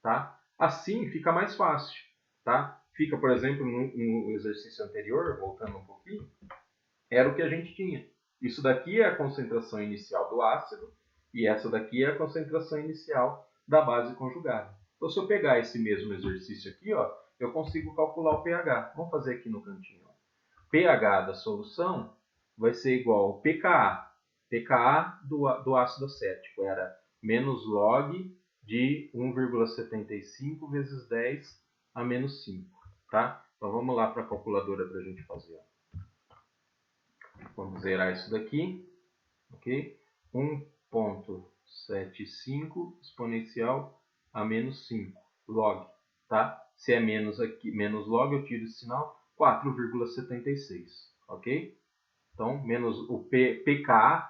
tá? Assim fica mais fácil, tá? Fica, por exemplo, no exercício anterior, voltando um pouquinho, era o que a gente tinha. Isso daqui é a concentração inicial do ácido e essa daqui é a concentração inicial da base conjugada. Então, se eu pegar esse mesmo exercício aqui, ó, eu consigo calcular o pH. Vamos fazer aqui no cantinho. Ó. pH da solução vai ser igual ao pKa. pKa do ácido acético era menos log de 1,75 vezes 10 a menos 5. Tá? Então vamos lá para a calculadora para a gente fazer. Ó. Vamos zerar isso daqui. Ok? 1,75 exponencial a menos 5 log. Tá? Se é menos aqui, menos log, eu tiro esse sinal, 4,76. Ok? Então, menos o pKa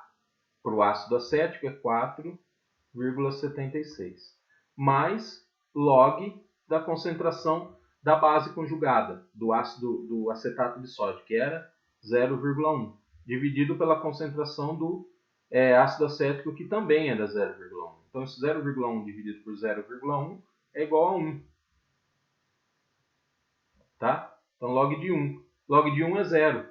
para o ácido acético é 4,76. Mais log da concentração da base conjugada, do acetato de sódio, que era 0,1, dividido pela concentração do ácido acético, que também era 0,1. Então, esse 0,1 dividido por 0,1 é igual a 1. Tá? Então, log de 1. Log de 1 é 0.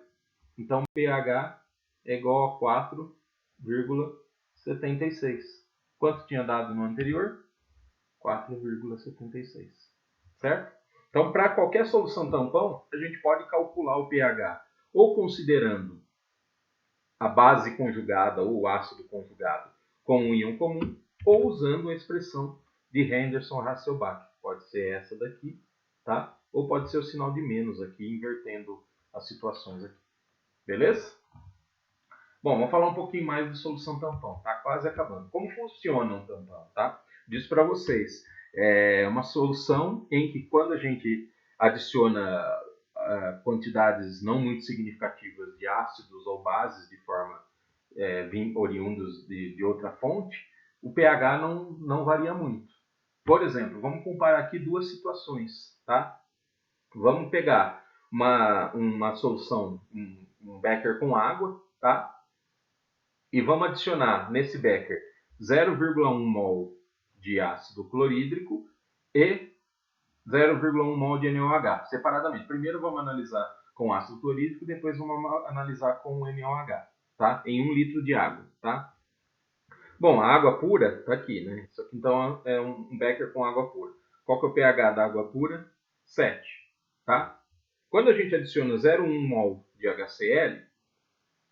Então, pH é igual a 4,76. Quanto tinha dado no anterior? 4,76. Certo? Então, para qualquer solução tampão, a gente pode calcular o pH ou considerando a base conjugada ou o ácido conjugado com um íon comum, ou usando a expressão de Henderson-Hasselbalch. Pode ser essa daqui, tá? Ou pode ser o sinal de menos aqui, invertendo as situações aqui. Beleza? Bom, vamos falar um pouquinho mais de solução tampão. Tá quase acabando. Como funciona um tampão, tá? Diz para vocês. É uma solução em que quando a gente adiciona quantidades não muito significativas de ácidos ou bases de forma oriundos de outra fonte, o pH não varia muito. Por exemplo, vamos comparar aqui duas situações, tá? Vamos pegar uma solução, um becker com água, tá? E vamos adicionar nesse becker 0,1 mol de ácido clorídrico e 0,1 mol de NaOH, separadamente. Primeiro vamos analisar com ácido clorídrico, depois vamos analisar com NaOH, tá? Em 1 litro de água, tá? Bom, a água pura está aqui, né? Isso aqui então é um becker com água pura. Qual que é o pH da água pura? 7, tá? Quando a gente adiciona 0,1 mol de HCl,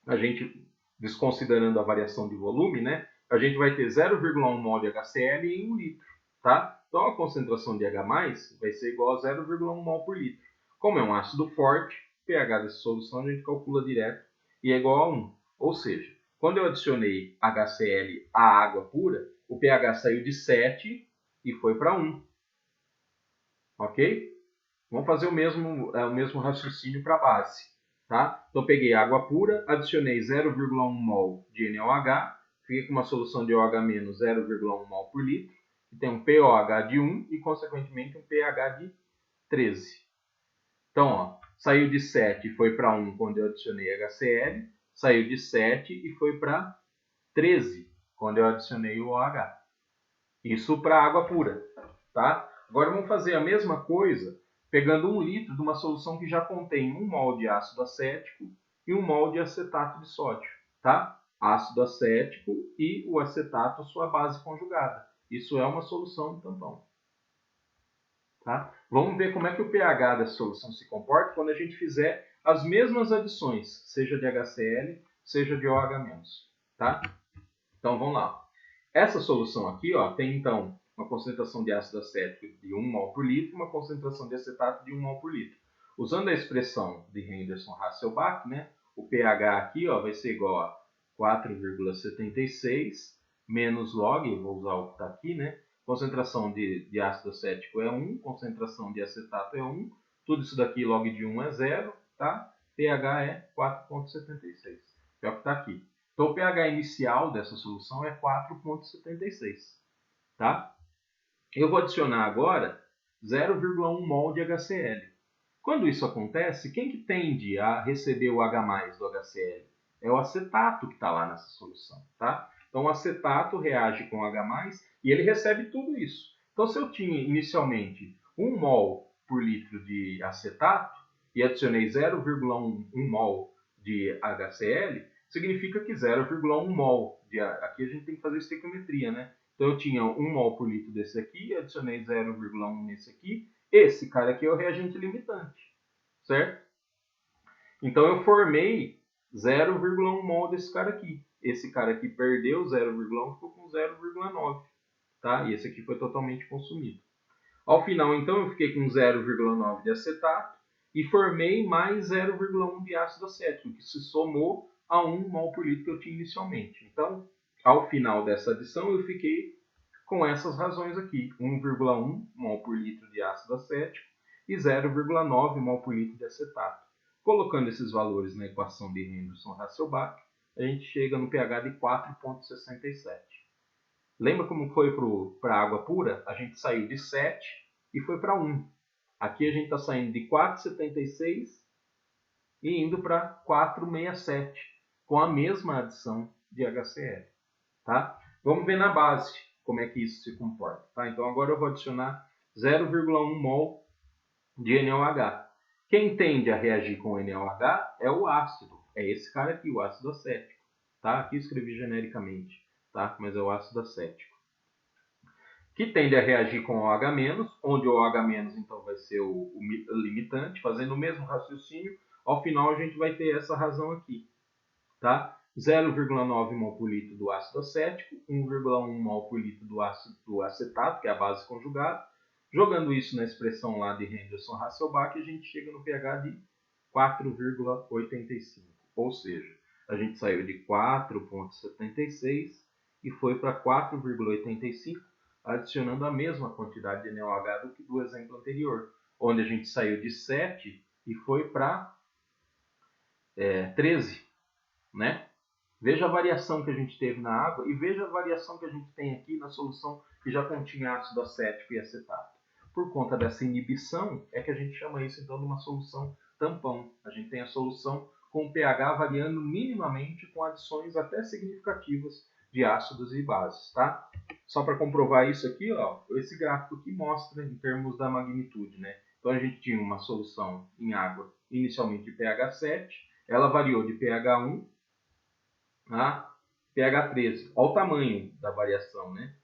a gente, desconsiderando a variação de volume, né? A gente vai ter 0,1 mol de HCl em 1 litro, tá? Então a concentração de H+, vai ser igual a 0,1 mol por litro. Como é um ácido forte, o pH dessa solução a gente calcula direto e é igual a 1. Ou seja, quando eu adicionei HCl à água pura, o pH saiu de 7 e foi para 1. Ok? Vamos fazer o mesmo raciocínio para a base. Tá? Então, peguei água pura, adicionei 0,1 mol de NaOH, fiquei com uma solução de OH- 0,1 mol por litro, que tem um pOH de 1 e, consequentemente, um pH de 13. Então, ó, saiu de 7 e foi para 1 quando eu adicionei HCl, saiu de 7 e foi para 13 quando eu adicionei o OH. Isso para água pura. Tá? Agora vamos fazer a mesma coisa pegando 1 litro de uma solução que já contém 1 mol de ácido acético e 1 mol de acetato de sódio. Tá? Ácido acético e o acetato, sua base conjugada. Isso é uma solução tampão. Tá? Vamos ver como é que o pH dessa solução se comporta quando a gente fizer as mesmas adições, seja de HCl, seja de OH-. Tá? Então vamos lá. Essa solução aqui ó, tem então uma concentração de ácido acético de 1 mol por litro e uma concentração de acetato de 1 mol por litro. Usando a expressão de Henderson-Hasselbalch, né, o pH aqui ó, vai ser igual a 4,76 menos log, eu vou usar o que está aqui, né? Concentração de ácido acético é 1, concentração de acetato é 1, tudo isso daqui log de 1 é 0, tá? pH é 4,76, é o que está aqui. Então o pH inicial dessa solução é 4,76, tá? Eu vou adicionar agora 0,1 mol de HCl. Quando isso acontece, quem que tende a receber o H+ do HCl? É o acetato que está lá nessa solução, tá? Então o acetato reage com o H+, e ele recebe tudo isso. Então se eu tinha inicialmente 1 mol por litro de acetato e adicionei 0,1 mol de HCl, significa que 0,1 mol, aqui a gente tem que fazer estequiometria, né? Então eu tinha 1 mol por litro desse aqui, adicionei 0,1 nesse aqui, esse cara aqui é o reagente limitante, certo? Então eu formei 0,1 mol desse cara aqui. Esse cara aqui perdeu 0,1, ficou com 0,9, tá? E esse aqui foi totalmente consumido. Ao final, então, eu fiquei com 0,9 de acetato e formei mais 0,1 de ácido acético, que se somou a 1 mol por litro que eu tinha inicialmente. Então, ao final dessa adição, eu fiquei com essas razões aqui, 1,1 mol por litro de ácido acético e 0,9 mol por litro de acetato. Colocando esses valores na equação de Henderson-Hasselbalch, a gente chega no pH de 4,67. Lembra como foi para a água pura? A gente saiu de 7 e foi para 1. Aqui a gente está saindo de 4,76 e indo para 4,67, com a mesma adição de HCl. Tá? Vamos ver na base como é que isso se comporta. Tá? Então agora eu vou adicionar 0,1 mol de NaOH. Quem tende a reagir com o NaOH é o ácido. É esse cara aqui, o ácido acético. Tá? Aqui escrevi genericamente, tá? Mas é o ácido acético. Que tende a reagir com o OH-, onde o OH- então vai ser o limitante, fazendo o mesmo raciocínio. Ao final a gente vai ter essa razão aqui. Tá? 0,9 mol por litro do ácido acético, 1,1 mol por litro do acetato, que é a base conjugada. Jogando isso na expressão lá de Henderson-Hasselbalch, a gente chega no pH de 4,85. Ou seja, a gente saiu de 4,76 e foi para 4,85, adicionando a mesma quantidade de NaOH do que do exemplo anterior, onde a gente saiu de 7 e foi para 13, né? Veja a variação que a gente teve na água e veja a variação que a gente tem aqui na solução que já continha ácido acético e acetato. Por conta dessa inibição, é que a gente chama isso então de uma solução tampão. A gente tem a solução com o pH variando minimamente com adições até significativas de ácidos e bases, tá? Só para comprovar isso aqui, ó, esse gráfico aqui mostra em termos da magnitude, né? Então a gente tinha uma solução em água inicialmente de pH 7, ela variou de pH 1 a pH 13. Olha o tamanho da variação, né?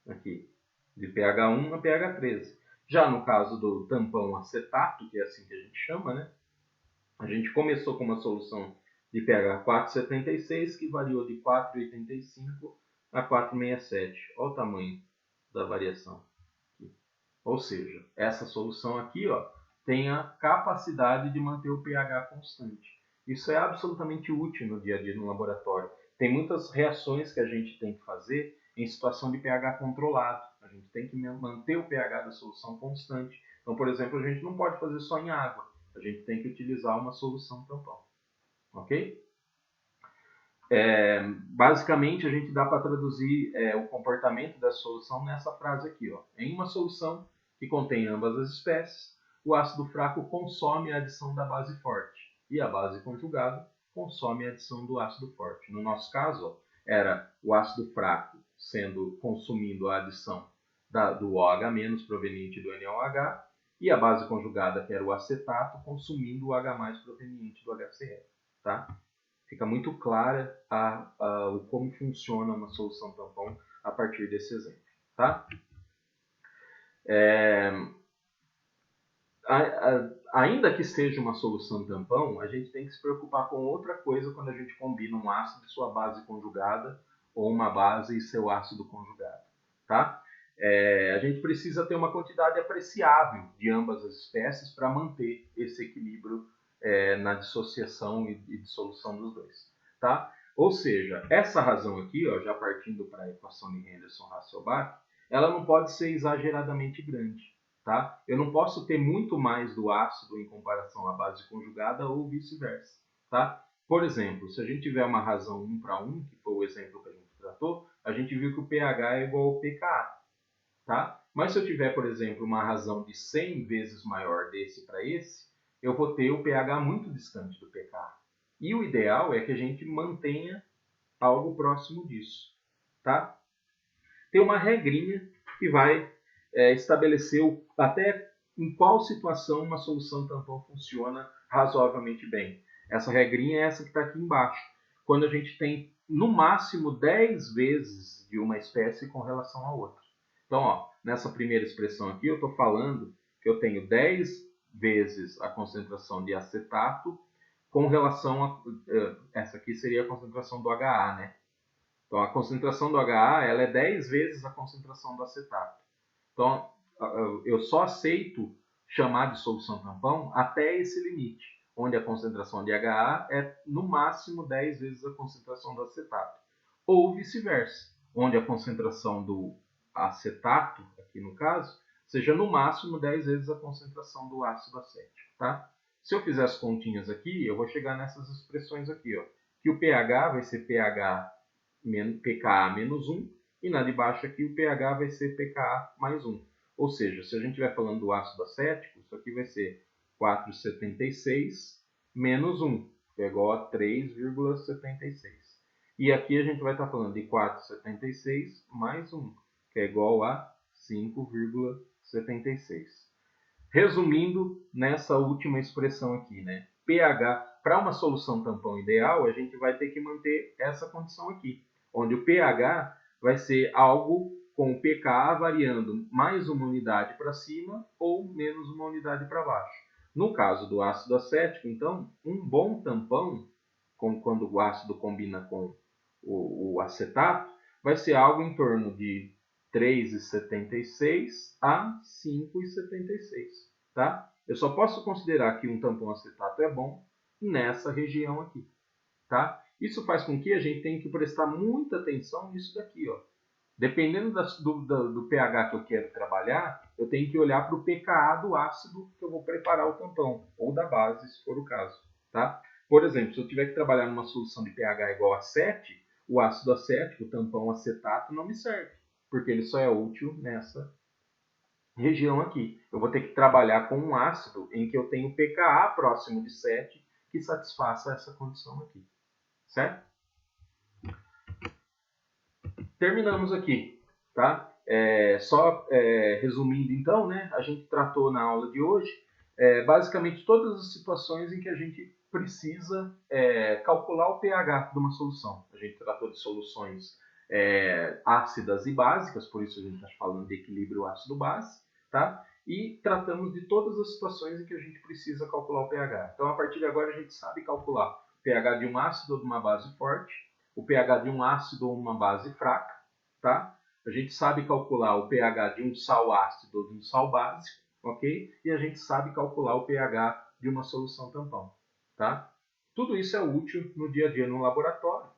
Aqui, de pH 1 a pH 13. Já no caso do tampão acetato, que é assim que a gente chama, né? A gente começou com uma solução de pH 4,76, que variou de 4,85 a 4,67. Olha o tamanho da variação aqui. Ou seja, essa solução aqui ó, tem a capacidade de manter o pH constante. Isso é absolutamente útil no dia a dia no laboratório. Tem muitas reações que a gente tem que fazer em situação de pH controlado. A gente tem que manter o pH da solução constante. Então, por exemplo, a gente não pode fazer só em água. A gente tem que utilizar uma solução tampão. Ok? Basicamente, a gente dá para traduzir o comportamento da solução nessa frase aqui. Ó. Em uma solução que contém ambas as espécies, o ácido fraco consome a adição da base forte e a base conjugada consome a adição do ácido forte. No nosso caso, ó, era o ácido fraco consumindo a adição do OH- proveniente do NaOH e a base conjugada, que era o acetato, consumindo o H+ proveniente do HCl. Tá? Fica muito clara como funciona uma solução tampão a partir desse exemplo. Tá? Ainda que seja uma solução tampão, a gente tem que se preocupar com outra coisa quando a gente combina um ácido e sua base conjugada ou uma base e seu ácido conjugado, tá? A gente precisa ter uma quantidade apreciável de ambas as espécies para manter esse equilíbrio na dissociação e dissolução dos dois, tá? Ou seja, essa razão aqui, ó, já partindo para a equação de Henderson-Hasselbalch, ela não pode ser exageradamente grande, tá? Eu não posso ter muito mais do ácido em comparação à base conjugada ou vice-versa, tá? Por exemplo, se a gente tiver uma razão 1 para 1, que foi o exemplo que a gente tratou, a gente viu que o pH é igual ao pKa, tá? Mas se eu tiver, por exemplo, uma razão de 100 vezes maior desse para esse, eu vou ter o pH muito distante do pKa. E o ideal é que a gente mantenha algo próximo disso, tá? Tem uma regrinha que vai estabelecer até em qual situação uma solução tampão funciona razoavelmente bem. Essa regrinha é essa que está aqui embaixo. Quando a gente tem, no máximo, 10 vezes de uma espécie com relação à outra. Então, ó, nessa primeira expressão aqui, eu estou falando que eu tenho 10 vezes a concentração de acetato com relação a... Essa aqui seria a concentração do HA, né? Então, a concentração do HA ela é 10 vezes a concentração do acetato. Então, eu só aceito chamar de solução tampão até esse limite, onde a concentração de HA é no máximo 10 vezes a concentração do acetato. Ou vice-versa, onde a concentração do acetato, aqui no caso, seja no máximo 10 vezes a concentração do ácido acético. Tá? Se eu fizer as continhas aqui, eu vou chegar nessas expressões aqui, ó, que o pH vai ser pKa menos 1, e na de baixo aqui o pH vai ser pKa mais 1. Ou seja, se a gente estiver falando do ácido acético, isso aqui vai ser 4,76 menos 1, que é igual a 3,76. E aqui a gente vai estar falando de 4,76 mais 1, que é igual a 5,76. Resumindo, nessa última expressão aqui, né? pH, para uma solução tampão ideal, a gente vai ter que manter essa condição aqui, onde o pH vai ser algo com o pKa variando mais uma unidade para cima ou menos uma unidade para baixo. No caso do ácido acético, então, um bom tampão, quando o ácido combina com o acetato, vai ser algo em torno de 3,76 a 5,76. Tá? Eu só posso considerar que um tampão acetato é bom nessa região aqui. Tá? Isso faz com que a gente tenha que prestar muita atenção nisso daqui. Ó. Dependendo do pH que eu quero trabalhar, eu tenho que olhar para o pKa do ácido que eu vou preparar o tampão, ou da base, se for o caso. Tá? Por exemplo, se eu tiver que trabalhar numa solução de pH igual a 7, o ácido acético, o tampão acetato, não me serve, porque ele só é útil nessa região aqui. Eu vou ter que trabalhar com um ácido em que eu tenho pKa próximo de 7 que satisfaça essa condição aqui. Certo? Terminamos aqui, tá? Resumindo então, né? A gente tratou na aula de hoje basicamente todas as situações em que a gente precisa calcular o pH de uma solução. A gente tratou de soluções ácidas e básicas, por isso a gente está falando de equilíbrio ácido-base, tá? E tratamos de todas as situações em que a gente precisa calcular o pH. Então, a partir de agora, a gente sabe calcular o pH de um ácido ou de uma base forte, o pH de um ácido ou uma base fraca, tá? A gente sabe calcular o pH de um sal ácido ou de um sal básico, ok? E a gente sabe calcular o pH de uma solução tampão, tá? Tudo isso é útil no dia a dia no laboratório,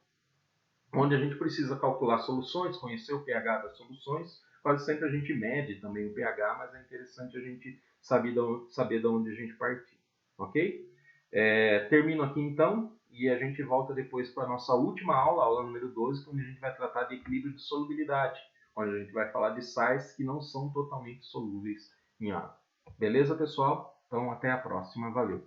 onde a gente precisa calcular soluções, conhecer o pH das soluções. Quase sempre a gente mede também o pH, mas é interessante a gente saber de onde a gente partir, ok? Termino aqui então e a gente volta depois para a nossa última aula, aula número 12, onde a gente vai tratar de equilíbrio de solubilidade, onde a gente vai falar de sais que não são totalmente solúveis em água. Beleza, pessoal? Então, até a próxima. Valeu!